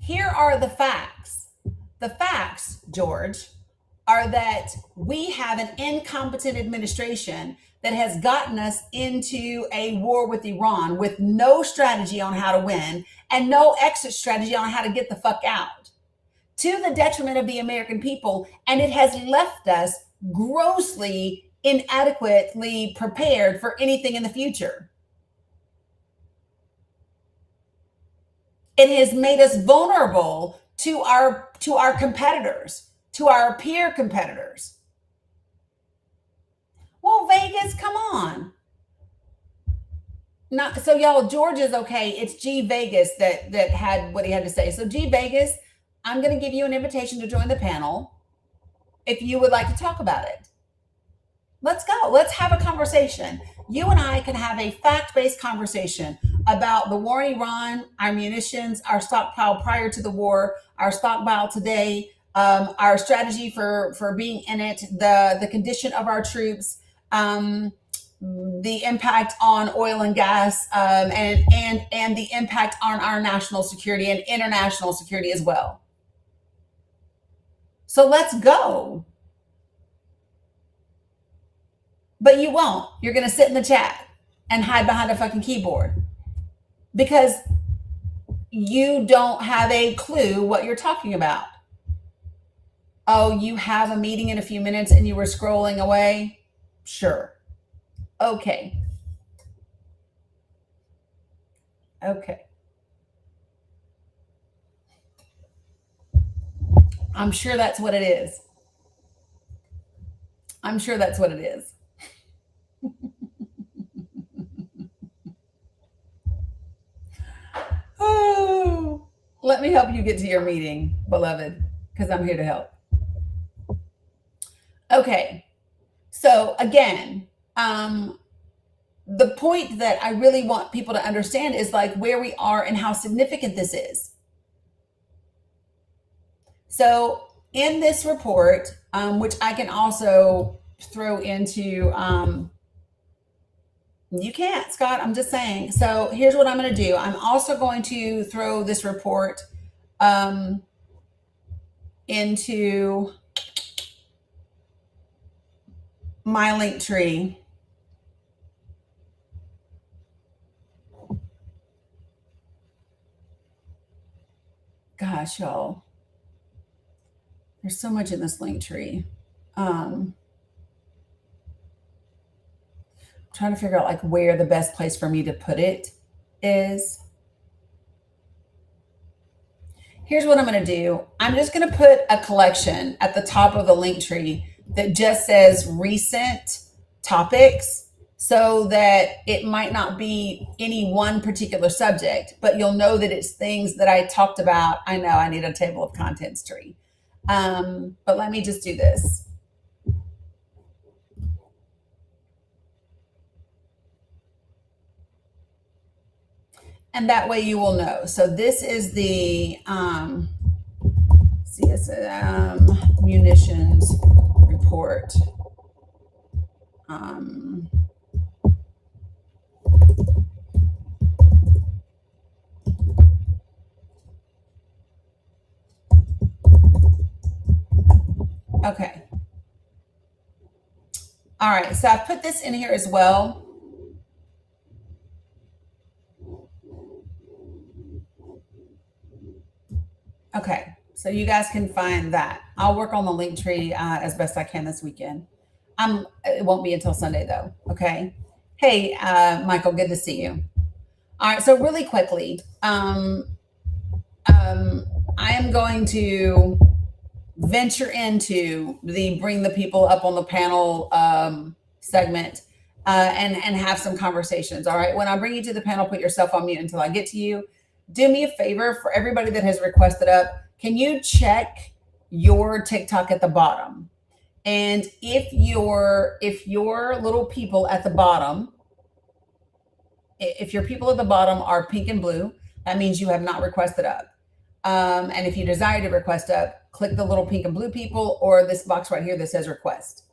Here are the facts. The facts, George, are that we have an incompetent administration that has gotten us into a war with Iran with no strategy on how to win and no exit strategy on how to get the fuck out, to the detriment of the American people. And it has left us grossly inadequately prepared for anything in the future. It has made us vulnerable to our competitors, to our peer competitors. Well, Vegas, come on. So y'all, George is okay. It's G Vegas that had what he had to say. So G Vegas, I'm going to give you an invitation to join the panel if you would like to talk about it. Let's go. Let's have a conversation. You and I can have a fact-based conversation about the war in Iran, our munitions, our stockpile prior to the war, our stockpile today, our strategy for being in it, the condition of our troops, the impact on oil and gas, and the impact on our national security and international security as well. So let's go. But you won't. You're going to sit in the chat and hide behind a fucking keyboard because you don't have a clue what you're talking about. Oh, you have a meeting in a few minutes and you were scrolling away? Sure. Okay. I'm sure that's what it is. I'm sure that's what it is. Oh, let me help you get to your meeting, beloved, because I'm here to help. Okay. So again, the point that I really want people to understand is like where we are and how significant this is. So in this report, which I can also throw into, you can't, Scott, I'm just saying. So here's what I'm going to do. I'm also going to throw this report into my link tree. Gosh, y'all. There's so much in this link tree. I'm trying to figure out like where the best place for me to put it is. Here's what I'm going to do. I'm just going to put a collection at the top of the link tree that just says recent topics, so that it might not be any one particular subject, but you'll know that it's things that I talked about. I know I need a table of contents tree. But let me just do this. And that way you will know. So this is the CSM munitions report. Okay. All right. So I've put this in here as well. Okay, so you guys can find that. I'll work on the link tree as best I can this weekend. It won't be until Sunday though. Okay. Hey, Michael, good to see you. All right. So really quickly, I am going to venture into the bring the people up on the panel segment and have some conversations. All right. When I bring you to the panel, put yourself on mute until I get to you. Do me a favor, for everybody that has requested up, can you check your TikTok at the bottom? And if your little people at the bottom, if your people at the bottom are pink and blue, that means you have not requested up. And if you desire to request up, click the little pink and blue people or this box right here that says request.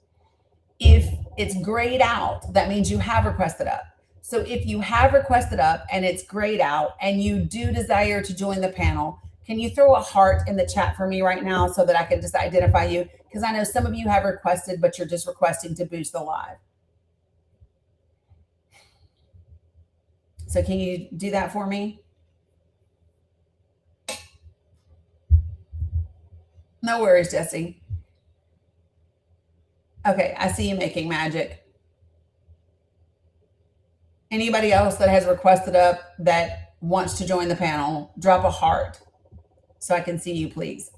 If it's grayed out, that means you have requested up. So if you have requested up and it's grayed out and you do desire to join the panel, can you throw a heart in the chat for me right now so that I can just identify you? Because I know some of you have requested, but you're just requesting to boost the live. So can you do that for me? No worries, Jesse. Okay, I see you making magic. Anybody else that has requested up that wants to join the panel, drop a heart so I can see you, please.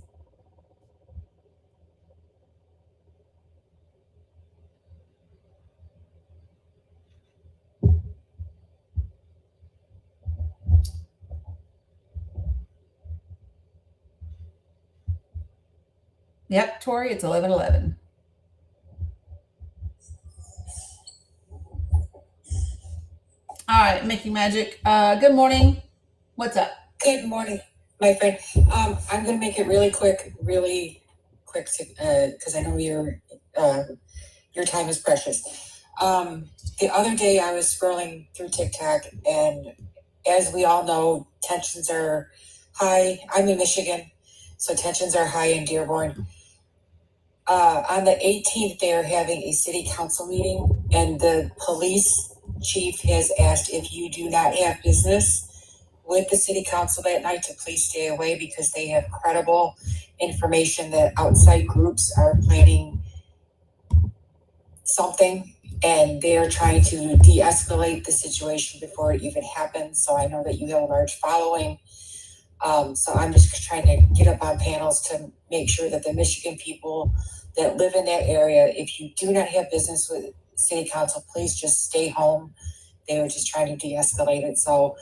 Yep, Tori, it's 11:11. All right, Making Magic. Good morning. What's up? Good morning, my friend. I'm going to make it really quick, because I know your time is precious. The other day I was scrolling through TikTok, and as we all know, tensions are high. I'm in Michigan, so tensions are high in Dearborn. On the 18th, they are having a city council meeting, and the police chief has asked if you do not have business with the city council that night to please stay away, because they have credible information that outside groups are planning something, and they are trying to de-escalate the situation before it even happens. So I know that you have a large following So I'm just trying to get up on panels to make sure that the Michigan people that live in that area, if you do not have business with city council, please just stay home. They were just trying to de-escalate it. So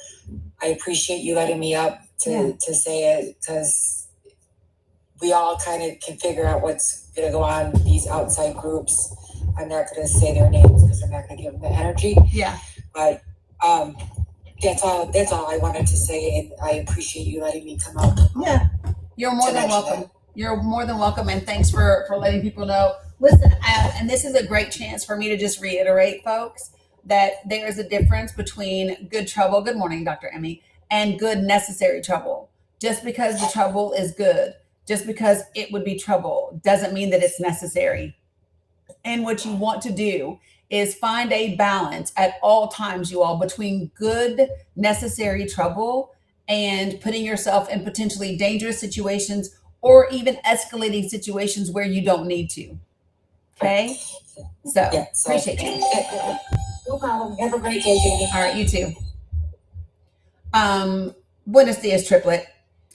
I appreciate you letting me up to say it, because we all kind of can figure out what's going to go on with these outside groups. I'm not going to say their names because I'm not going to give them the energy. Yeah. But that's all I wanted to say, and I appreciate you letting me come out. Yeah, you're more than welcome. You're more than welcome, and thanks for letting people know. Listen, and this is a great chance for me to just reiterate, folks, that there is a difference between good trouble. Good morning, Dr. Emmy, and good necessary trouble. Just because the trouble is good, just because it would be trouble, doesn't mean that it's necessary. And what you want to do is find a balance at all times, you all, between good, necessary trouble and putting yourself in potentially dangerous situations or even escalating situations where you don't need to. Okay? So, appreciate you. No problem. Have a great day, Jamie. All right, you too. Buenos dias, triplet.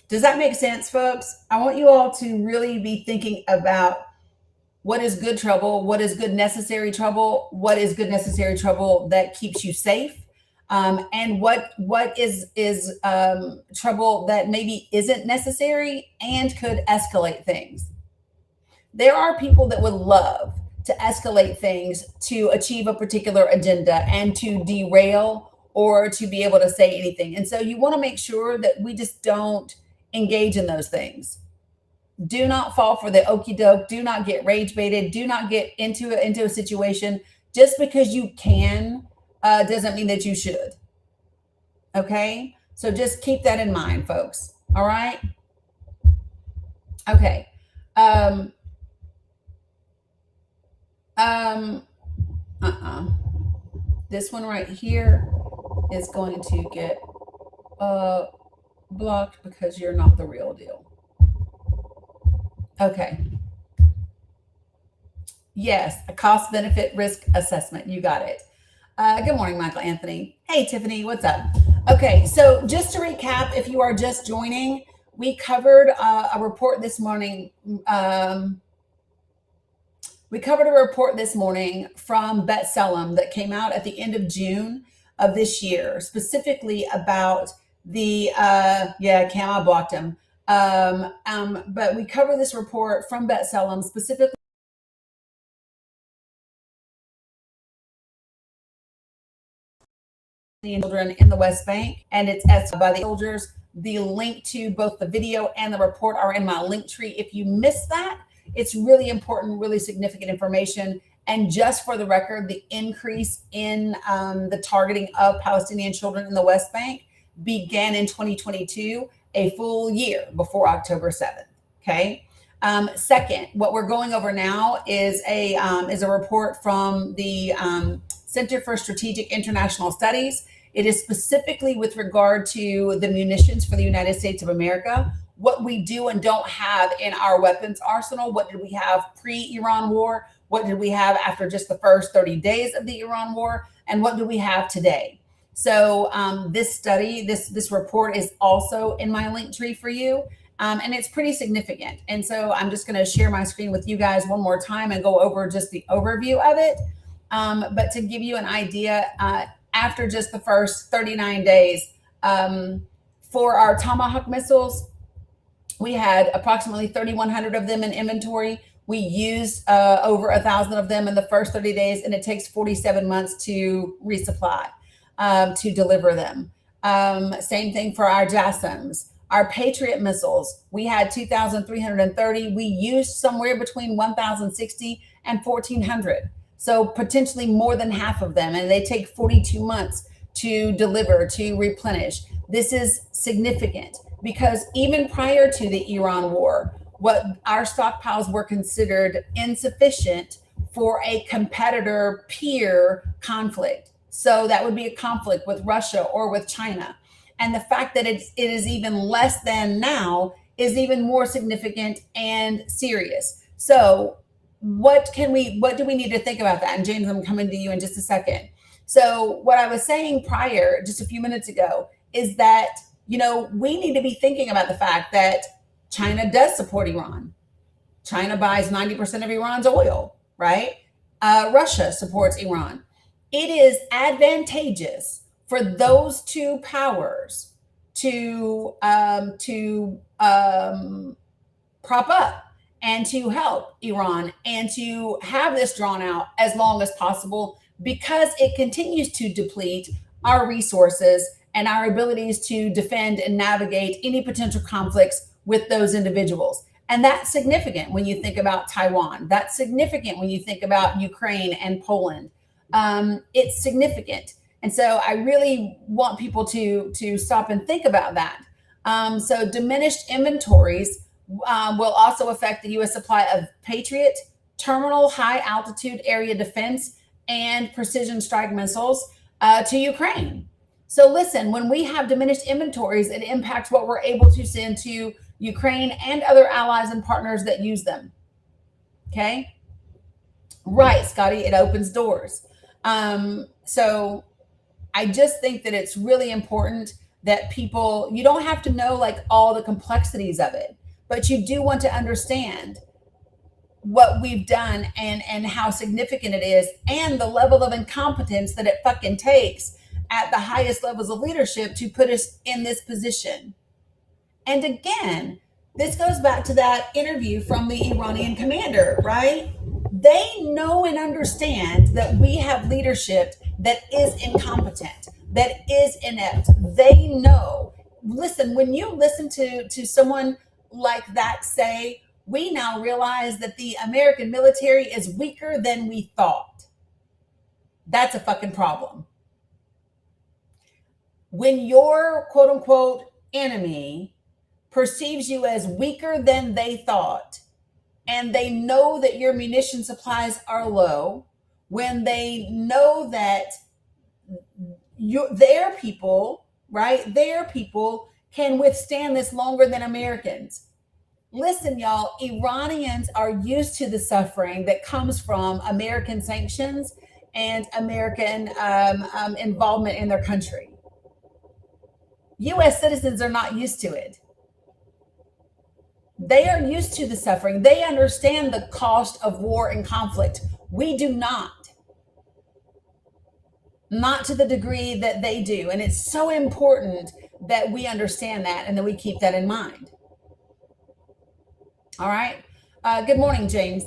Does that make sense, folks? I want you all to really be thinking about what is good trouble, what is good necessary trouble, what is good necessary trouble that keeps you safe, and what is trouble that maybe isn't necessary and could escalate things. There are people that would love to escalate things to achieve a particular agenda and to derail or to be able to say anything. And so you want to make sure that we just don't engage in those things. Do not fall for the okie doke. Do not get rage baited. Do not get into a situation. Just because you can doesn't mean that you should. Okay? So just keep that in mind, folks. All right? Okay. This one right here is going to get blocked because you're not the real deal. Okay. Yes, a cost benefit risk assessment. You got it. Good morning, Michael Anthony. Hey, Tiffany, what's up? Okay, so just to recap, if you are just joining, we covered a report this morning. We covered a report this morning from B'Tselem that came out at the end of June of this year, specifically about the, Cam, I blocked him. But we cover this report from B'Tselem specifically children in the West Bank, and it's escorted by the soldiers. The link to both the video and the report are in my link tree. If you missed that, it's really important, really significant information. And just for the record, the increase in the targeting of Palestinian children in the West Bank began in 2022, a full year before October 7th. Okay. Second, what we're going over now is a report from the Center for Strategic International Studies. It is specifically with regard to the munitions for the United States of America, what we do and don't have in our weapons arsenal. What did we have pre-Iran war? What did we have after just the first 30 days of the Iran war? And what do we have today? So this study, this report is also in my link tree for you. And it's pretty significant. And so I'm just going to share my screen with you guys one more time and go over just the overview of it. But to give you an idea, after just the first 39 days, for our Tomahawk missiles, we had approximately 3,100 of them in inventory. We used over 1,000 of them in the first 30 days, and it takes 47 months to resupply, to deliver them. Same thing for our JASSMs. Our Patriot missiles, we had 2,330. We used somewhere between 1,060 and 1,400. So potentially more than half of them, and they take 42 months to deliver, to replenish. This is significant because even prior to the Iran war, what our stockpiles were considered insufficient for a competitor peer conflict. So that would be a conflict with Russia or with China. And the fact that it is even less than now is even more significant and serious. So what do we need to think about that? And James, I'm coming to you in just a second. So what I was saying prior, just a few minutes ago, is that we need to be thinking about the fact that China does support Iran. China buys 90% of Iran's oil, right? Russia supports Iran. It is advantageous for those two powers to prop up and to help Iran and to have this drawn out as long as possible, because it continues to deplete our resources and our abilities to defend and navigate any potential conflicts with those individuals. And that's significant when you think about Taiwan. That's significant when you think about Ukraine and Poland. It's significant. And so I really want people to stop and think about that. So diminished inventories will also affect the U.S. supply of Patriot, terminal high altitude area defense, and precision strike missiles to Ukraine. So listen, when we have diminished inventories, it impacts what we're able to send to Ukraine and other allies and partners that use them. Okay? Right, Scotty, it opens doors. So I just think that it's really important that people, you don't have to know like all the complexities of it, but you do want to understand what we've done and how significant it is, and the level of incompetence that it fucking takes at the highest levels of leadership to put us in this position. And again, this goes back to that interview from the Iranian commander, right? They know and understand that we have leadership that is incompetent, that is inept. They know. Listen, when you listen to someone like that say, we now realize that the American military is weaker than we thought. That's a fucking problem. When your quote unquote enemy perceives you as weaker than they thought, and they know that your munition supplies are low, when they know that their people, right, their people can withstand this longer than Americans. Listen, y'all, Iranians are used to the suffering that comes from American sanctions and American involvement in their country. U.S. citizens are not used to it. They are used to the suffering. They understand the cost of war and conflict. We do not. Not to the degree that they do. And it's so important that we understand that and that we keep that in mind. All right. Good morning, James.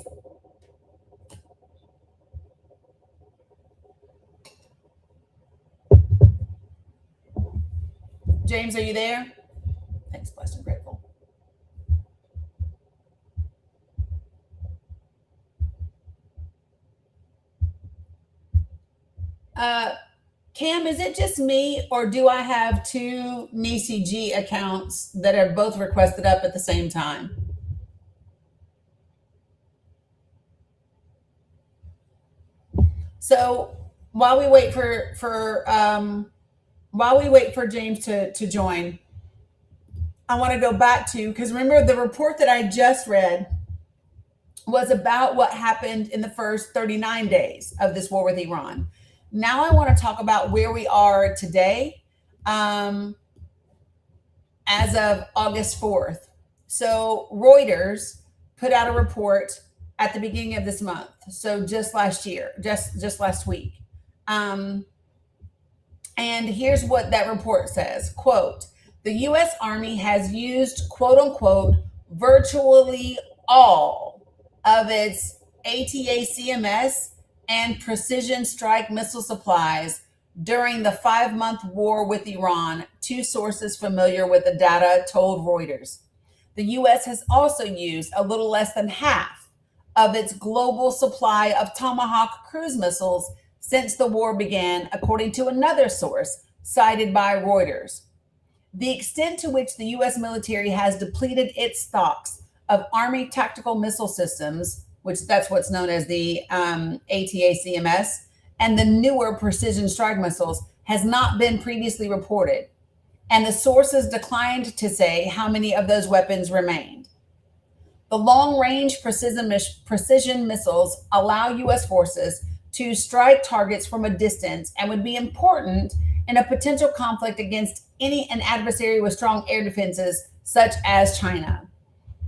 James, are you there? Thanks, blessed and grateful. Cam, is it just me, or do I have two Nisi G accounts that are both requested up at the same time? So while we wait for James to join, I want to go back to, because remember the report that I just read was about what happened in the first 39 days of this war with Iran. Now I want to talk about where we are today, as of August 4th. So Reuters put out a report at the beginning of this month. So just last year, just last week. And here's what that report says, quote, the U.S. Army has used, quote unquote, virtually all of its ATACMS and precision strike missile supplies during the 5-month war with Iran, two sources familiar with the data told Reuters. The U.S. has also used a little less than half of its global supply of Tomahawk cruise missiles since the war began, according to another source cited by Reuters. The extent to which the U.S. military has depleted its stocks of Army tactical missile systems, which that's what's known as the ATACMS, and the newer precision strike missiles has not been previously reported. And the sources declined to say how many of those weapons remained. The long-range precision missiles allow U.S. forces to strike targets from a distance and would be important in a potential conflict against an adversary with strong air defenses, such as China.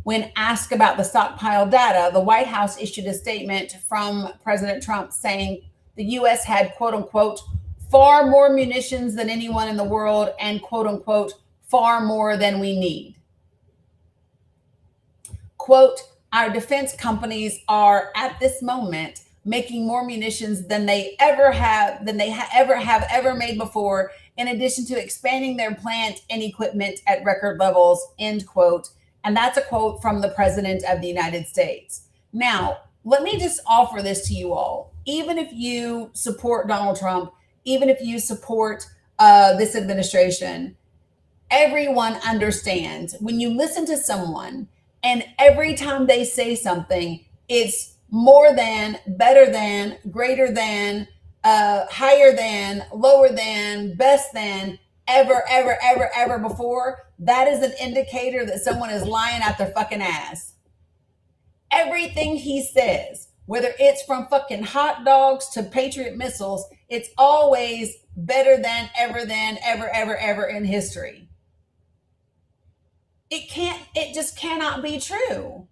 When asked about the stockpile data, the White House issued a statement from President Trump saying the U.S. had, quote unquote, far more munitions than anyone in the world and, quote unquote, far more than we need. Quote, our defense companies are at this moment making more munitions than they ever made before, in addition to expanding their plant and equipment at record levels, end quote. And that's a quote from the President of the United States. Now, let me just offer this to you all. Even if you support Donald Trump, even if you support this administration, everyone understands when you listen to someone and every time they say something, it's more than, better than, greater than, higher than, lower than, best than, ever before, that is an indicator that someone is lying out their fucking ass. Everything he says, whether it's from fucking hot dogs to Patriot missiles, it's always better than, ever in history. It just cannot be true.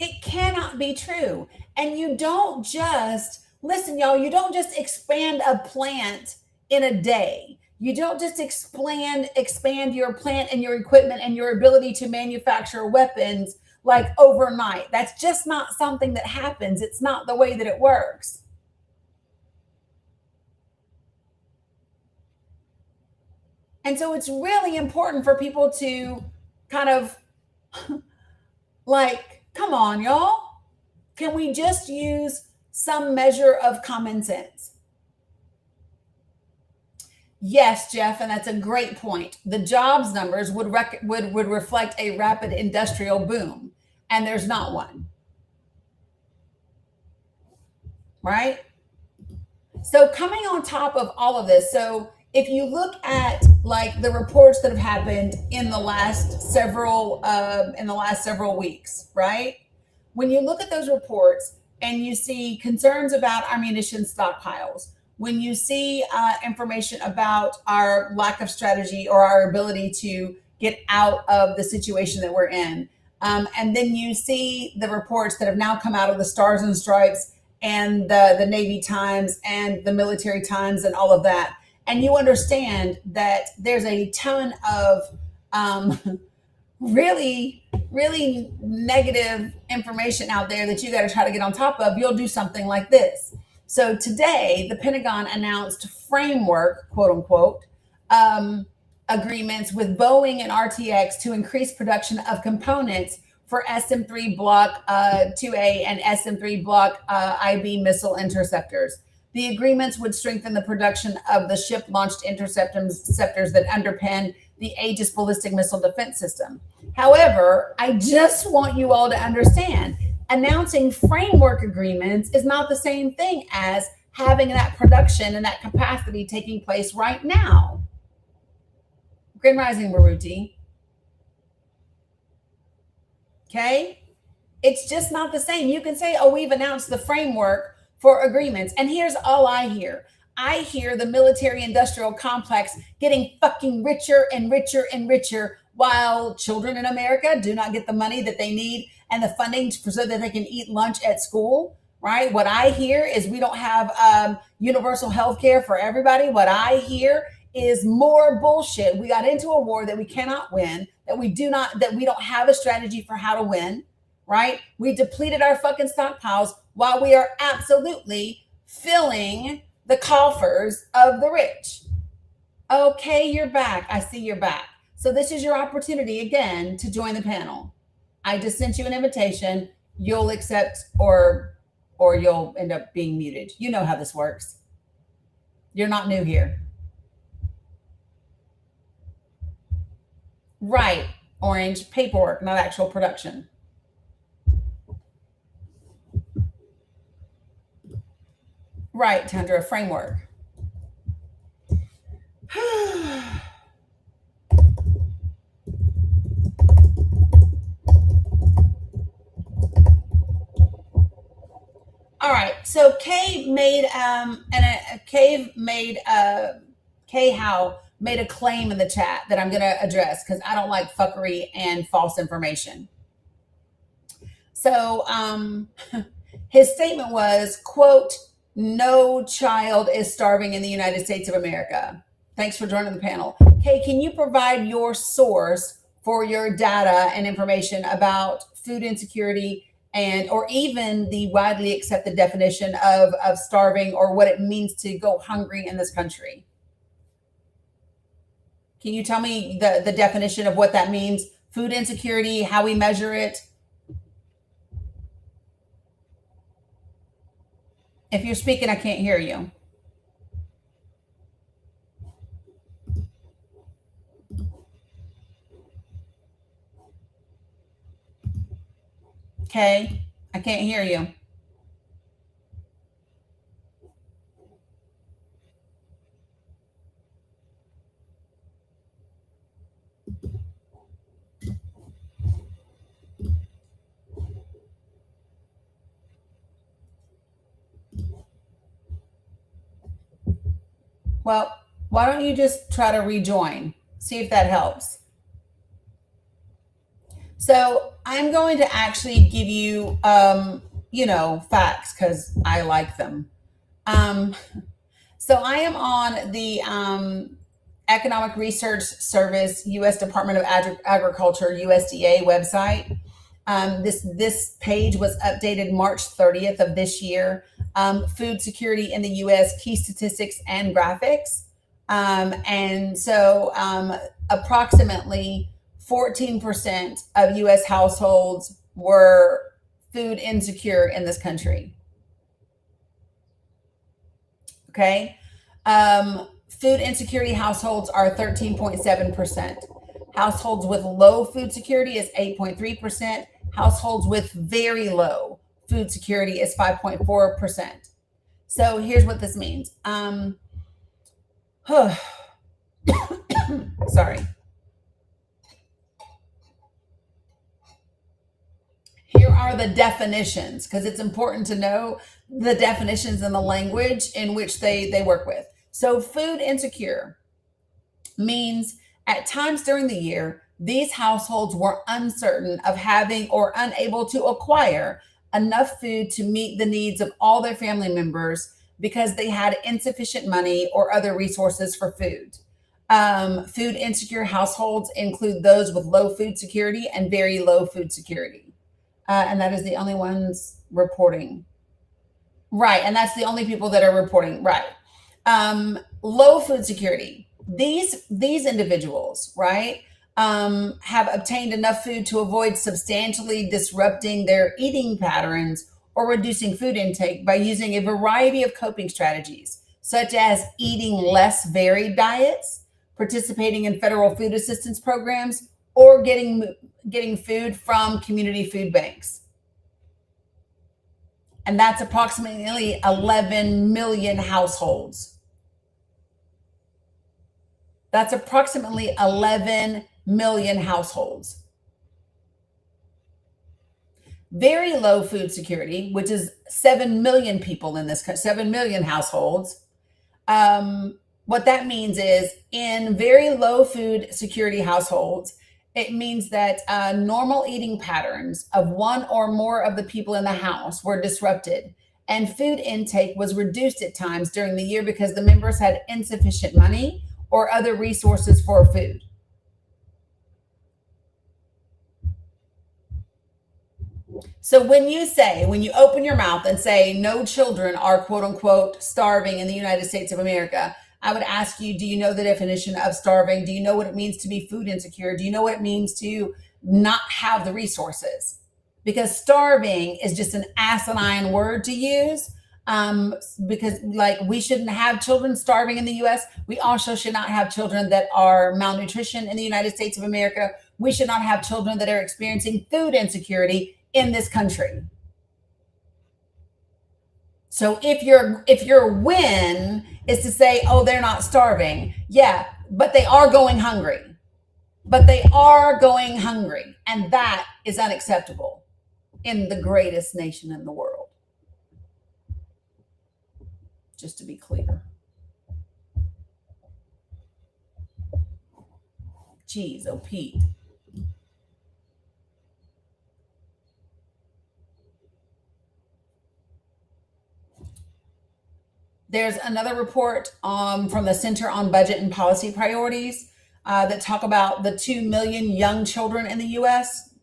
It cannot be true. And you don't just, listen, y'all, you don't just expand a plant in a day. You don't just expand your plant and your equipment and your ability to manufacture weapons like overnight. That's just not something that happens. It's not the way that it works. And so it's really important for people to kind of like, come on, y'all. Can we just use some measure of common sense? Yes, Jeff, and that's a great point. The jobs numbers would reflect a rapid industrial boom, and there's not one. Right? So coming on top of all of this, so if you look at like the reports that have happened in the last several weeks, right? When you look at those reports and you see concerns about our munition stockpiles, when you see information about our lack of strategy or our ability to get out of the situation that we're in, and then you see the reports that have now come out of the Stars and Stripes and the Navy Times and the Military Times and all of that, and you understand that there's a ton of really negative information out there that you got to try to get on top of, you'll do something like this. So today, the Pentagon announced framework, quote unquote, agreements with Boeing and RTX to increase production of components for SM-3 Block 2A and SM-3 Block IB missile interceptors. The agreements would strengthen the production of the ship-launched interceptors that underpin the Aegis ballistic missile defense system. However, I just want you all to understand, announcing framework agreements is not the same thing as having that production and that capacity taking place right now. Grand Rising, Baruti. Okay? It's just not the same. You can say, oh, we've announced the framework for agreements. And here's all I hear. I hear the military-industrial complex getting fucking richer and richer while children in America do not get the money that they need and the funding so that they can eat lunch at school, right? What I hear is we don't have universal health care for everybody. What I hear is more bullshit. We got into a war that we cannot win, that we don't have a strategy for how to win, right? We depleted our fucking stockpiles while we are absolutely filling the coffers of the rich. Okay, you're back. I see you're back. So this is your opportunity again to join the panel. I just sent you an invitation. You'll accept or you'll end up being muted. You know how this works. You're not new here. Right, Orange, paperwork, not actual production. Right, Tundra, framework. All right, So Kay made Kay Howe made a claim in the chat that I'm going to address because I don't like fuckery and false information. So his statement was, quote, "No child is starving in the United States of America." Thanks for joining the panel. Kay, can you provide your source for your data and information about food insecurity and or even the widely accepted definition of starving or what it means to go hungry in this country? Can you tell me the definition of what that means? Food insecurity, how we measure it? If you're speaking, I can't hear you. Okay, I can't hear you. Well, why don't you just try to rejoin? See if that helps. So I'm going to actually give you, facts because I like them. So I am on the Economic Research Service, U.S. Department of Agriculture, USDA website. This page was updated March 30th of this year. Food security in the U.S., key statistics and graphics. And so approximately 14% of U.S. households were food insecure in this country. Okay. Food insecurity households are 13.7%. Households with low food security is 8.3%. Households with very low food security is 5.4%. So here's what this means. Sorry. Here are the definitions, because it's important to know the definitions and the language in which they work with. So food insecure means at times during the year, these households were uncertain of having or unable to acquire enough food to meet the needs of all their family members because they had insufficient money or other resources for food. Food insecure households include those with low food security and very low food security. And that is the only ones reporting. Right. And that's the only people that are reporting. Right. Low food security. These individuals, right, have obtained enough food to avoid substantially disrupting their eating patterns or reducing food intake by using a variety of coping strategies, such as eating less varied diets, participating in federal food assistance programs, or getting food from community food banks. And that's approximately 11 million households. That's approximately 11 million households. Very low food security, which is 7 million people in this country, 7 million households. What that means is in very low food security households, it means that normal eating patterns of one or more of the people in the house were disrupted, and food intake was reduced at times during the year because the members had insufficient money or other resources for food. So when you open your mouth and say no children are quote unquote starving in the United States of America, I would ask you, do you know the definition of starving? Do you know what it means to be food insecure? Do you know what it means to not have the resources? Because starving is just an asinine word to use. Because we shouldn't have children starving in the US. We also should not have children that are malnutrition in the United States of America. We should not have children that are experiencing food insecurity in this country. So if your win is to say, oh, they're not starving, yeah, but they are going hungry. And that is unacceptable in the greatest nation in the world. just to be clear. Jeez, oh Pete. There's another report from the Center on Budget and Policy Priorities that talk about the 2 million young children in the U.S.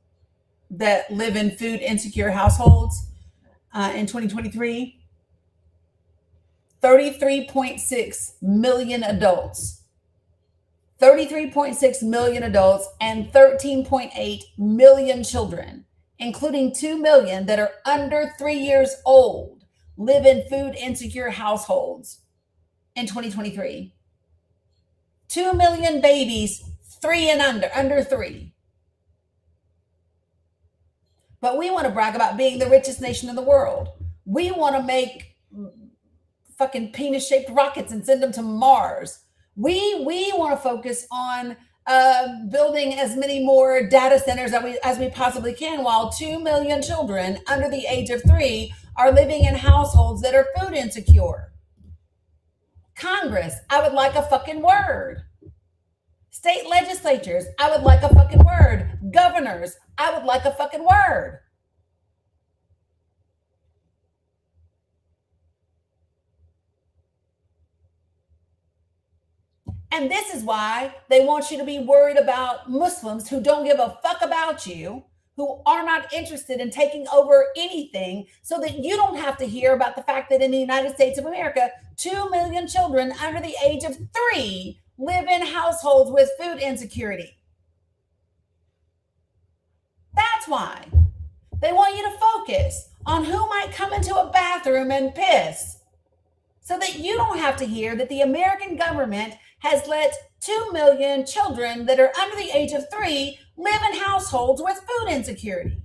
that live in food insecure households in 2023. 33.6 million adults. 33.6 million adults and 13.8 million children, including 2 million that are under 3 years old, live in food insecure households in 2023. 2 million babies, 3 and under 3. But we want to brag about being the richest nation in the world. We want to make fucking penis-shaped rockets and send them to Mars. We want to focus on building as many more data centers as we possibly can, while 2 million children under the age of 3 are living in households that are food insecure. Congress, I would like a fucking word. State legislatures, I would like a fucking word. Governors, I would like a fucking word. And this is why they want you to be worried about Muslims who don't give a fuck about you, who are not interested in taking over anything, so that you don't have to hear about the fact that in the United States of America, 2 million children under the age of 3 live in households with food insecurity. That's why they want you to focus on who might come into a bathroom and piss, so that you don't have to hear that the American government has let 2 million children that are under the age of 3 live in households with food insecurity.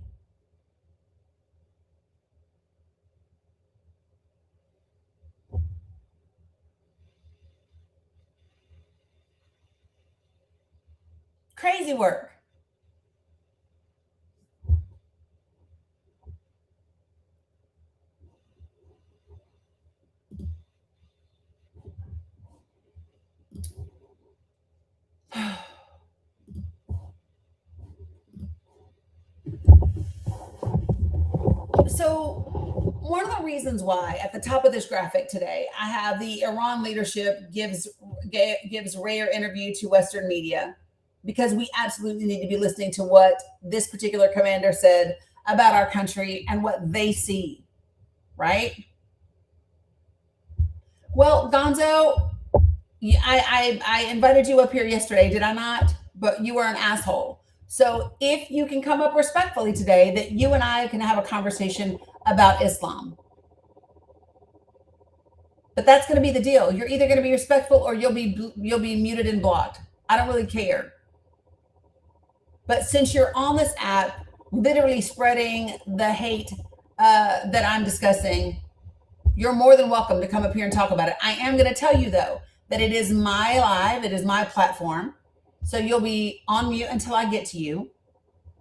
Crazy work. So one of the reasons why at the top of this graphic today, I have the Iran leadership gives rare interview to Western media, because we absolutely need to be listening to what this particular commander said about our country and what they see, right? Well, Gonzo, I invited you up here yesterday, did I not? But you were an asshole. So if you can come up respectfully today, that you and I can have a conversation about Islam. But that's going to be the deal. You're either going to be respectful or you'll be muted and blocked. I don't really care. But since you're on this app, literally spreading the hate that I'm discussing, you're more than welcome to come up here and talk about it. I am going to tell you, though, that it is my live. It is my platform. So you'll be on mute until I get to you.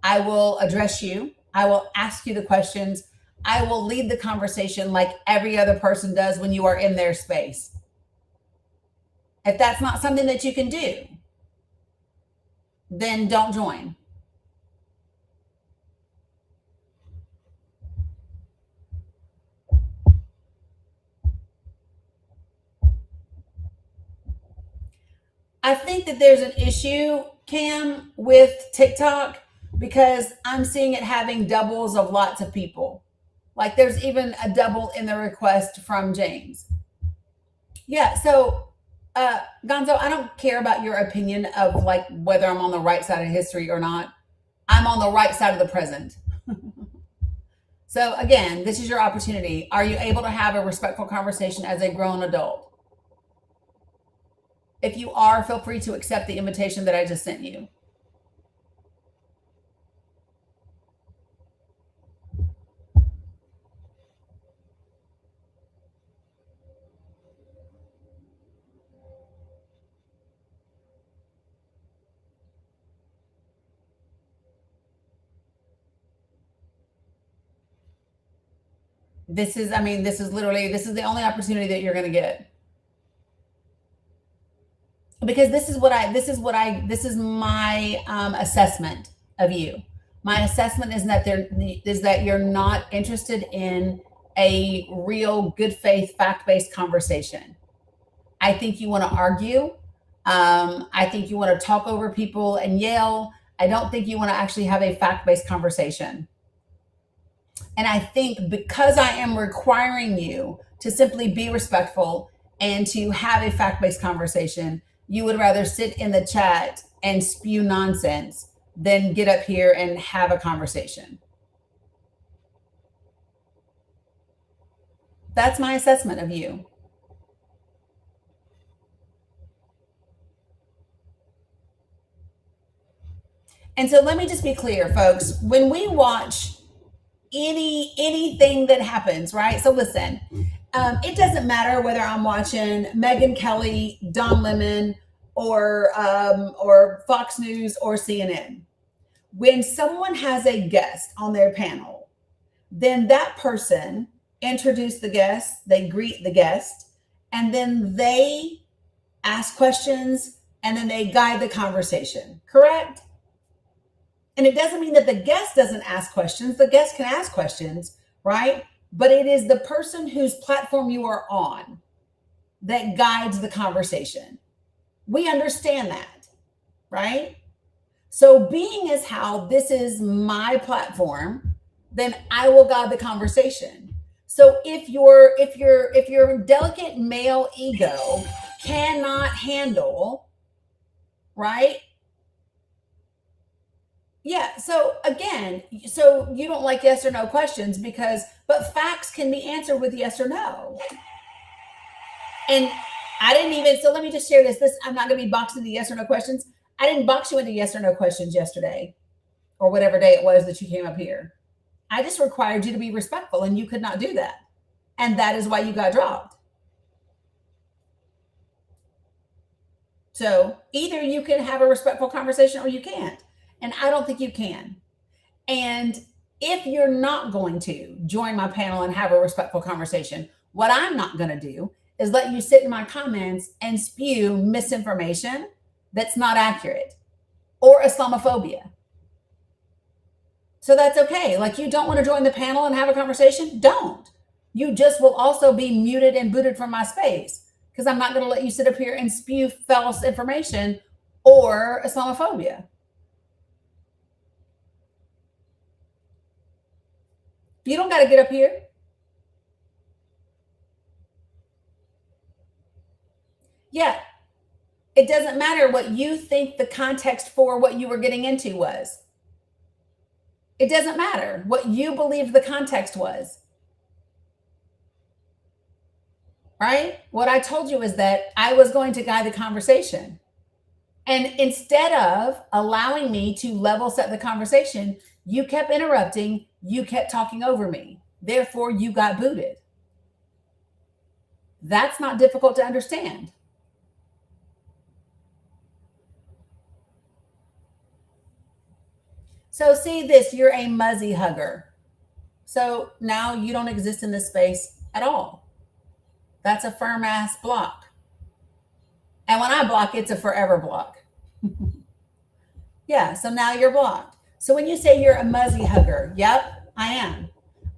I will address you. I will ask you the questions. I will lead the conversation like every other person does when you are in their space. If that's not something that you can do, then don't join. I think that there's an issue, Cam, with TikTok, because I'm seeing it having doubles of lots of people. Like there's even a double in the request from James. Yeah, so Gonzo, I don't care about your opinion of like whether I'm on the right side of history or not. I'm on the right side of the present. So again, this is your opportunity. Are you able to have a respectful conversation as a grown adult? If you are, feel free to accept the invitation that I just sent you. This is literally, this is the only opportunity that you're going to get. Because this is my assessment of you. My assessment is that you're not interested in a real good faith, fact-based conversation. I think you want to argue. I think you want to talk over people and yell. I don't think you want to actually have a fact-based conversation. And I think because I am requiring you to simply be respectful and to have a fact-based conversation, you would rather sit in the chat and spew nonsense than get up here and have a conversation. That's my assessment of you. And so let me just be clear, folks. When we watch anything that happens, right? So listen, it doesn't matter whether I'm watching Megyn Kelly, Don Lemon, or Fox News or CNN. When someone has a guest on their panel, then that person introduce the guest, they greet the guest, and then they ask questions, and then they guide the conversation, correct? And it doesn't mean that the guest doesn't ask questions. The guest can ask questions, right? But it is the person whose platform you are on that guides the conversation. We understand that, right? So being as how this is my platform, then I will guide the conversation. So if your delicate male ego cannot handle, right? Yeah. So again, so you don't like yes or no questions but facts can be answered with yes or no. And so let me just share this. I'm not going to be boxed into yes or no questions. I didn't box you into yes or no questions yesterday or whatever day it was that you came up here. I just required you to be respectful, and you could not do that. And that is why you got dropped. So either you can have a respectful conversation or you can't. And I don't think you can. And if you're not going to join my panel and have a respectful conversation, what I'm not going to do is let you sit in my comments and spew misinformation that's not accurate or Islamophobia. So that's okay. Like, you don't want to join the panel and have a conversation? Don't. You just will also be muted and booted from my space, because I'm not going to let you sit up here and spew false information or Islamophobia. You don't got to get up here. Yeah. It doesn't matter what you think the context for what you were getting into was. It doesn't matter what you believed the context was. Right? What I told you is that I was going to guide the conversation. And instead of allowing me to level set the conversation, you kept interrupting, you kept talking over me. Therefore, you got booted. That's not difficult to understand. So see this, you're a muzzy hugger. So now you don't exist in this space at all. That's a firm ass block. And when I block, it's a forever block. Yeah, so now you're blocked. So when you say you're a muzzy hugger, yep, I am.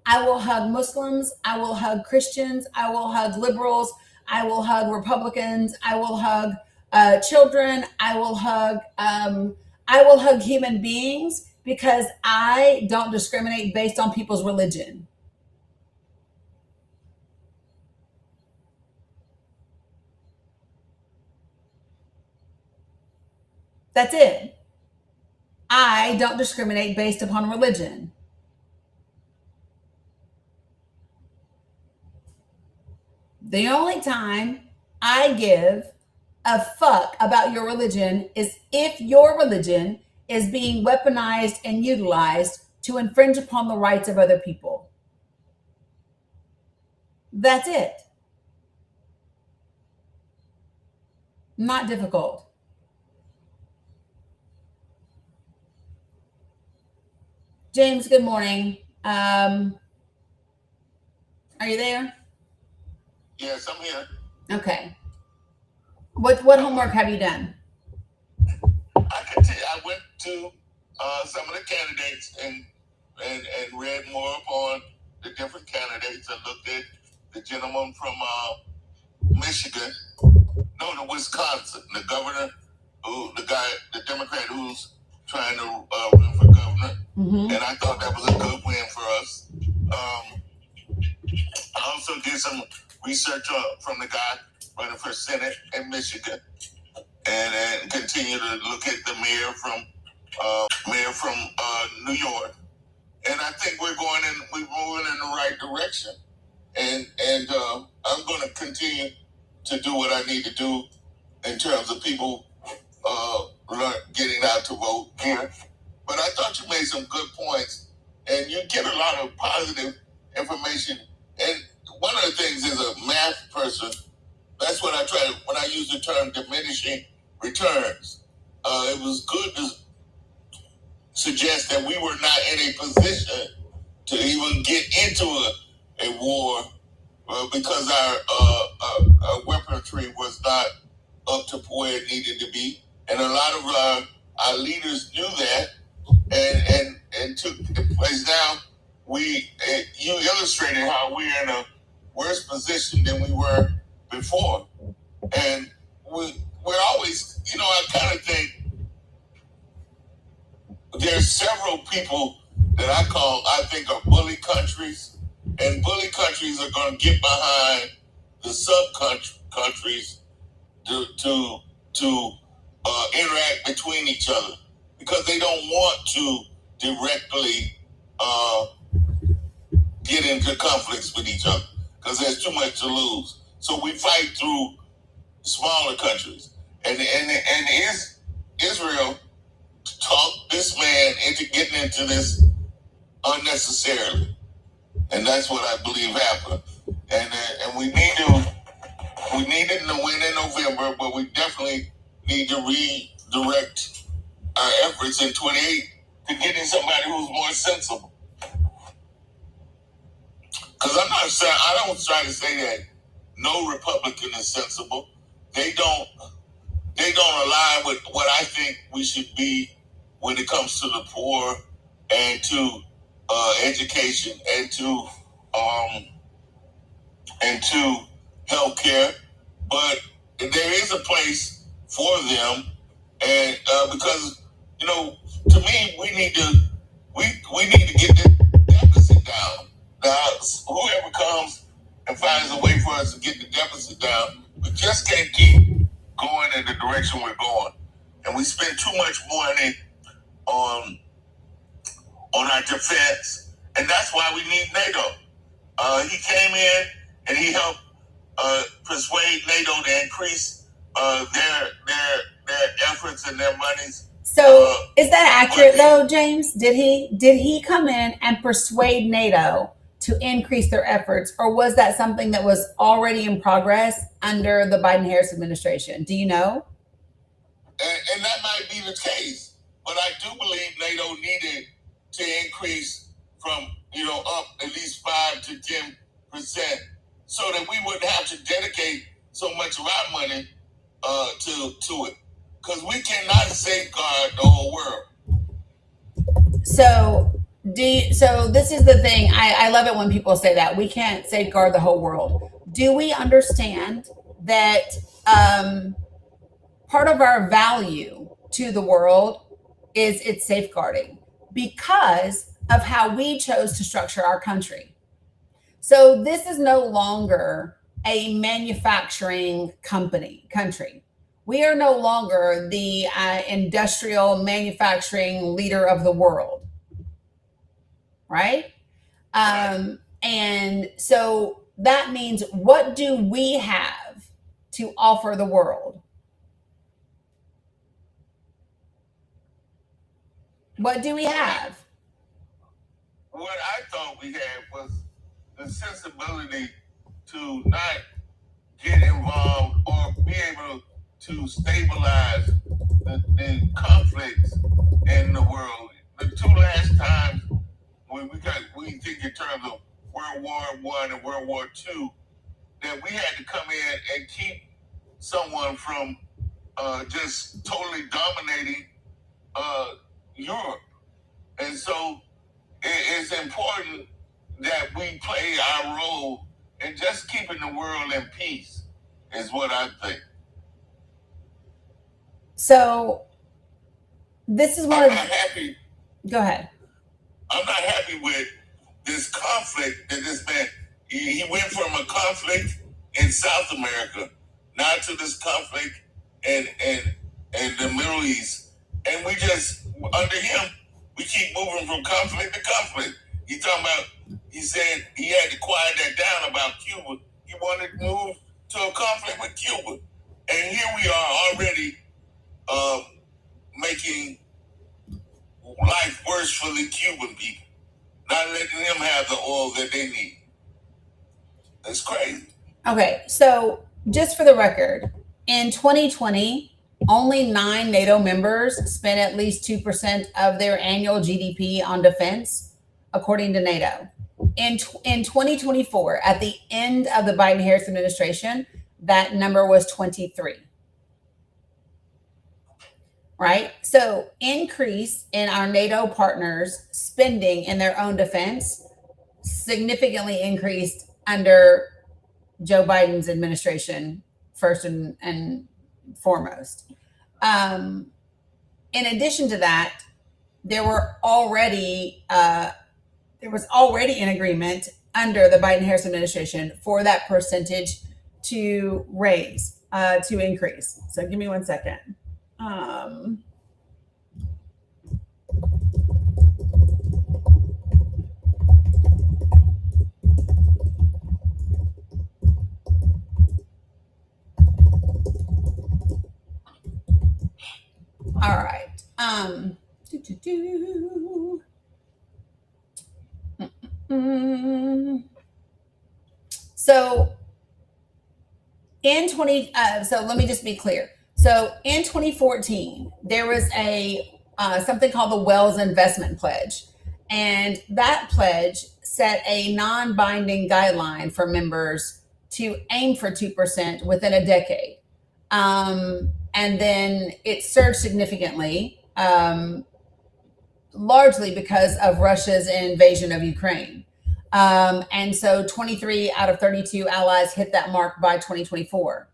I will hug Muslims. I will hug Christians. I will hug liberals. I will hug Republicans. I will hug children. I will hug human beings, because I don't discriminate based on people's religion. That's it. I don't discriminate based upon religion. The only time I give a fuck about your religion is if your religion is being weaponized and utilized to infringe upon the rights of other people. That's it. Not difficult. James, good morning. Are you there? Yes, I'm here. Okay. What homework have you done? I can tell you, I went to some of the candidates and read more upon the different candidates. I looked at the gentleman from Michigan, no, the Wisconsin, the governor, the Democrat who's trying to run for governor, and I thought that was a good win for us. I also did some research from the guy running for Senate in Michigan, and continue to look at the mayor from New York. And I think we're moving in the right direction. And I'm going to continue to do what I need to do in terms of people getting out to vote here. But I thought you made some good points, and you get a lot of positive information. And one of the things is a math person. That's what I try when I use the term diminishing returns. It was good to suggest that we were not in a position to even get into a war because our weaponry was not up to where it needed to be. And a lot of our leaders knew that and took the place down. You illustrated how we're in a worse position than we were before. And we're always, I kind of think there's several people that I think are bully countries, and bully countries are going to get behind the sub-countries to interact between each other because they don't want to directly get into conflicts with each other because there's too much to lose. So we fight through smaller countries, and Israel talked this man into getting into this unnecessarily, and that's what I believe happened. And we needed to win in November, but we definitely need to redirect our efforts in 28 to getting somebody who's more sensible. Because I don't try to say that no Republican is sensible. They don't align with what I think we should be when it comes to the poor and to education and to healthcare. But there is a place for them, and because to me, we need to get the deficit down. Now, whoever comes and finds a way for us to get the deficit down, we just can't keep going in the direction we're going. And we spend too much money on our defense, and that's why we need NATO. He came in and he helped persuade NATO to increase their efforts and their monies. So is that accurate though, James? Did he come in and persuade NATO to increase their efforts, or was that something that was already in progress under the Biden-Harris administration? Do you know? And that might be the case, but I do believe NATO needed to increase from up at least 5 to 10%, so that we wouldn't have to dedicate so much of our money to it, because we cannot safeguard the whole world. So this is the thing. I love it when people say that we can't safeguard the whole world. Do we understand that part of our value to the world is its safeguarding because of how we chose to structure our country? So this is no longer a manufacturing country. We are no longer the industrial manufacturing leader of the world, right? And so that means, what do we have to offer the world? What do we have? What I thought we had was the sensibility to not get involved or be able to stabilize the conflicts in the world. The two last times when we think in terms of World World War I and World War II, that we had to come in and keep someone from just totally dominating Europe. And so it's important that we play our role in just keeping the world in peace, is what I think. So this is one I'm of not happy. Go ahead. I'm not happy with this conflict that this man, he went from a conflict in South America now to this conflict in the Middle East. And we just, under him, we keep moving from conflict to conflict. He said he had to quiet that down about Cuba. He wanted to move to a conflict with Cuba. And here we are already making life worse for the Cuban people, not letting them have the oil that they need. That's crazy. Okay, so just for the record, in 2020, only 9 NATO members spent at least 2% of their annual GDP on defense, according to NATO. In 2024, at the end of the Biden-Harris administration, that number was 23. Right? So increase in our NATO partners spending in their own defense significantly increased under Joe Biden's administration, first and foremost. In addition to that, there was already an agreement under the Biden-Harris administration for that percentage to raise, to increase. So give me 1 second. All right. So in 20, so let me just be clear. So in 2014, there was a something called the Wells Investment Pledge, and that pledge set a non-binding guideline for members to aim for 2% within a decade. And then it surged significantly, largely because of Russia's invasion of Ukraine. And so 23 out of 32 allies hit that mark by 2024.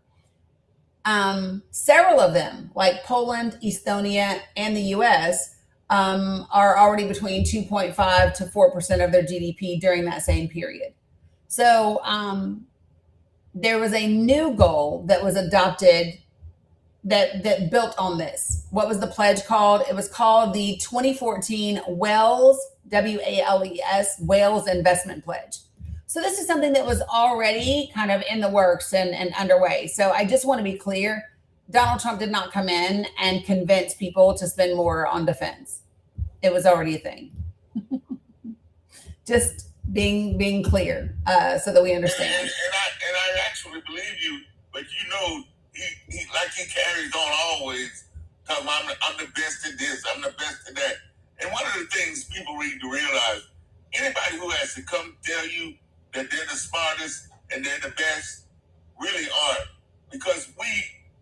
Several of them, like Poland, Estonia, and the US, are already between 2.5 to 4% of their GDP during that same period. So there was a new goal that was adopted that built on this. What was the pledge called? It was called the 2014 Wells, W-A-L-E-S, Wales Investment Pledge. So this is something that was already kind of in the works and underway. So I just want to be clear, Donald Trump did not come in and convince people to spend more on defense. It was already a thing. Just being clear so that we understand. And I actually believe you, but you know, he like he carries on always, talking about I'm the best at this, I'm the best at that. And one of the things people need to realize, anybody who has to come tell you that they're the smartest and they're the best really aren't. Because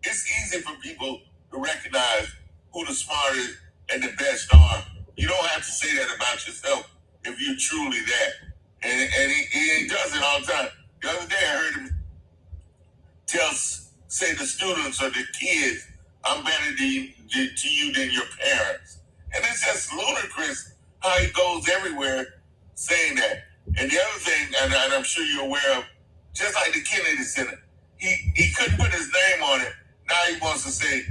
it's easy for people to recognize who the smartest and the best are. You don't have to say that about yourself if you're truly that. And he does it all the time. The other day I heard him say the students or the kids, I'm better to you than your parents. And it's just ludicrous how he goes everywhere saying that. And the other thing, and I'm sure you're aware of, just like the Kennedy Center, he couldn't put his name on it. Now he wants to say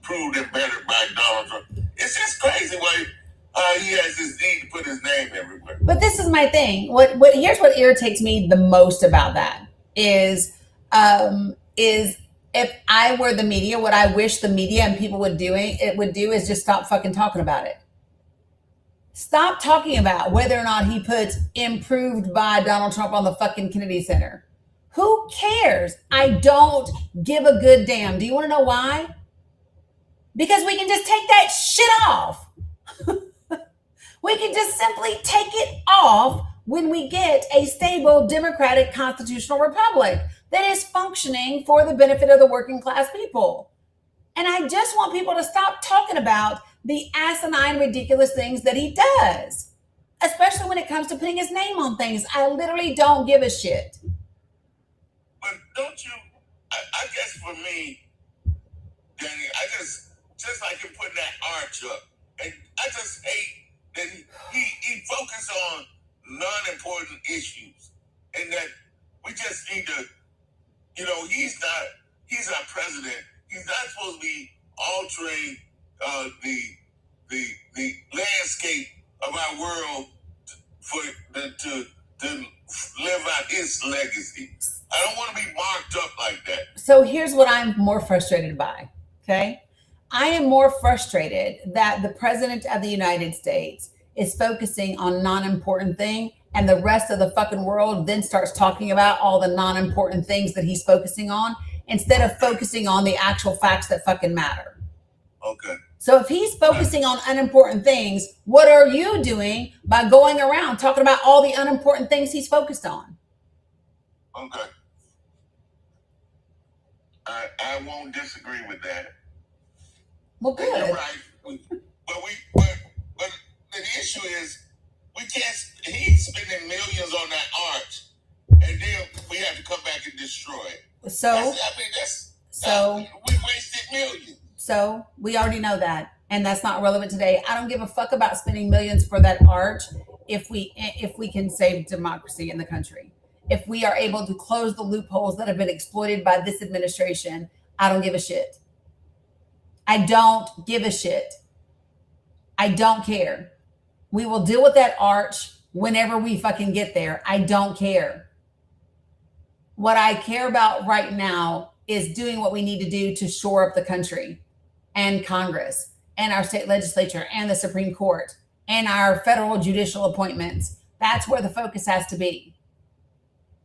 proved and bettered by Donald Trump. It's just crazy why he has this need to put his name everywhere. But this is my thing. Here's what irritates me the most about that is if I were the media, what I wish the media and people would do is just stop fucking talking about it. Stop talking about whether or not he puts improved by Donald Trump on the fucking Kennedy Center. Who cares? I don't give a good damn. Do you want to know why? Because we can just take that shit off. We can just simply take it off when we get a stable democratic constitutional republic that is functioning for the benefit of the working class people. And I just want people to stop talking about the asinine, ridiculous things that he does, especially when it comes to putting his name on things. I literally don't give a shit. But don't you, I guess for me, Danny, I just like him putting that arch up. And I just hate that he focused on non-important issues. And that we just need to, he's our president. He's not supposed to be altering the landscape of our world to live out his legacy. I don't want to be marked up like that. So here's what I'm more frustrated by, okay? I am more frustrated that the president of the United States is focusing on non-important thing, and the rest of the fucking world then starts talking about all the non-important things that he's focusing on instead of focusing on the actual facts that fucking matter. Okay. So if he's focusing on unimportant things, what are you doing by going around talking about all the unimportant things he's focused on? Okay. I won't disagree with that. Well, good. You're right. But the issue is we can't. He's spending millions on that arch, and then we have to come back and destroy it. So we wasted millions. So we already know that, and that's not relevant today. I don't give a fuck about spending millions for that arch if we can save democracy in the country. If we are able to close the loopholes that have been exploited by this administration, I don't give a shit. I don't give a shit. I don't care. We will deal with that arch whenever we fucking get there. I don't care. What I care about right now is doing what we need to do to shore up the country and Congress and our state legislature and the Supreme Court and our federal judicial appointments. That's where the focus has to be.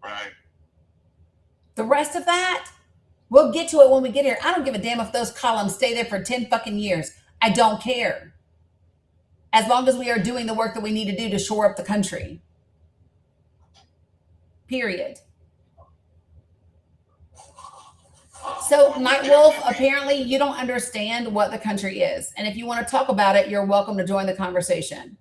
Right. The rest of that, we'll get to it when we get here. I don't give a damn if those columns stay there for 10 fucking years. I don't care. As long as we are doing the work that we need to do to shore up the country. Period. So, Night Wolf, apparently you don't understand what the country is. And if you want to talk about it, you're welcome to join the conversation.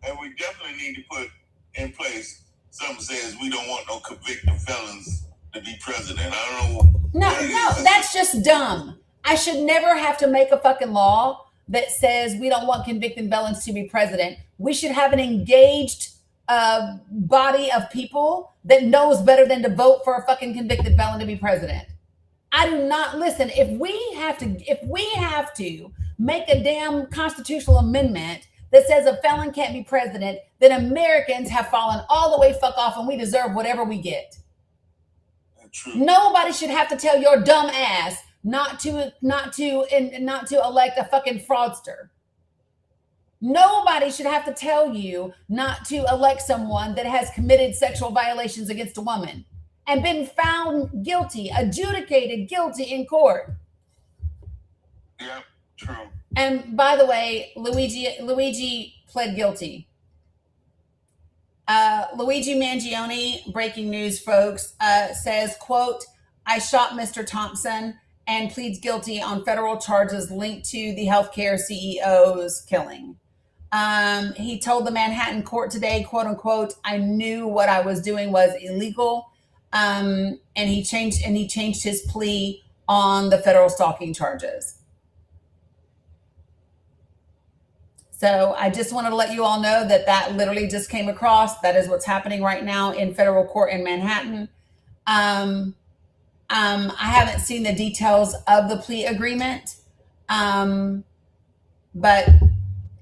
And we definitely need to put in place something says we don't want no convicted felons to be president. I don't know. No, that's just dumb. I should never have to make a fucking law that says we don't want convicted felons to be president. We should have an engaged body of people that knows better than to vote for a fucking convicted felon to be president. I do not listen. If we have to make a damn constitutional amendment that says a felon can't be president, then Americans have fallen all the way fuck off and we deserve whatever we get. True. Nobody should have to tell your dumb ass not to elect a fucking fraudster. Nobody should have to tell you not to elect someone that has committed sexual violations against a woman and been found guilty, adjudicated guilty in court. Yeah, true. And by the way, Luigi pled guilty. Luigi Mangione, breaking news, folks, says, quote, I shot Mr. Thompson, and pleads guilty on federal charges linked to the healthcare CEO's killing. He told the Manhattan court today, quote unquote, I knew what I was doing was illegal. And he changed his plea on the federal stalking charges. So I just wanted to let you all know that literally just came across. That is what's happening right now in federal court in Manhattan. I haven't seen the details of the plea agreement, but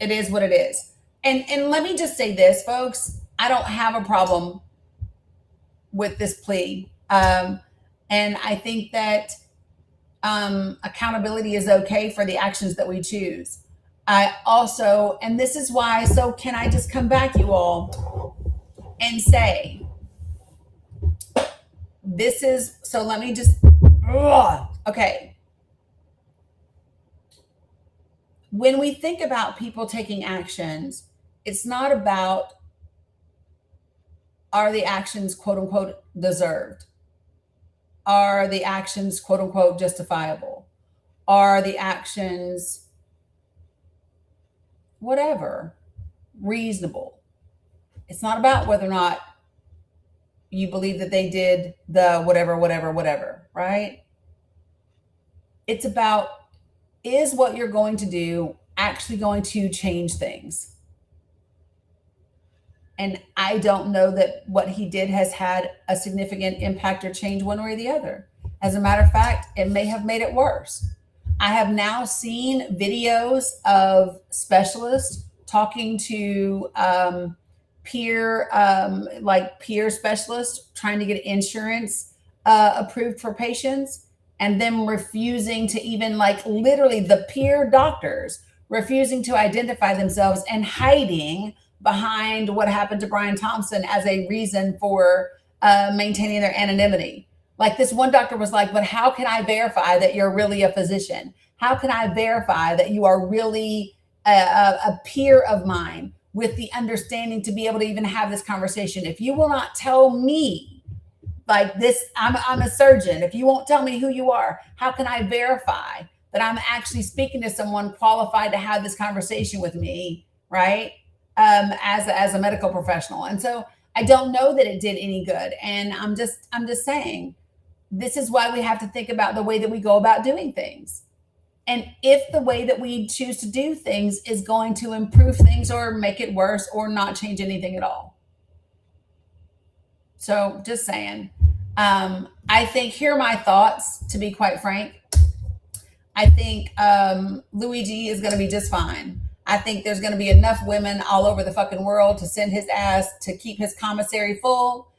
it is what it is. And let me just say this, folks. I don't have a problem with this plea. And I think that accountability is okay for the actions that we choose. I also, and this is why, so can I just come back, you all, and say, this is, so let me just, okay. When we think about people taking actions it's not about, are the actions quote unquote deserved? Are the actions quote unquote justifiable? Are the actions whatever reasonable? It's not about whether or not you believe that they did the whatever, right? It's about, is what you're going to do actually going to change things? And I don't know that what he did has had a significant impact or change one way or the other. As a matter of fact, it may have made it worse. I have now seen videos of specialists talking to peer specialists trying to get insurance approved for patients, and them refusing to even, like, literally the peer doctors refusing to identify themselves and hiding behind what happened to Brian Thompson as a reason for maintaining their anonymity. Like, this one doctor was like, but how can I verify that you're really a physician? How can I verify that you are really a peer of mine with the understanding to be able to even have this conversation? If you will not tell me, like this, I'm a surgeon. If you won't tell me who you are, how can I verify that I'm actually speaking to someone qualified to have this conversation with me, right? As a medical professional. And so I don't know that it did any good. And I'm just saying, this is why we have to think about the way that we go about doing things. And if the way that we choose to do things is going to improve things or make it worse or not change anything at all. So just saying, I think, here are my thoughts, to be quite frank. I think Luigi is going to be just fine. I think there's going to be enough women all over the fucking world to send his ass to keep his commissary full.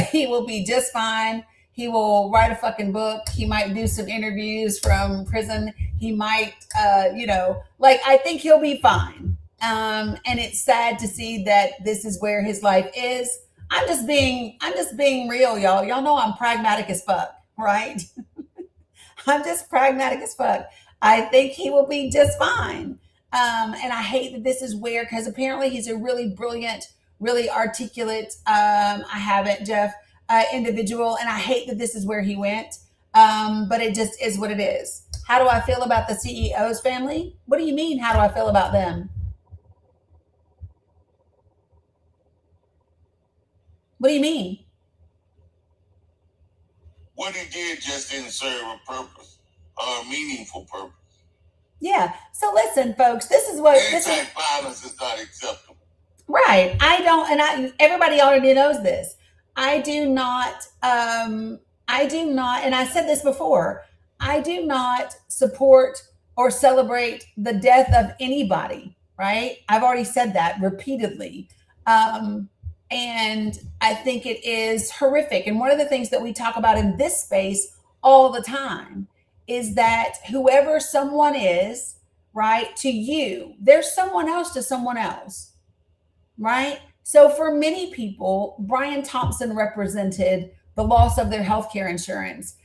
He will be just fine. He will write a fucking book. He might do some interviews from prison. He might, I think he'll be fine. And it's sad to see that this is where his life is. I'm just being real, y'all. Y'all know I'm pragmatic as fuck, right? I'm just pragmatic as fuck. I think he will be just fine. And I hate that this is where, because apparently he's a really brilliant, really articulate, Jeff, individual. And I hate that this is where he went. But it just is what it is. How do I feel about the CEO's family? What do you mean? How do I feel about them? What do you mean? What he did just didn't serve a purpose, a meaningful purpose. Yeah. So listen, folks, this is what violence is not acceptable. Right. Everybody already knows this. I do not, and I said this before, I do not support or celebrate the death of anybody, right? I've already said that repeatedly. And I think it is horrific. And one of the things that we talk about in this space all the time is that whoever someone is, right, to you, there's someone else to someone else, right? So for many people, Brian Thompson represented the loss of their healthcare insurance.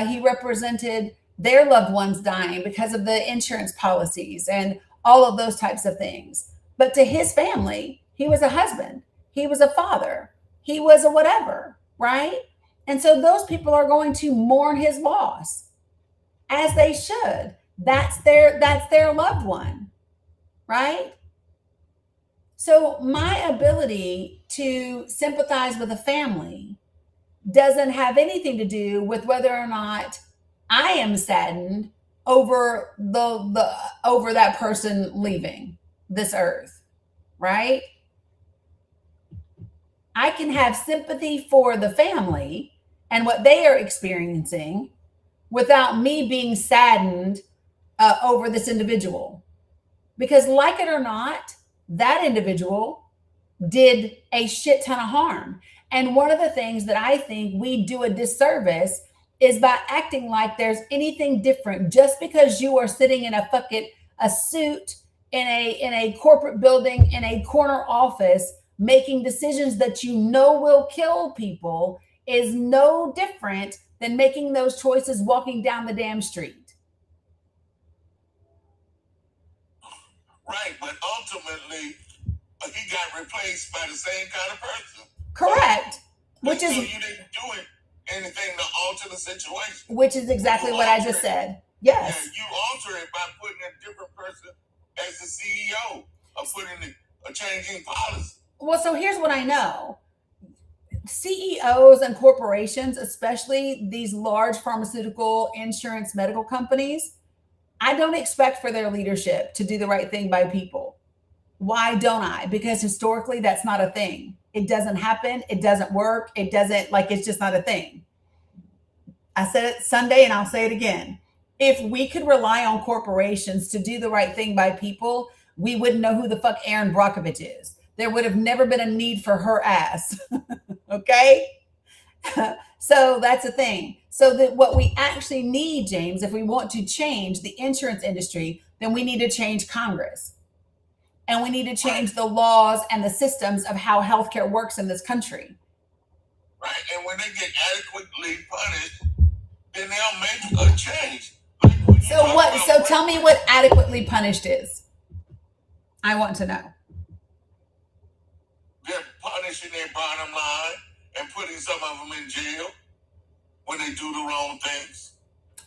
He represented their loved ones dying because of the insurance policies and all of those types of things. But to his family, he was a husband. He was a father. He was a whatever, right? And so those people are going to mourn his loss, as they should. That's their loved one, right? So my ability to sympathize with a family doesn't have anything to do with whether or not I am saddened over over that person leaving this earth, right? I can have sympathy for the family and what they are experiencing without me being saddened over this individual. Because, like it or not, that individual did a shit ton of harm. And one of the things that I think we do a disservice is by acting like there's anything different just because you are sitting in a suit in a corporate building, in a corner office, making decisions that you know will kill people is no different than making those choices walking down the damn street. Right, but ultimately, he got replaced by the same kind of person. Correct. So you didn't do anything to alter the situation. Which is exactly what I just said. Yes. Yeah, you alter it by putting a different person as the CEO of putting a changing policy. Well, so here's what I know. CEOs and corporations, especially these large pharmaceutical, insurance, medical companies, I don't expect for their leadership to do the right thing by people. Why don't I? Because historically, that's not a thing. It doesn't happen. It doesn't work. It doesn't, it's just not a thing. I said it Sunday and I'll say it again. If we could rely on corporations to do the right thing by people, we wouldn't know who the fuck Erin Brockovich is. There would have never been a need for her ass. Okay? So that's the thing. So that what we actually need, James, if we want to change the insurance industry, then we need to change Congress. And we need to change the laws and the systems of how healthcare works in this country. Right. And when they get adequately punished, then they'll make a change. So tell me what adequately punished is. I want to know. They're punishing their bottom line and putting some of them in jail when they do the wrong things.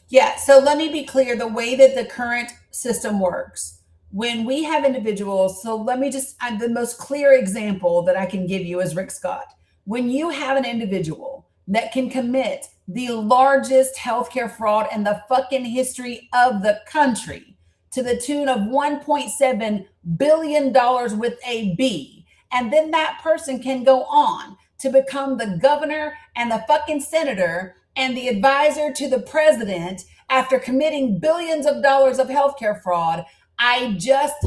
Yeah, so let me be clear, the way that the current system works, when we have individuals, so let me just, the most clear example that I can give you is Rick Scott. When you have an individual that can commit the largest healthcare fraud in the fucking history of the country to the tune of $1.7 billion with a B, and then that person can go on to become the governor and the fucking senator and the advisor to the president after committing billions of dollars of healthcare fraud.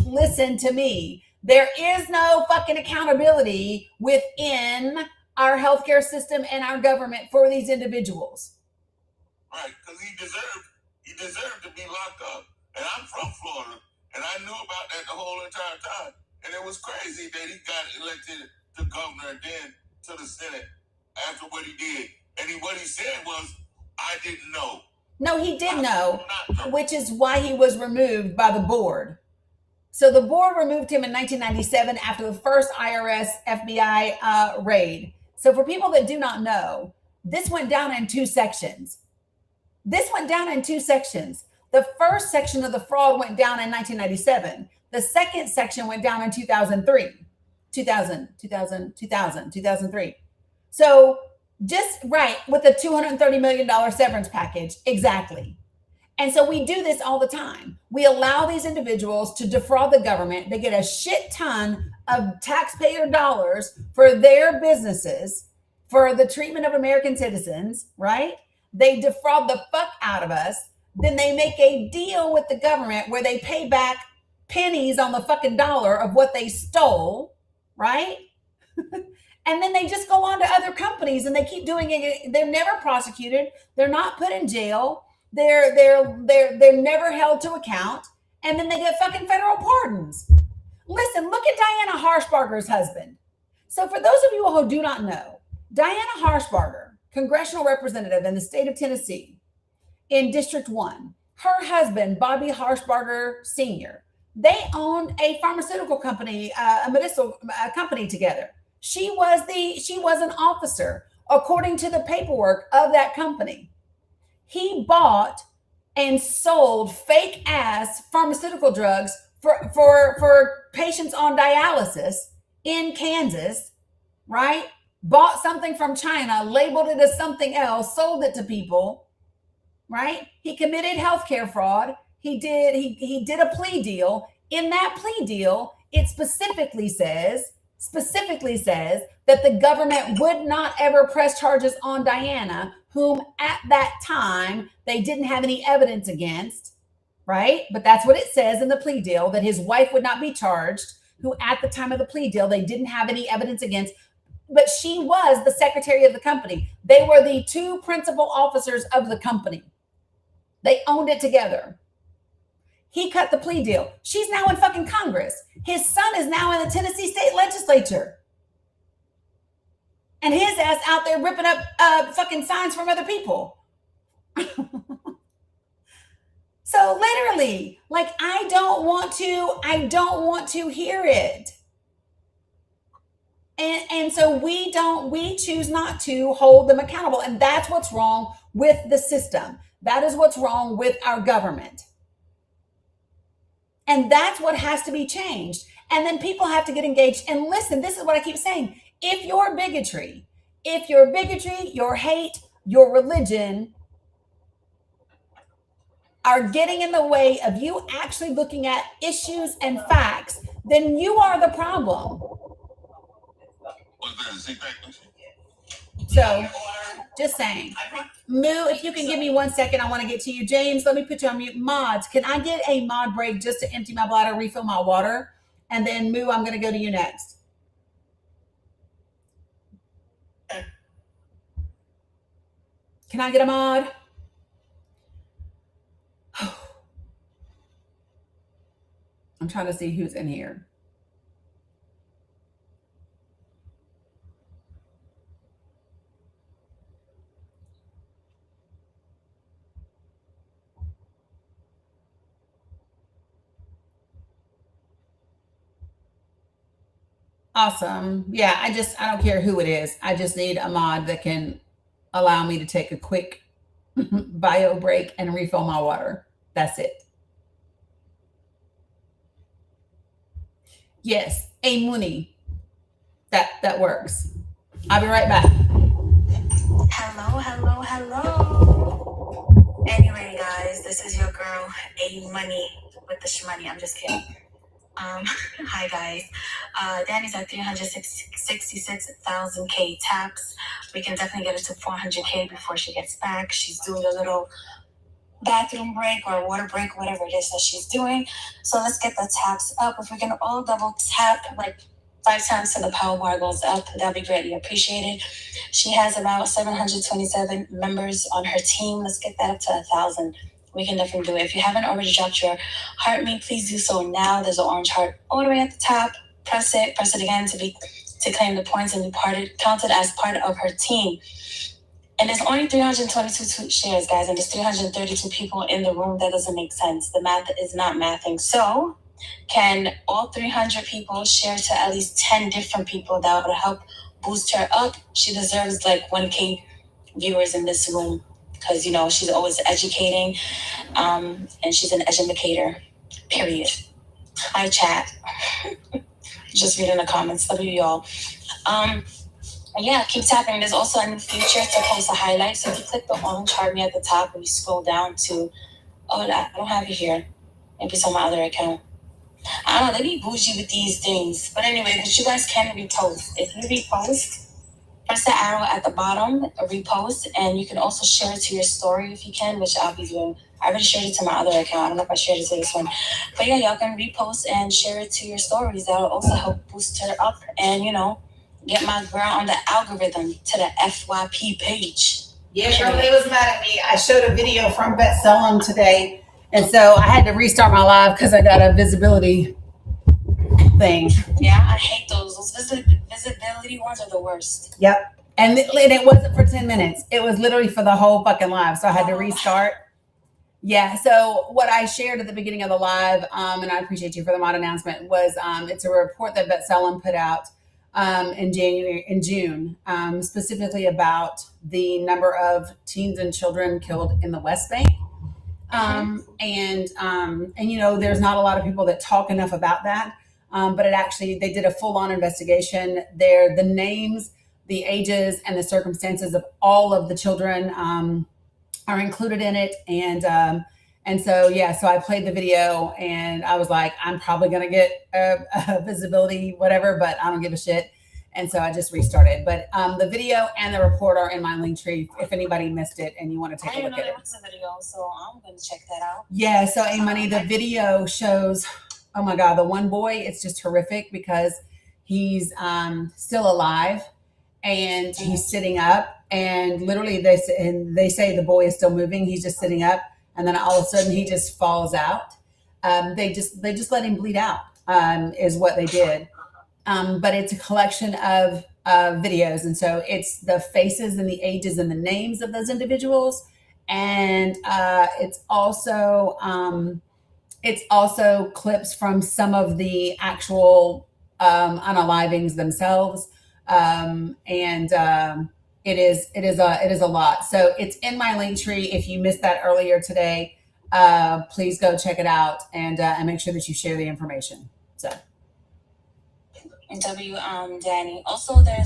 Listen to me. There is no fucking accountability within our healthcare system and our government for these individuals. Right, because he deserved to be locked up. And I'm from Florida, and I knew about that the whole entire time. And it was crazy that he got elected to governor and then to the Senate after what he did. And what he said was, I didn't know. No, he did know, which is why he was removed by the board. So the board removed him in 1997 after the first IRS FBI raid. So for people that do not know, this went down in two sections. The first section of the fraud went down in 1997. The second section went down in 2003. So just right with the $230 million severance package. Exactly. And so we do this all the time. We allow these individuals to defraud the government. They get a shit ton of taxpayer dollars for their businesses, for the treatment of American citizens, right? They defraud the fuck out of us. Then they make a deal with the government where they pay back pennies on the fucking dollar of what they stole, right? And then they just go on to other companies and they keep doing it. They're never prosecuted. They're not put in jail. They're never held to account. And then they get fucking federal pardons. Listen, look at Diana Harshbarger's husband. So for those of you who do not know, Diana Harshbarger, congressional representative in the state of Tennessee in District 1, her husband, Bobby Harshbarger Sr., they owned a pharmaceutical company, a medicinal company together. She was an officer, according to the paperwork of that company. He bought and sold fake ass pharmaceutical drugs for patients on dialysis in Kansas, right? Bought something from China, labeled it as something else, sold it to people, right? He committed healthcare fraud. He did a plea deal. In that plea deal, it specifically says that the government would not ever press charges on Diana, whom at that time they didn't have any evidence against, right? But that's what it says in the plea deal, that his wife would not be charged, who at the time of the plea deal they didn't have any evidence against, but she was the secretary of the company. They were the two principal officers of the company. They owned it together. He cut the plea deal. She's now in fucking Congress. His son is now in the Tennessee state legislature. And his ass out there ripping up fucking signs from other people. So literally, I don't want to hear it. And so we choose not to hold them accountable. And that's what's wrong with the system. That is what's wrong with our government. And that's what has to be changed. And then people have to get engaged. And listen, this is what I keep saying. If your bigotry, your hate, your religion are getting in the way of you actually looking at issues and facts, then you are the problem. So, just saying. Moo, if you can give me 1 second, I want to get to you. James, let me put you on mute. Mods, can I get a mod break just to empty my bladder, refill my water? And then, Moo, I'm going to go to you next. Can I get a mod? I'm trying to see who's in here. Awesome. Yeah, I don't care who it is. I just need a mod that can allow me to take a quick bio break and refill my water. That's it. Yes, a Mooney. That works. I'll be right back. Hello. Anyway, guys, this is your girl, A Money with the shmoney. I'm just kidding. Hi guys. Dani's at 366,000K taps. We can definitely get it to 400K before she gets back. She's doing a little bathroom break or water break, whatever it is that she's doing. So let's get the taps up. If we can all double tap like 5 times till the power bar goes up, that'd be greatly appreciated. She has about 727 members on her team. Let's get that up to 1,000. We can definitely do it. If you haven't already dropped your heart me, please do so now. There's an orange heart all the way at the top. Press it again to claim the points and be counted as part of her team. And there's only 322 shares, guys, and there's 332 people in the room. That doesn't make sense. The math is not mathing. So can all 300 people share to at least 10 different people? That would help boost her up. She deserves like 1K viewers in this room because, you know, she's always educating and she's an educator, period. Hi, chat. Just reading the comments. Love you, y'all. Yeah, keep tapping. There's also a new feature to post a highlight. So if you click the orange heart me at the top and you scroll down to, I don't have it here. Maybe it's on my other account. I don't know, they be bougie with these things. But anyway, but you guys can repost. If you repost, press the arrow at the bottom, repost, and you can also share it to your story if you can, which I'll be doing. I already shared it to my other account. I don't know if I shared it to this one. But yeah, y'all can repost and share it to your stories. That'll also help boost her up and, you know, get my girl on the algorithm to the FYP page. Yeah, girl, they was mad at me. I showed a video from Bet Selling today, and so I had to restart my live because I got a visibility thing. Yeah, I hate those. Those visibility ones are the worst. Yep. And it wasn't for 10 minutes. It was literally for the whole fucking live. So I had to restart. Yeah. So what I shared at the beginning of the live, and I appreciate you for the mod announcement, was it's a report that Bet Selling put out in June, specifically about the number of teens and children killed in the West Bank. And you know, there's not a lot of people that talk enough about that. But they did a full-on investigation there. The names, the ages, and the circumstances of all of the children are included in it. And so I played the video and I was like, I'm probably going to get a visibility, whatever, but I don't give a shit. And so I just restarted. But the video and the report are in my link tree if anybody missed it and you want to take a look at it. I didn't know there was a video, so I'm going to check that out. Yeah, so A-Money, the video shows, oh my God, the one boy, it's just horrific because he's still alive and he's sitting up and literally they say the boy is still moving. He's just sitting up and then all of a sudden he just falls out. They just let him bleed out is what they did. But it's a collection of videos. And so it's the faces and the ages and the names of those individuals. And it's also clips from some of the actual unalivings themselves. It is a lot. So it's in my link tree. If you missed that earlier today, please go check it out and make sure that you share the information. So. Dani. Also, they're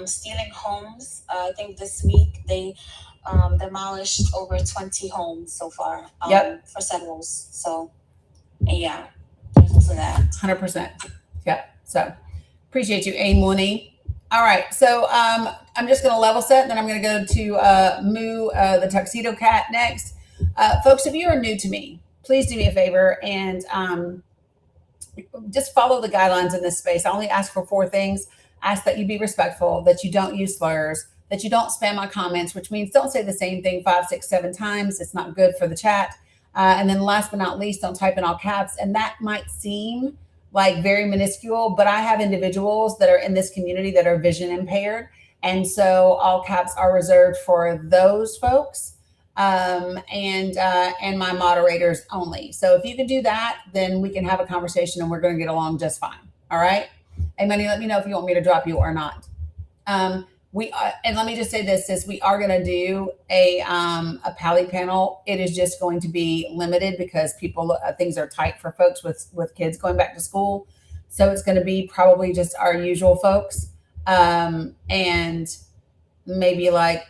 stealing homes. I think this week they demolished over 20 homes so far. For settlers. So, yeah, there's also that. 100%. Yep. So, appreciate you, Amoni. All right, so I'm just going to level set, and then I'm going to go to Moo, the Tuxedo Cat, next. Folks, if you are new to me, please do me a favor and just follow the guidelines in this space. I only ask for 4 things. Ask that you be respectful, that you don't use slurs, that you don't spam my comments, which means don't say the same thing 5, 6, 7 times. It's not good for the chat. And then last but not least, don't type in all caps. And that might seem like very minuscule, but I have individuals that are in this community that are vision impaired. And so all caps are reserved for those folks and my moderators only. So if you can do that, then we can have a conversation and we're going to get along just fine. All right. Hey, Money, let me know if you want me to drop you or not. And let me just say this, sis, we are going to do a Pally panel. It is just going to be limited because things are tight for folks with kids going back to school. So it's going to be probably just our usual folks. And maybe like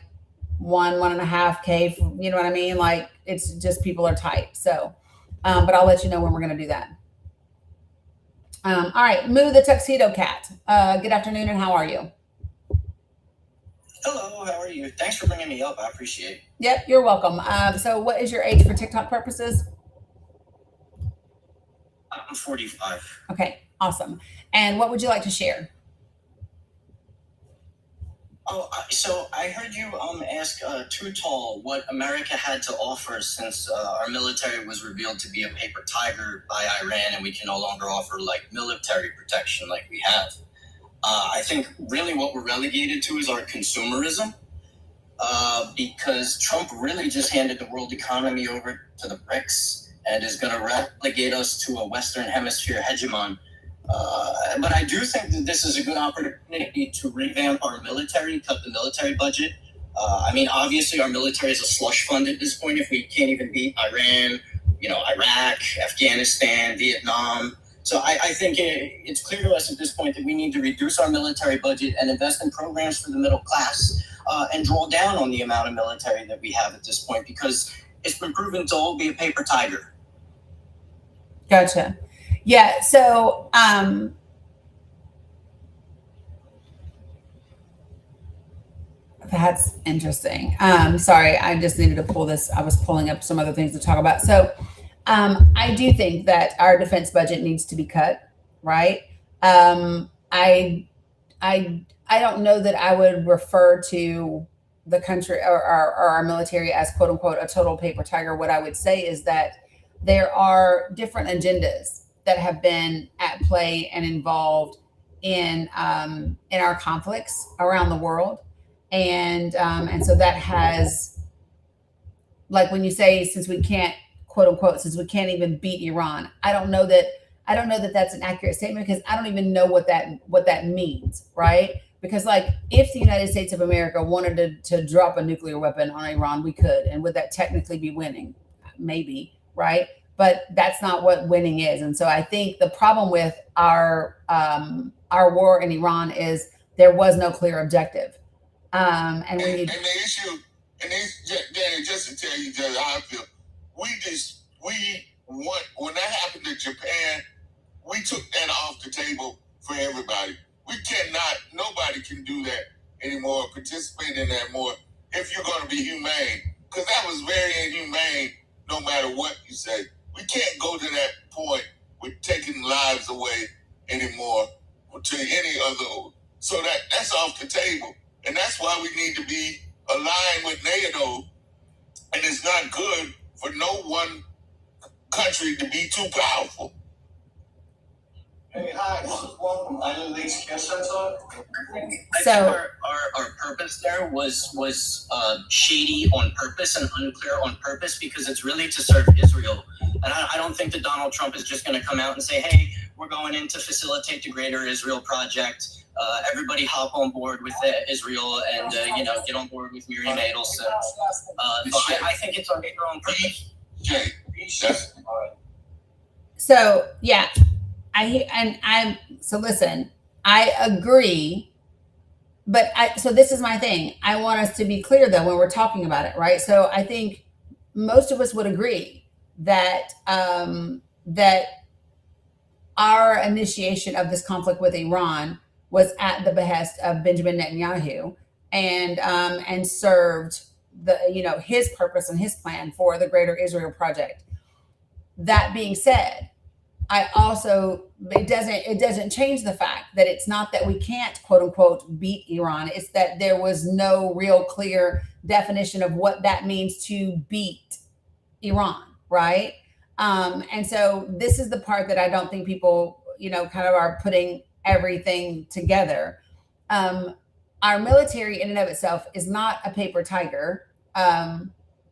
1.5K, you know what I mean? Like it's just, people are tight. So, but I'll let you know when we're going to do that. All right. Moo the Tuxedo Cat. Good afternoon. And how are you? Hello, how are you? Thanks for bringing me up. I appreciate it. Yep, you're welcome. So what is your age for TikTok purposes? I'm 45. Okay, awesome. And what would you like to share? Oh, so I heard you ask Too Tall what America had to offer since our military was revealed to be a paper tiger by Iran and we can no longer offer like military protection like we have. I think really what we're relegated to is our consumerism because Trump really just handed the world economy over to the BRICS and is going to relegate us to a Western Hemisphere hegemon. But I do think that this is a good opportunity to revamp our military, cut the military budget. I mean, obviously our military is a slush fund at this point if we can't even beat Iran, Iraq, Afghanistan, Vietnam. So I think it's clear to us at this point that we need to reduce our military budget and invest in programs for the middle class and draw down on the amount of military that we have at this point because it's been proven to all be a paper tiger. Gotcha. Yeah. So that's interesting. Sorry, I just needed to pull this. I was pulling up some other things to talk about. So I do think that our defense budget needs to be cut, right? I don't know that I would refer to the country or our military as quote unquote a total paper tiger. What I would say is that there are different agendas that have been at play and involved in our conflicts around the world, and so that has, like when you say since we can't quote unquote, since we can't even beat Iran. I don't know that that's an accurate statement because I don't even know what that means, right? Because like if the United States of America wanted to drop a nuclear weapon on Iran, we could. And would that technically be winning? Maybe, right? But that's not what winning is. And so I think the problem with our war in Iran is there was no clear objective. And when you... And the issue, Dani, just to tell you just how I feel, we want, when that happened to Japan, we took that off the table for everybody. We cannot, nobody can do that anymore, participate in that more if you're going to be humane. Because that was very inhumane no matter what you say. We can't go to that point with taking lives away anymore to any other. So that's off the table. And that's why we need to be aligned with NATO. And it's not good for no one country to be too powerful. Hey, hi, this is welcome. I'm in the Care Center. I think our purpose there was shady on purpose and unclear on purpose because it's really to serve Israel. And I don't think that Donald Trump is just going to come out and say, hey, we're going in to facilitate the Greater Israel Project. Everybody hop on board with Israel and, get on board with Miriam Adelson. I think it's on purpose. Jay, yes. So yeah, so listen, I agree, but so this is my thing. I want us to be clear though when we're talking about it, right? So I think most of us would agree that that our initiation of this conflict with Iran was at the behest of Benjamin Netanyahu and served his purpose and his plan for the Greater Israel Project. That being said, it doesn't change the fact that it's not that we can't quote unquote beat Iran. It's that there was no real clear definition of what that means to beat Iran, right? And so this is the part that I don't think people, kind of are putting everything together. Our military in and of itself is not a paper tiger.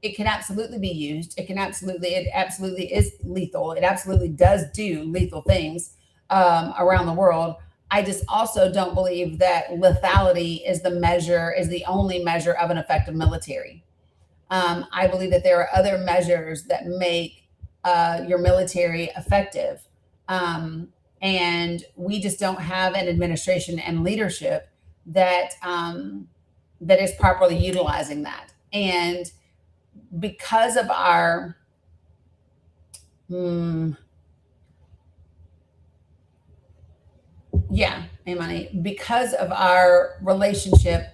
It can absolutely be used. It absolutely is lethal. It absolutely does do lethal things around the world. I just also don't believe that lethality is the only measure of an effective military. I believe that there are other measures that make your military effective. And we just don't have an administration and leadership that is properly utilizing that. And because of our because of our relationship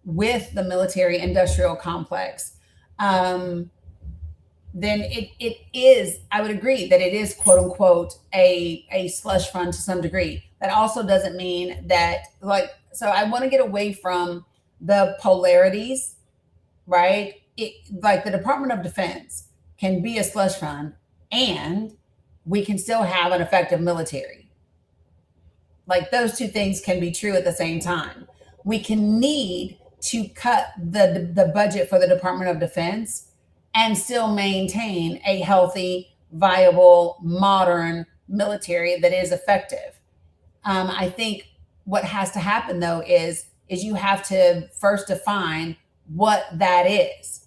with the military industrial complex, then it is, I would agree that it is quote unquote a slush fund to some degree. That also doesn't mean that so I want to get away from the polarities, right? Like the Department of Defense can be a slush fund and we can still have an effective military. Like those two things can be true at the same time. We can need to cut the budget for the Department of Defense and still maintain a healthy, viable, modern military that is effective. I think what has to happen though is you have to first define what that is,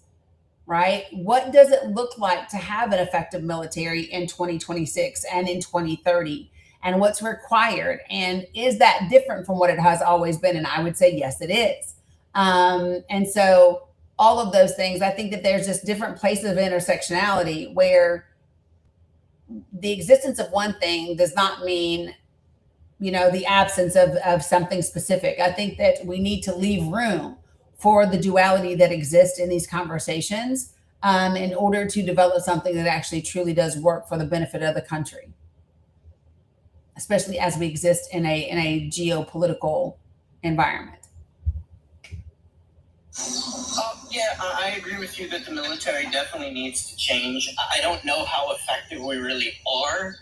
right? What does it look like to have an effective military in 2026 and in 2030? And what's required? And is that different from what it has always been? And I would say, yes, it is. And so all of those things, I think that there's just different places of intersectionality where the existence of one thing does not mean, the absence of something specific. I think that we need to leave room for the duality that exists in these conversations in order to develop something that actually truly does work for the benefit of the country, especially as we exist in a geopolitical environment. Yeah, I agree with you that the military definitely needs to change. I don't know how effective we really are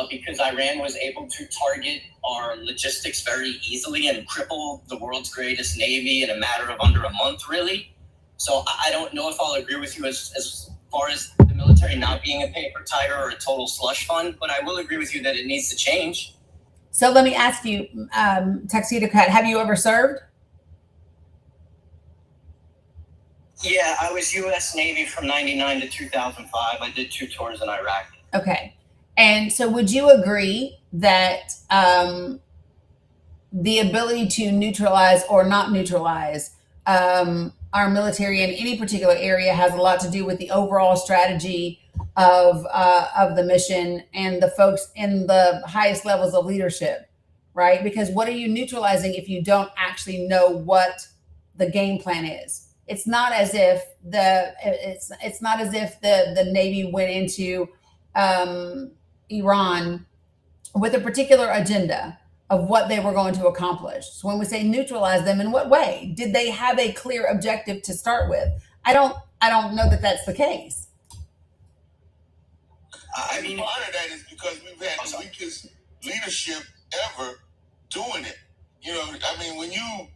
because Iran was able to target our logistics very easily and cripple the world's greatest navy in a matter of under a month, really. So I don't know if I'll agree with you as far as the military not being a paper tiger or a total slush fund, but I will agree with you that it needs to change. So let me ask you, Tuxedo Cat, have you ever served? Yeah, I was U.S. Navy from 99 to 2005. I did 2 tours in Iraq. Okay. And so would you agree that the ability to neutralize or not neutralize our military in any particular area has a lot to do with the overall strategy of the mission and the folks in the highest levels of leadership, right? Because what are you neutralizing if you don't actually know what the game plan is? It's not as if the Navy went into Iran with a particular agenda of what they were going to accomplish. So when we say neutralize them, in what way? Did they have a clear objective to start with? I don't know that that's the case. I mean, part of that is because we've had the weakest leadership ever doing it. I mean, when you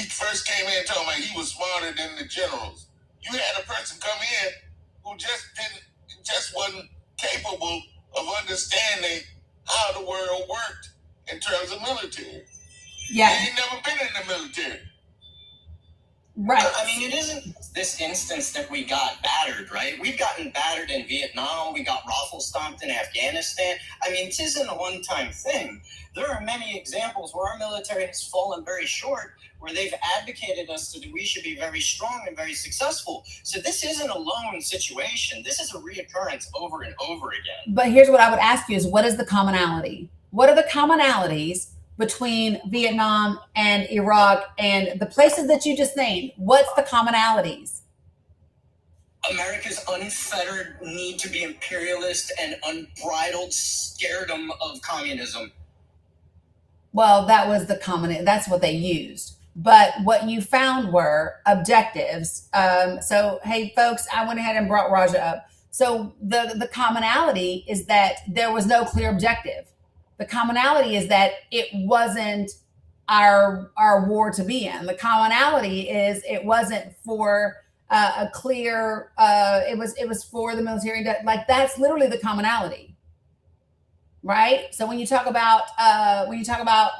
first came in talking about he was smarter than the generals, you had a person come in who just wasn't capable understanding how the world worked in terms of military. Yeah. They ain't never been in the military. Right. I mean, it isn't this instance that we got battered, right? We've gotten battered in Vietnam. We got raffle stomped in Afghanistan. I mean, this isn't a one-time thing. There are many examples where our military has fallen very short, where they've advocated us that we should be very strong and very successful. So this isn't a lone situation. This is a reoccurrence over and over again. But here's what I would ask you is, what is the commonality? What are the commonalities between Vietnam and Iraq and the places that you just named? What's the commonalities? America's unfettered need to be imperialist and unbridled scaredom of communism. Well, that was the common, that's what they used. But what you found were objectives. So, hey, folks, I went ahead and brought Raja up. So the commonality is that there was no clear objective. The commonality is that it wasn't our war to be in. The commonality is it wasn't for a clear. It was for the military. Like, that's literally the commonality, right? So when you talk about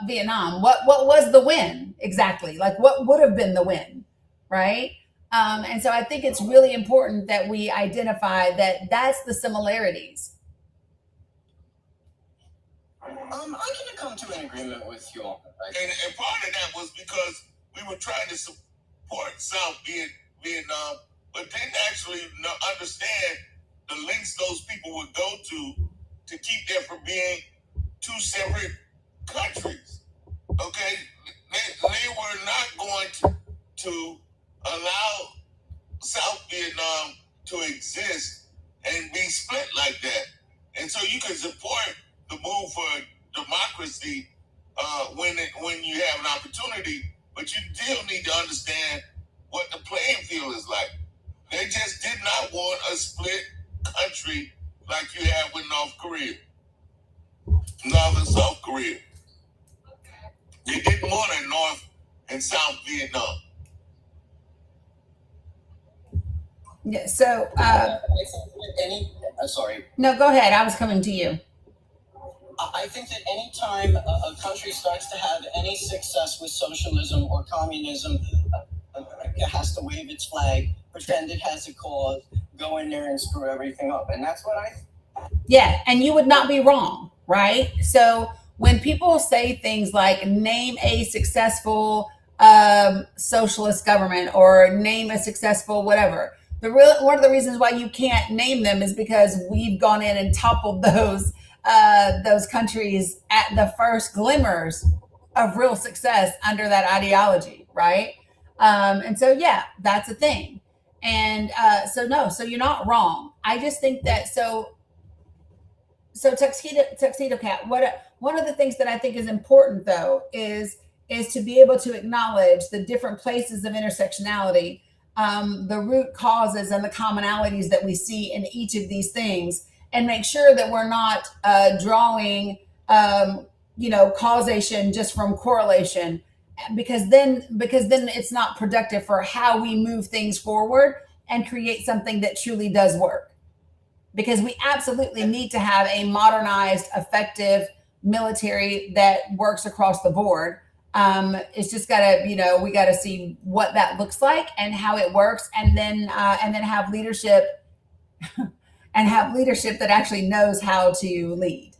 Vietnam, what was the win exactly? Like, what would have been the win, right? And so I think it's really important that we identify that that's the similarities. I can come to an agreement with you all. And part of that was because we were trying to support South Vietnam, but didn't actually understand the lengths those people would go to keep them from being two separate countries. Okay? They were not going to allow South Vietnam to exist and be split like that. And so you can support the move for democracy when you have an opportunity, but you still need to understand what the playing field is like. They just did not want a split country like you have with North and South Korea. They didn't want a North and South Vietnam. Yeah. So, sorry. No, go ahead. I was coming to you. I think that any time a country starts to have any success with socialism or communism, it has to wave its flag, pretend it has a cause, go in there and screw everything up. And that's what Yeah, and you would not be wrong, right? So when people say things like name a successful socialist government or name a successful whatever, one of the reasons why you can't name them is because we've gone in and toppled those countries at the first glimmers of real success under that ideology, right? And so, yeah, that's a thing. And so you're not wrong. I just think that so Tuxedo Cat, one of the things that I think is important though is to be able to acknowledge the different places of intersectionality, the root causes and the commonalities that we see in each of these things, and make sure that we're not drawing, causation just from correlation, because then it's not productive for how we move things forward and create something that truly does work. Because we absolutely need to have a modernized, effective military that works across the board. It's just gotta, we gotta see what that looks like and how it works, and then have leadership. And have leadership that actually knows how to lead.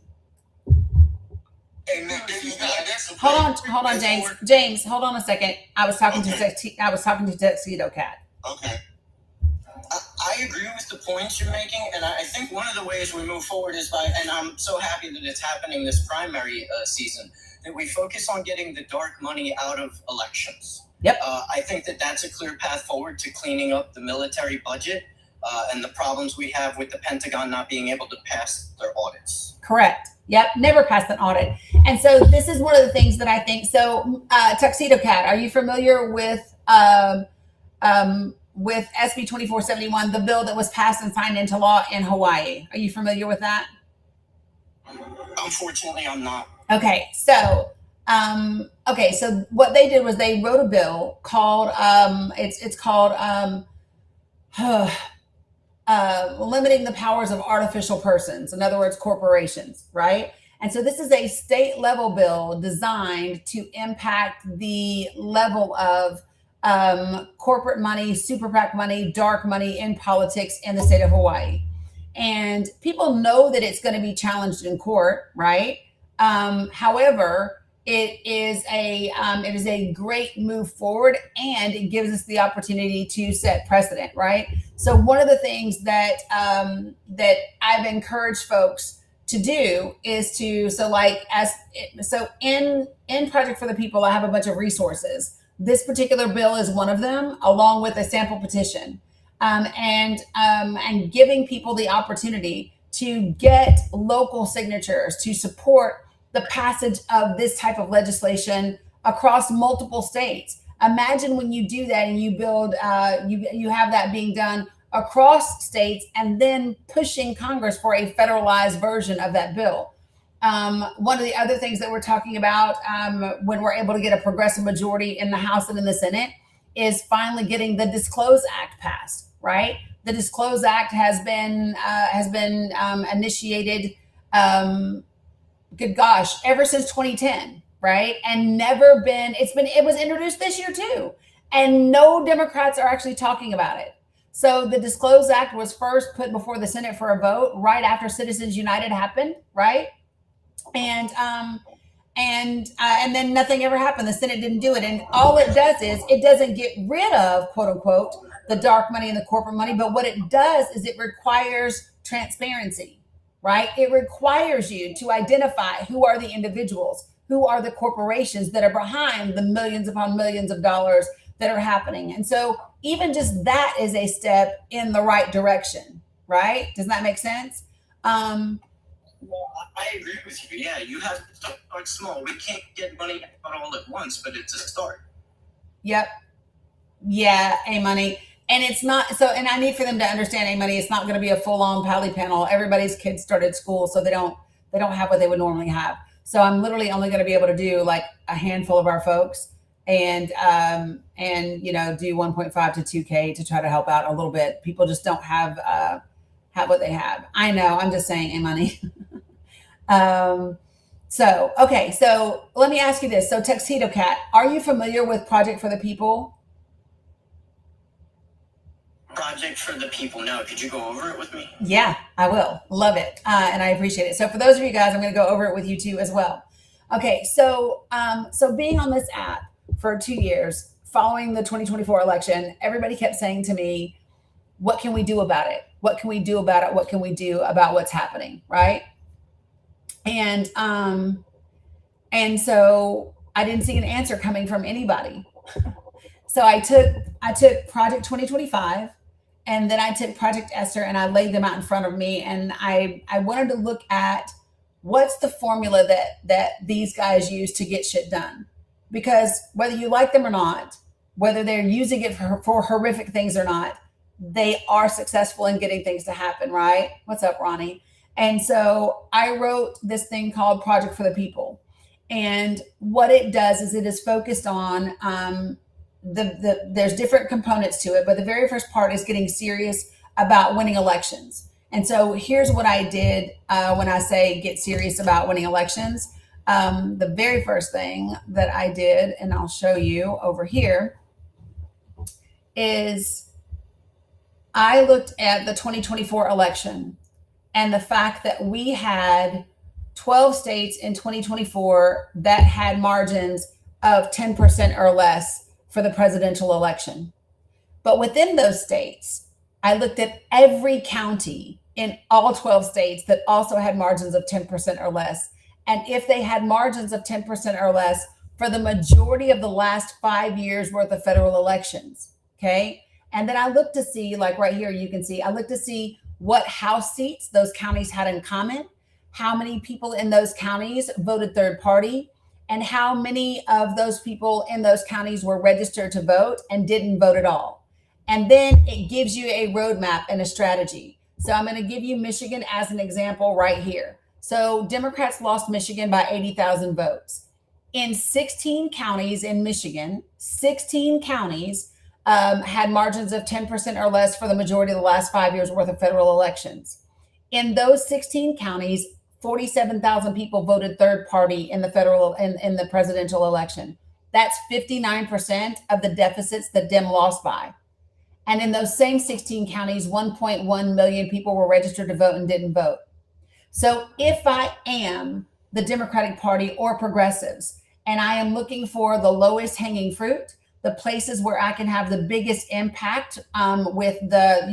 Hold on, James. James, hold on a second. I was talking to Tuxedo Cat. Okay. I agree with the points you're making, and I think one of the ways we move forward is by, and I'm so happy that it's happening this primary season, that we focus on getting the dark money out of elections. Yep. I think that that's a clear path forward to cleaning up the military budget. And the problems we have with the Pentagon not being able to pass their audits. Correct. Yep. Never passed an audit. And so this is one of the things that I think. So Tuxedo Cat, are you familiar with SB 2471, the bill that was passed and signed into law in Hawaii? Are you familiar with that? Unfortunately, I'm not. Okay. So what they did was they wrote a bill called it's called limiting the powers of artificial persons, in other words, corporations, right? And so this is a state level bill designed to impact the level of corporate money, super PAC money, dark money in politics in the state of Hawaii. And people know that it's going to be challenged in court, right? However, it is a great move forward, and it gives us the opportunity to set precedent, right? So one of the things that that I've encouraged folks to do is to in Project for the People, I have a bunch of resources. This particular bill is one of them, along with a sample petition, and giving people the opportunity to get local signatures to support the passage of this type of legislation across multiple states. Imagine when you do that and you build, you have that being done across states, and then pushing Congress for a federalized version of that bill. One of the other things that we're talking about when we're able to get a progressive majority in the House and in the Senate is finally getting the Disclose Act passed, right? The Disclose Act has been initiated, good gosh, ever since 2010, right? And it was introduced this year too. And no Democrats are actually talking about it. So the Disclose Act was first put before the Senate for a vote right after Citizens United happened, right? And then nothing ever happened. The Senate didn't do it. And all it does is it doesn't get rid of, quote unquote, the dark money and the corporate money. But what it does is it requires transparency, right? It requires you to identify who are the individuals, who are the corporations that are behind the millions upon millions of dollars that are happening. And so even just that is a step in the right direction, right? Does that make sense? Well, I agree with you. Yeah, you have to start small. We can't get money out all at once, but it's a start. Yep. Yeah, A-Money. And it's not, so, and I need for them to understand, A-Money, it's not going to be a full-on Pally panel. Everybody's kids started school, so they don't have what they would normally have. So I'm literally only going to be able to do like a handful of our folks and do 1.5 to 2K to try to help out a little bit. People just don't have what they have. I know, I'm just saying, A-Money. So let me ask you this. So Tuxedo Cat, are you familiar with Project for the People? Project for the People, no. Could you go over it with me? Yeah, I will. Love it. And I appreciate it. So for those of you guys, I'm going to go over it with you too as well. Okay. So being on this app for 2 years following the 2024 election, everybody kept saying to me, what can we do about it? What can we do about it? What can we do about what's happening? Right. And so I didn't see an answer coming from anybody. So I took Project 2025, and then I took Project Esther, and I laid them out in front of me. And I wanted to look at what's the formula that these guys use to get shit done. Because whether you like them or not, whether they're using it for horrific things or not, they are successful in getting things to happen, right? What's up, Ronnie? And so I wrote this thing called Project for the People. And what it does is it is focused on there's different components to it, but the very first part is getting serious about winning elections. And so here's what I did when I say get serious about winning elections. The very first thing that I did, and I'll show you over here, is I looked at the 2024 election and the fact that we had 12 states in 2024 that had margins of 10% or less for the presidential election. But within those states, I looked at every county in all 12 states that also had margins of 10% or less. And if they had margins of 10% or less for the majority of the last 5 years worth of federal elections, okay? And then I looked to see, like right here, you can see, I looked to see what House seats those counties had in common, how many people in those counties voted third party, and how many of those people in those counties were registered to vote and didn't vote at all. And then it gives you a roadmap and a strategy. So I'm going to give you Michigan as an example right here. So Democrats lost Michigan by 80,000 votes. In 16 counties in Michigan, 16 counties, had margins of 10% or less for the majority of the last 5 years worth of federal elections. In those 16 counties, 47,000 people voted third party in the presidential election. That's 59% of the deficits that Dem lost by. And in those same 16 counties, 1.1 million people were registered to vote and didn't vote. So if I am the Democratic Party or progressives, and I am looking for the lowest hanging fruit, the places where I can have the biggest impact with the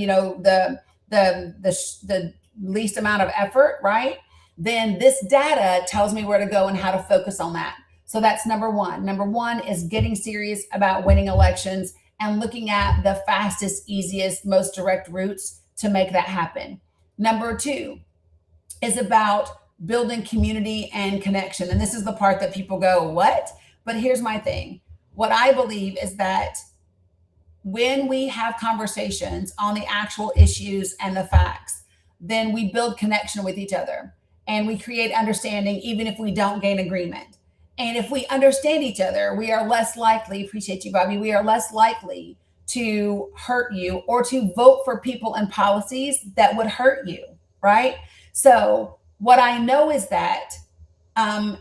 least amount of effort, right? Then this data tells me where to go and how to focus on that. So that's number one. Number one is getting serious about winning elections and looking at the fastest, easiest, most direct routes to make that happen. Number two is about building community and connection. And this is the part that people go, what? But here's my thing. What I believe is that when we have conversations on the actual issues and the facts, then we build connection with each other and we create understanding, even if we don't gain agreement. And if we understand each other, we are less likely, appreciate you, Bobby, we are less likely to hurt you or to vote for people and policies that would hurt you, right? So what I know is that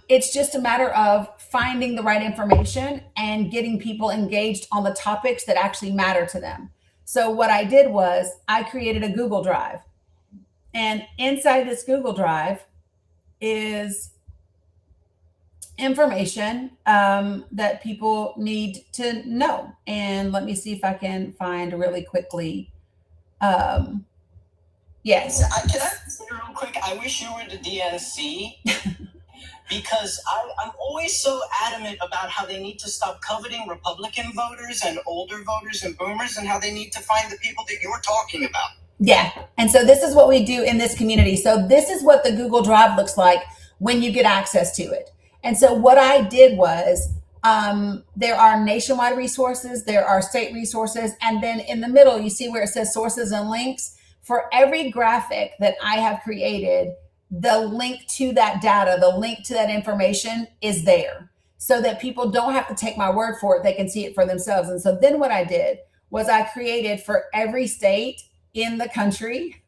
it's just a matter of finding the right information and getting people engaged on the topics that actually matter to them. So what I did was I created a Google Drive. And inside this Google Drive is information that people need to know. And let me see if I can find really quickly. Yes. Can I say real quick? I wish you were the DNC because I'm always so adamant about how they need to stop coveting Republican voters and older voters and boomers and how they need to find the people that you're talking about. Yeah. And so this is what we do in this community. So this is what the Google Drive looks like when you get access to it. And so what I did was there are nationwide resources, there are state resources, and then in the middle, you see where it says sources and links. For every graphic that I have created, the link to that data, the link to that information is there so that people don't have to take my word for it. They can see it for themselves. And so then what I did was I created for every state in the country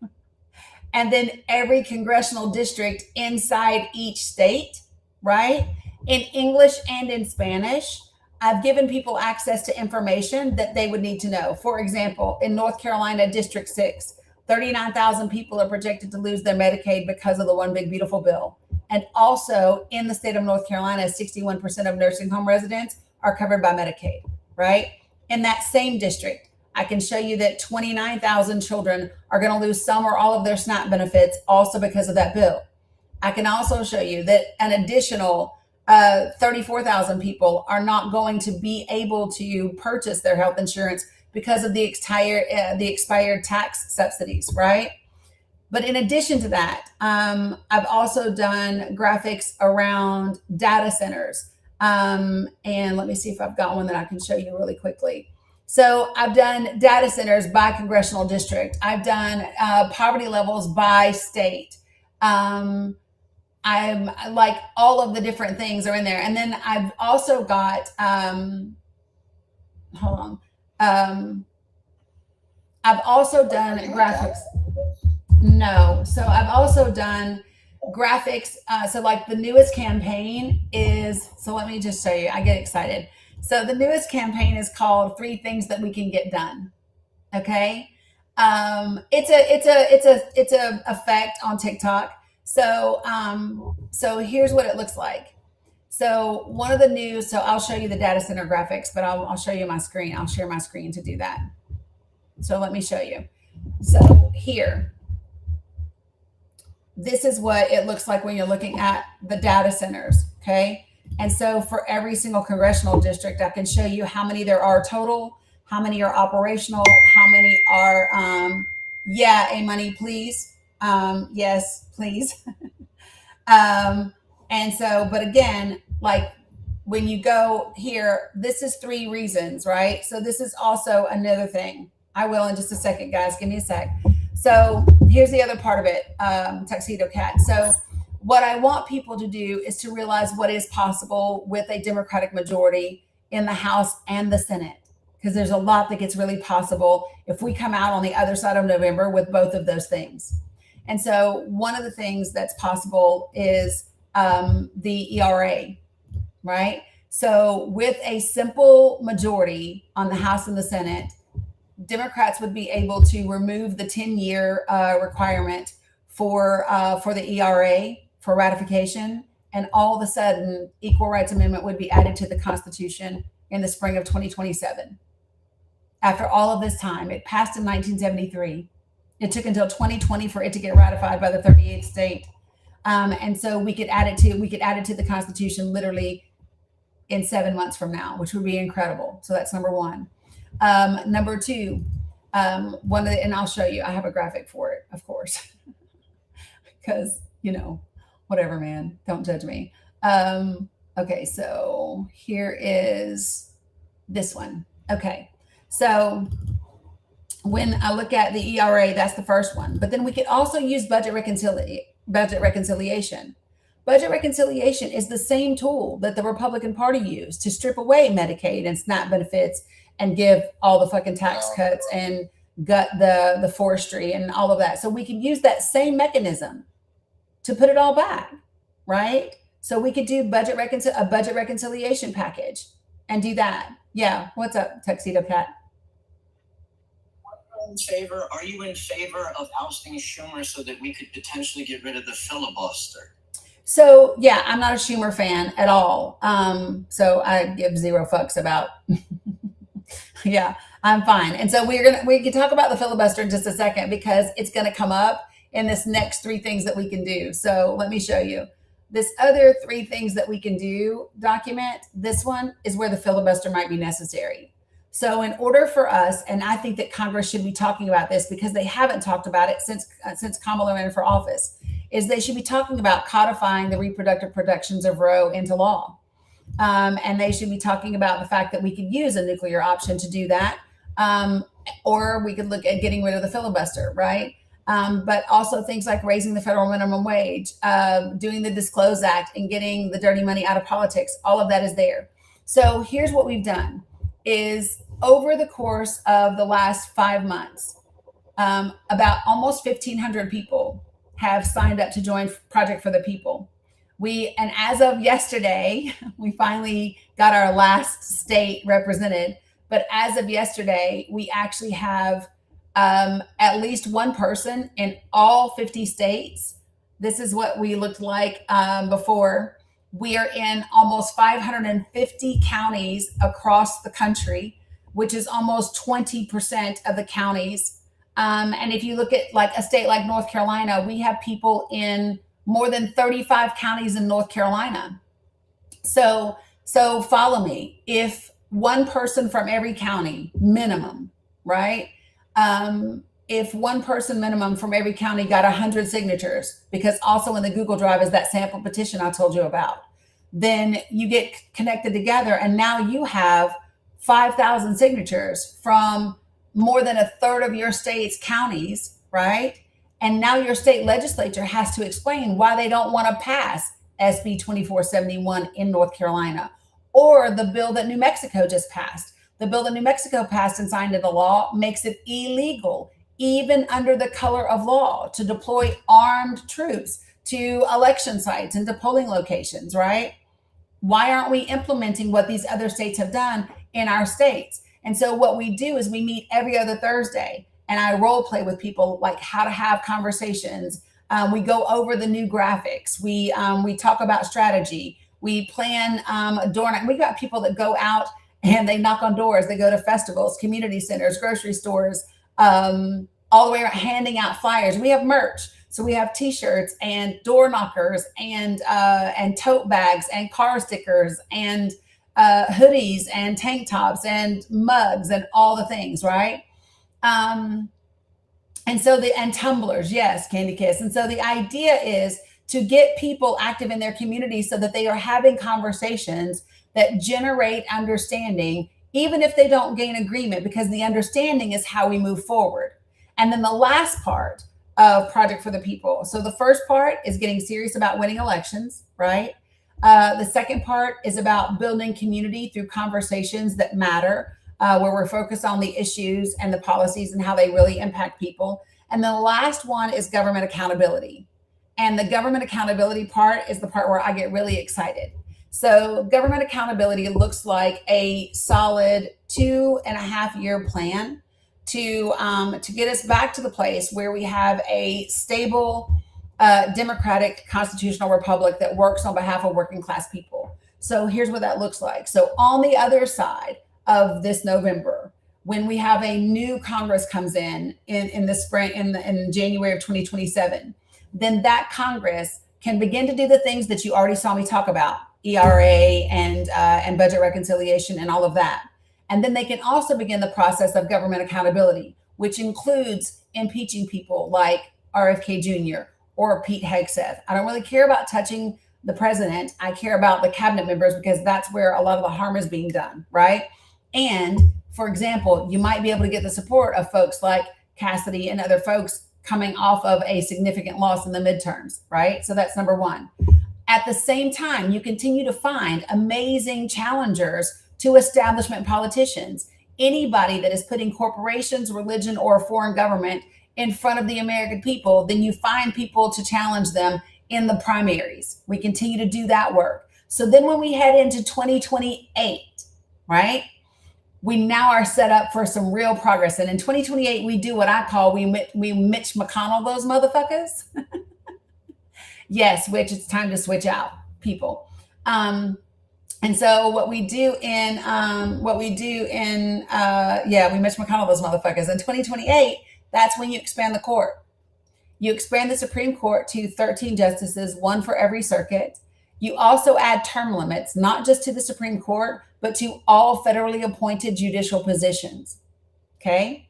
and then every congressional district inside each state, right? In English and in Spanish, I've given people access to information that they would need to know. For example, in North Carolina, District 6, 39,000 people are projected to lose their Medicaid because of the One Big Beautiful Bill. And also in the state of North Carolina, 61% of nursing home residents are covered by Medicaid, right? In that same district, I can show you that 29,000 children are going to lose some or all of their SNAP benefits also because of that bill. I can also show you that an additional 34,000 people are not going to be able to purchase their health insurance because of the expired tax subsidies, right? But in addition to that, I've also done graphics around data centers. And let me see if I've got one that I can show you really quickly. So I've done data centers by congressional district. I've done poverty levels by state. I'm like all of the different things are in there. And then I've also got, hold on. I've also done graphics. No. So I've also done graphics. So like the newest campaign is, so let me just show you, I get excited. So the newest campaign is called 3 Things That We Can Get Done. Okay. It's a effect on TikTok. So here's what it looks like. So one of the news, so I'll show you the data center graphics, but I'll show you my screen. I'll share my screen to do that. So let me show you. So here, this is what it looks like when you're looking at the data centers. Okay. And so for every single congressional district, I can show you how many there are total, how many are operational, how many are, money, please. Yes, please. And so, but again, like when you go here, this is 3 reasons, right? So this is also another thing. I will in just a second, guys. Give me a sec. So here's the other part of it, Tuxedo Cat. So what I want people to do is to realize what is possible with a Democratic majority in the House and the Senate. because there's a lot that gets really possible if we come out on the other side of November with both of those things. And so one of the things that's possible is the ERA, right? So with a simple majority on the House and the Senate, Democrats would be able to remove the 10-year requirement for the ERA for ratification, and all of a sudden, Equal Rights Amendment would be added to the Constitution in the spring of 2027. After all of this time, it passed in 1973. It took until 2020 for it to get ratified by the 38th state, and so we could add it to the Constitution literally in 7 months from now, which would be incredible. So that's number one. Number two, and I'll show you. I have a graphic for it, of course, because whatever, man. Don't judge me. Okay, so here is this one. Okay, so when I look at the ERA, that's the first one. But then we could also use budget reconciliation. Budget reconciliation is the same tool that the Republican Party used to strip away Medicaid and SNAP benefits and give all the fucking tax cuts and gut the forestry and all of that. So we can use that same mechanism to put it all back, right? So we could do a budget reconciliation package and do that. Yeah, what's up, Tuxedo Cat? Are you in favor of ousting Schumer so that we could potentially get rid of the filibuster? So yeah, I'm not a Schumer fan at all. So I give zero fucks about. Yeah, I'm fine. And so we can talk about the filibuster in just a second because it's going to come up in this next 3 things that we can do. So let me show you this other 3 things that we can do document. This one is where the filibuster might be necessary. So in order for us, and I think that Congress should be talking about this because they haven't talked about it since Kamala ran for office, is they should be talking about codifying the reproductive protections of Roe into law. And they should be talking about the fact that we could use a nuclear option to do that. Or we could look at getting rid of the filibuster, right? But also things like raising the federal minimum wage, doing the Disclose Act and getting the dirty money out of politics. All of that is there. So here's what we've done is over the course of the last 5 months, about almost 1,500 people have signed up to join Project for the People. And as of yesterday, we finally got our last state represented. But as of yesterday, we actually have at least one person in all 50 states. This is what we looked like before. We are in almost 550 counties across the country, which is almost 20% of the counties. And if you look at like a state like North Carolina, we have people in more than 35 counties in North Carolina. So follow me. If one person from every county minimum, right? If one person minimum from every county got 100 signatures, because also in the Google Drive is that sample petition I told you about, then you get connected together. And now you have 5,000 signatures from more than a third of your state's counties, right? And now your state legislature has to explain why they don't want to pass SB 2471 in North Carolina, or the bill that New Mexico just passed. The bill that New Mexico passed and signed into law makes it illegal, even under the color of law, to deploy armed troops to election sites and to polling locations, right? Why aren't we implementing what these other states have done in our states? And so what we do is we meet every other Thursday, and I role play with people like how to have conversations. We go over the new graphics. We talk about strategy. We plan door night. We got people that go out and they knock on doors. They go to festivals, community centers, grocery stores, all the way around, handing out flyers. We have merch. So we have T-shirts and door knockers and tote bags and car stickers and hoodies and tank tops and mugs and all the things, right? And tumblers, yes, Candy Kiss. And so the idea is to get people active in their community so that they are having conversations that generate understanding, even if they don't gain agreement, because the understanding is how we move forward. And then the last part of Project for the People. So the first part is getting serious about winning elections, right? The second part is about building community through conversations that matter, where we're focused on the issues and the policies and how they really impact people. And the last one is government accountability. And the government accountability part is the part where I get really excited. So government accountability looks like a solid 2.5-year plan to get us back to the place where we have a stable, democratic constitutional republic that works on behalf of working class people. So here's what that looks like. So on the other side of this November, when we have a new Congress comes in the spring, in January of 2027, then that Congress can begin to do the things that you already saw me talk about, ERA and budget reconciliation and all of that. And then they can also begin the process of government accountability, which includes impeaching people like RFK Jr. or Pete Hegseth. I don't really care about touching the president. I care about the cabinet members because that's where a lot of the harm is being done, right? And for example, you might be able to get the support of folks like Cassidy and other folks coming off of a significant loss in the midterms, right? So that's number one. At the same time, you continue to find amazing challengers to establishment politicians. Anybody that is putting corporations, religion, or foreign government in front of the American people, then you find people to challenge them in the primaries. We continue to do that work. So then when we head into 2028, right, we now are set up for some real progress. And in 2028, we do what I call, we Mitch McConnell those motherfuckers. Yes, which it's time to switch out people. And so what we do in, we Mitch McConnell those motherfuckers. In 2028, that's when you expand the court. You expand the Supreme Court to 13 justices, one for every circuit. You also add term limits, not just to the Supreme Court, but to all federally appointed judicial positions. Okay.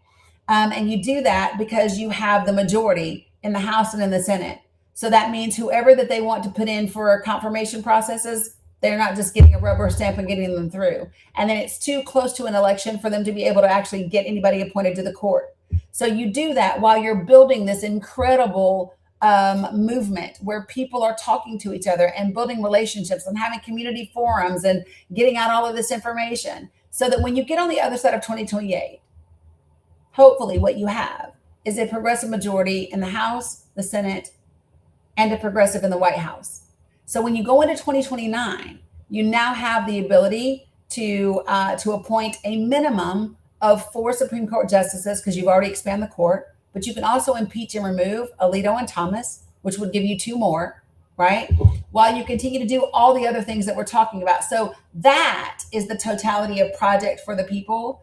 And you do that because you have the majority in the House and in the Senate. So that means whoever that they want to put in for confirmation processes, they're not just getting a rubber stamp and getting them through. And then it's too close to an election for them to be able to actually get anybody appointed to the court. So you do that while you're building this incredible movement where people are talking to each other and building relationships and having community forums and getting out all of this information, so that when you get on the other side of 2028, hopefully what you have is a progressive majority in the House, the Senate, and a progressive in the White House. So when you go into 2029, you now have the ability to appoint a minimum of 4 Supreme Court justices, because you've already expanded the court, but you can also impeach and remove Alito and Thomas, which would give you 2 more, right? While you continue to do all the other things that we're talking about. So that is the totality of Project for the People,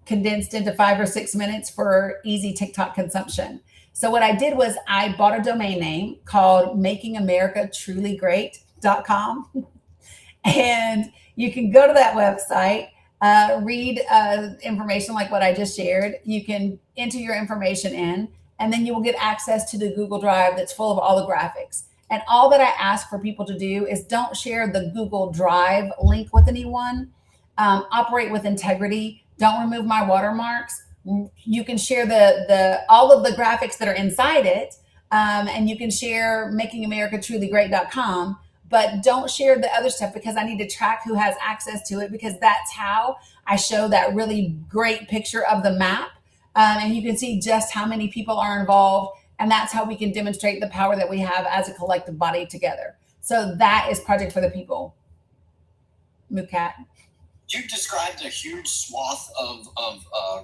condensed into 5 or 6 minutes for easy TikTok consumption. So what I did was I bought a domain name called makingamericatrulygreat.com. And you can go to that website, read information like what I just shared. You can enter your information in, and then you will get access to the Google Drive that's full of all the graphics. And all that I ask for people to do is don't share the Google Drive link with anyone. Operate with integrity. Don't remove my watermarks. You can share all of the graphics that are inside it, and you can share makingamericatrulygreat.com. But don't share the other stuff, because I need to track who has access to it, because that's how I show that really great picture of the map. And you can see just how many people are involved. And that's how we can demonstrate the power that we have as a collective body together. So that is Project for the People. Mookat. You described a huge swath of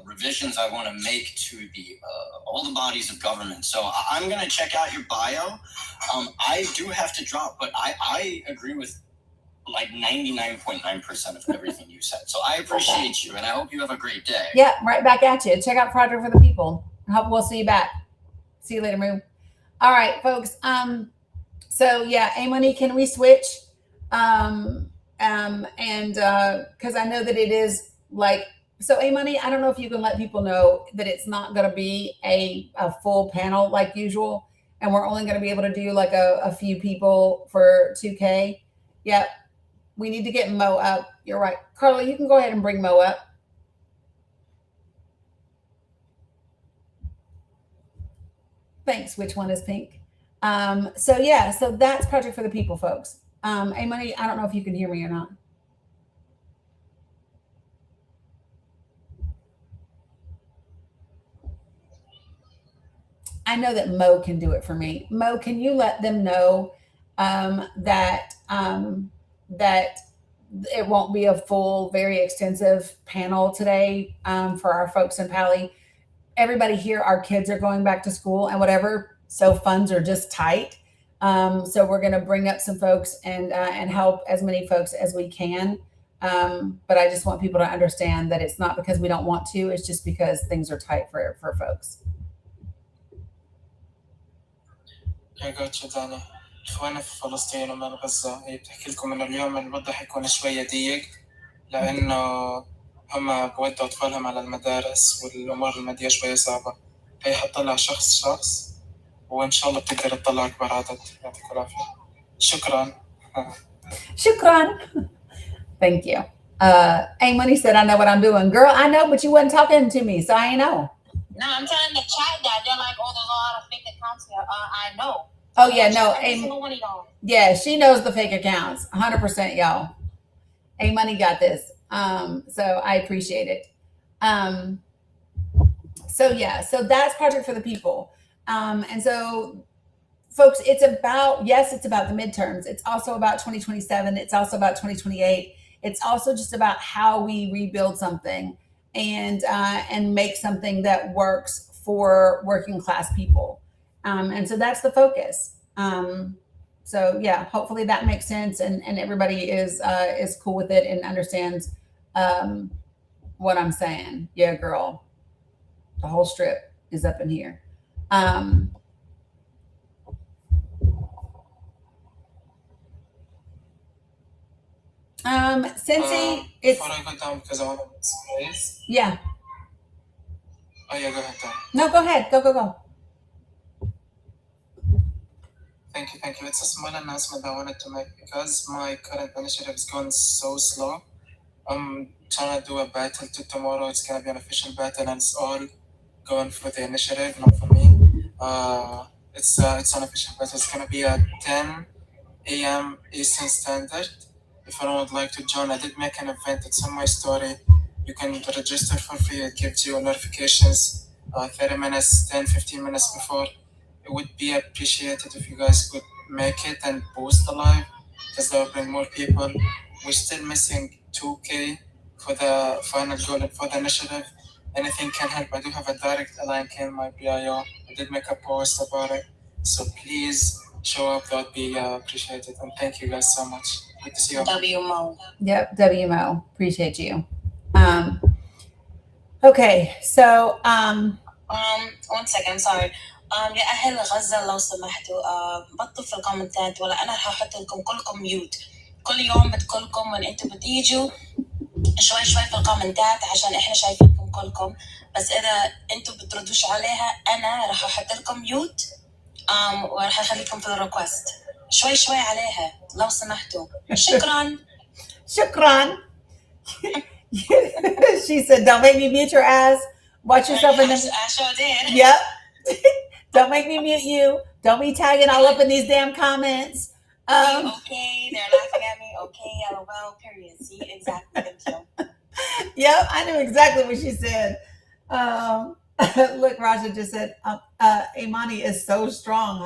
revisions I want to make to all the bodies of government. So I'm going to check out your bio. I do have to drop, but I agree with like 99.9% of everything you said. So I appreciate you, and I hope you have a great day. Yeah, right back at you. Check out Project for the People. I hope we'll see you back. See you later, Moo. All right, folks. So yeah, A-Money, can we switch? Because I know that it is like, so A-Money, I don't know if you can let people know that it's not going to be a full panel like usual, and we're only going to be able to do like a few people for 2K. Yep. We need to get Mo up. You're right. Carla, you can go ahead and bring Mo up. Thanks. Which one is pink? So yeah, so that's Project for the People, folks. A-Money, I don't know if you can hear me or not. I know that Mo can do it for me. Mo, can you let them know that it won't be a full, very extensive panel today for our folks in Pali? Everybody here, our kids are going back to school and whatever, so funds are just tight. So we're going to bring up some folks and help as many folks as we can. But I just want people to understand that it's not because we don't want to, it's just because things are tight for folks. يا جاتش داني إخوانا في فلسطين ومن غزة هي بتحكي لكم إنه اليوم الوضع حيكون شوية ضيق لأنه هم بودوا أطفالهم على المدارس والأمور المادية شوية صعبة. هي حتطلع شخص وإن شاء الله بتقدر تطلع أكبر عدد. يعطيكم العافية. شكرا. Shukran. Thank you. A Money said, I know what I'm doing. Girl, I know, but you wasn't talking to me, so I ain't know. No, I'm telling the chat that they're like, oh, there's a lot of fake accounts here. I know. Oh yeah, no. Yeah, she knows the fake accounts. 100%, y'all. A Money got this. So I appreciate it. So yeah, so that's Project for the People. And so folks, it's about the midterms. It's also about 2027. It's also about 2028. It's also just about how we rebuild something and make something that works for working class people. And so that's the focus. So yeah, hopefully that makes sense and everybody is cool with it and understands what I'm saying. Yeah, girl. The whole strip is up in here. Cincy, it's before I go down because I want to space. Yeah. Oh yeah, go ahead, Dan. No, go ahead. Go. Thank you. It's a small announcement I wanted to make because my current initiative is going so slow. I'm trying to do a battle to tomorrow. It's gonna be an official battle and it's all going for the initiative, not for me. It's an official battle. It's gonna be at 10 a.m. Eastern Standard. If anyone would like to join, I did make an event. It's on my story. You can register for free. It gives you notifications 30 minutes, 10, 15 minutes before. It would be appreciated if you guys could make it and boost the live because that will bring more people. We're still missing 2K for the final goal and for the initiative. Anything can help. I do have a direct link in my bio. I did make a post about it. So please show up. That would be appreciated. And thank you guys so much. Good to see you. WMO. Yep, WMO. Appreciate you. Okay, so 1 second, sorry. يا أهل غزة لو سمحتوا بطوا في الكومنتات ولا أنا هحط لكم كلكم ميوت. كل يوم بتقولكم من أنتوا بتيجوا شوي في الكومنتات عشان إحنا شايفينكم كلكم بس إذا أنتوا بتردوش عليها أنا راح أحط لكم ميوت وراح أخليكم في الريكوست شوي عليها لو سمحتوا. شكرا. She said, don't make me mute your ass. Watch yourself in the... I sure did. Yep. Don't make me mute you. Don't be tagging all up in these damn comments. Okay, they're laughing at me. Okay, LOL, period. See, exactly. Thank you. Yep, I knew exactly what she said. Look, Raja just said, Imani is so strong.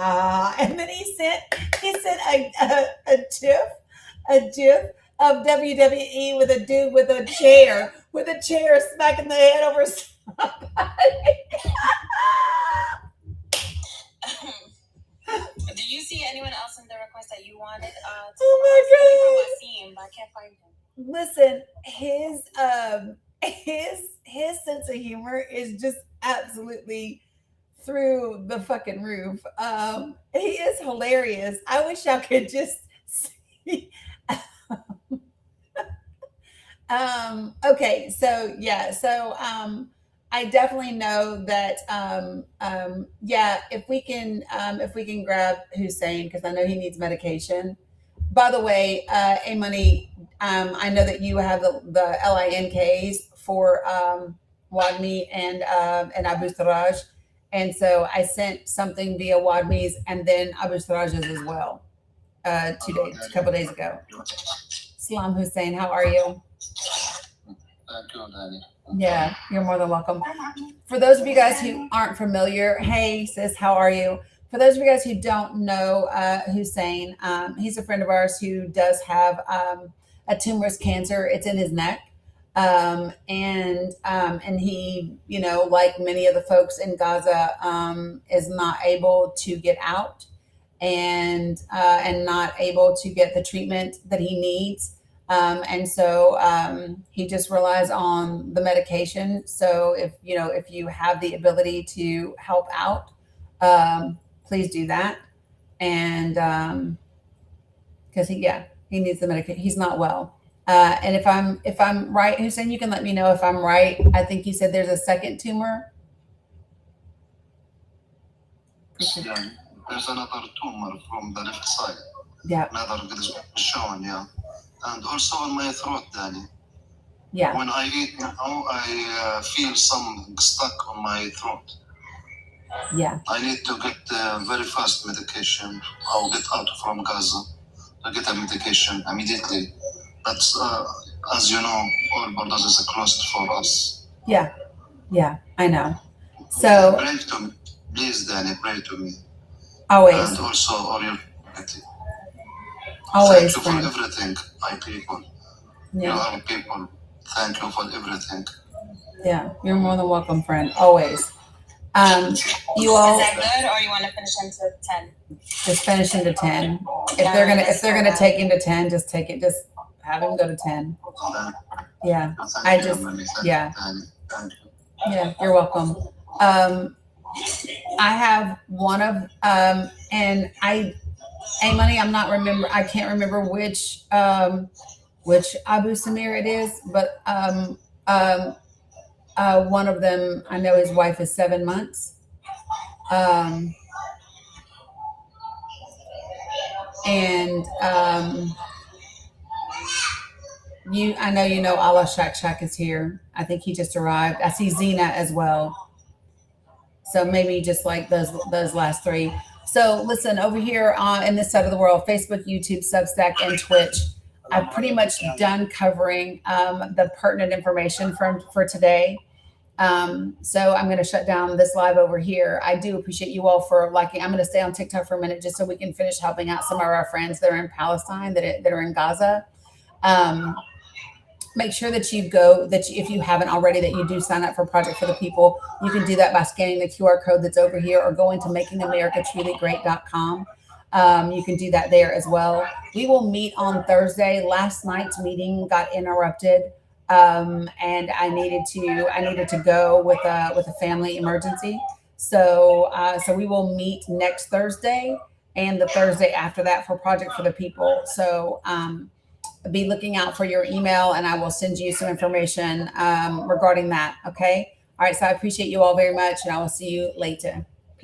And then he sent a gif of WWE with a dude with a chair smacking the head over somebody. Do you see anyone else in the request that you wanted? Oh my God! I see him, but I can't find him. Listen, his sense of humor is just absolutely through the fucking roof. He is hilarious. I wish y'all could just see. Okay, so yeah, I definitely know that if we can grab Hussein because I know he needs medication. By the way, A Money, I know that you have the LINKs for Wadmi and Abu Saraj, and so I sent something via Wadmi's and then Abu Saraj's as well. A couple days ago. Salam Hussein, how are you? Thank you, Dani. Yeah, you're more than welcome. For those of you guys who aren't familiar, hey sis, how are you? For those of you guys who don't know Hussein, he's a friend of ours who does have a tumorous cancer. It's in his neck. And he, you know, like many of the folks in Gaza, is not able to get out and not able to get the treatment that he needs. And so he just relies on the medication. So if you have the ability to help out, please do that. And because he needs the medication. He's not well. And if I'm right, Hussein, you can let me know if I'm right. I think you said there's a second tumor. Yeah, there's another tumor from the left side. Yeah. Another shown, yeah. And also on my throat, Dani. Yeah. When I eat now, I feel some stuck on my throat. Yeah. I need to get very fast medication. I'll get out from Gaza to get a medication immediately. But as you know, all borders is closed for us. Yeah. Yeah, I know. So pray to me. Please, Dani, pray to me. Always. And also all your community. Always, Thank you for everything, my people. Yeah. You are people. Thank you for everything. Yeah, you're more than welcome, friend. Always. You all. Is that good, or you want to finish into 10? Just finish into 10. If they're gonna take into 10, just take it. Just have him go to 10. Yeah. Yeah, you're welcome. I have one of and money. I can't remember which Abu Samir it is, but one of them, I know his wife is 7 months. I know you know Allah Shak is here. I think he just arrived. I see Zena as well. So maybe just like those last three. So listen, over here in this side of the world, Facebook, YouTube, Substack, and Twitch, I've pretty much done covering the pertinent information for today. So I'm going to shut down this live over here. I do appreciate you all for liking. I'm going to stay on TikTok for a minute just so we can finish helping out some of our friends that are in Palestine, that are in Gaza. Make sure that if you haven't already, that you do sign up for Project for the People. You can do that by scanning the QR code that's over here or going to makingamericatruly.great.com. You can do that there as well. We will meet on Thursday. Last night's meeting got interrupted. And I needed to go with a family emergency. So we will meet next Thursday and the Thursday after that for Project for the People. So, be looking out for your email and I will send you some information, regarding that. Okay. All right. So I appreciate you all very much and I will see you later.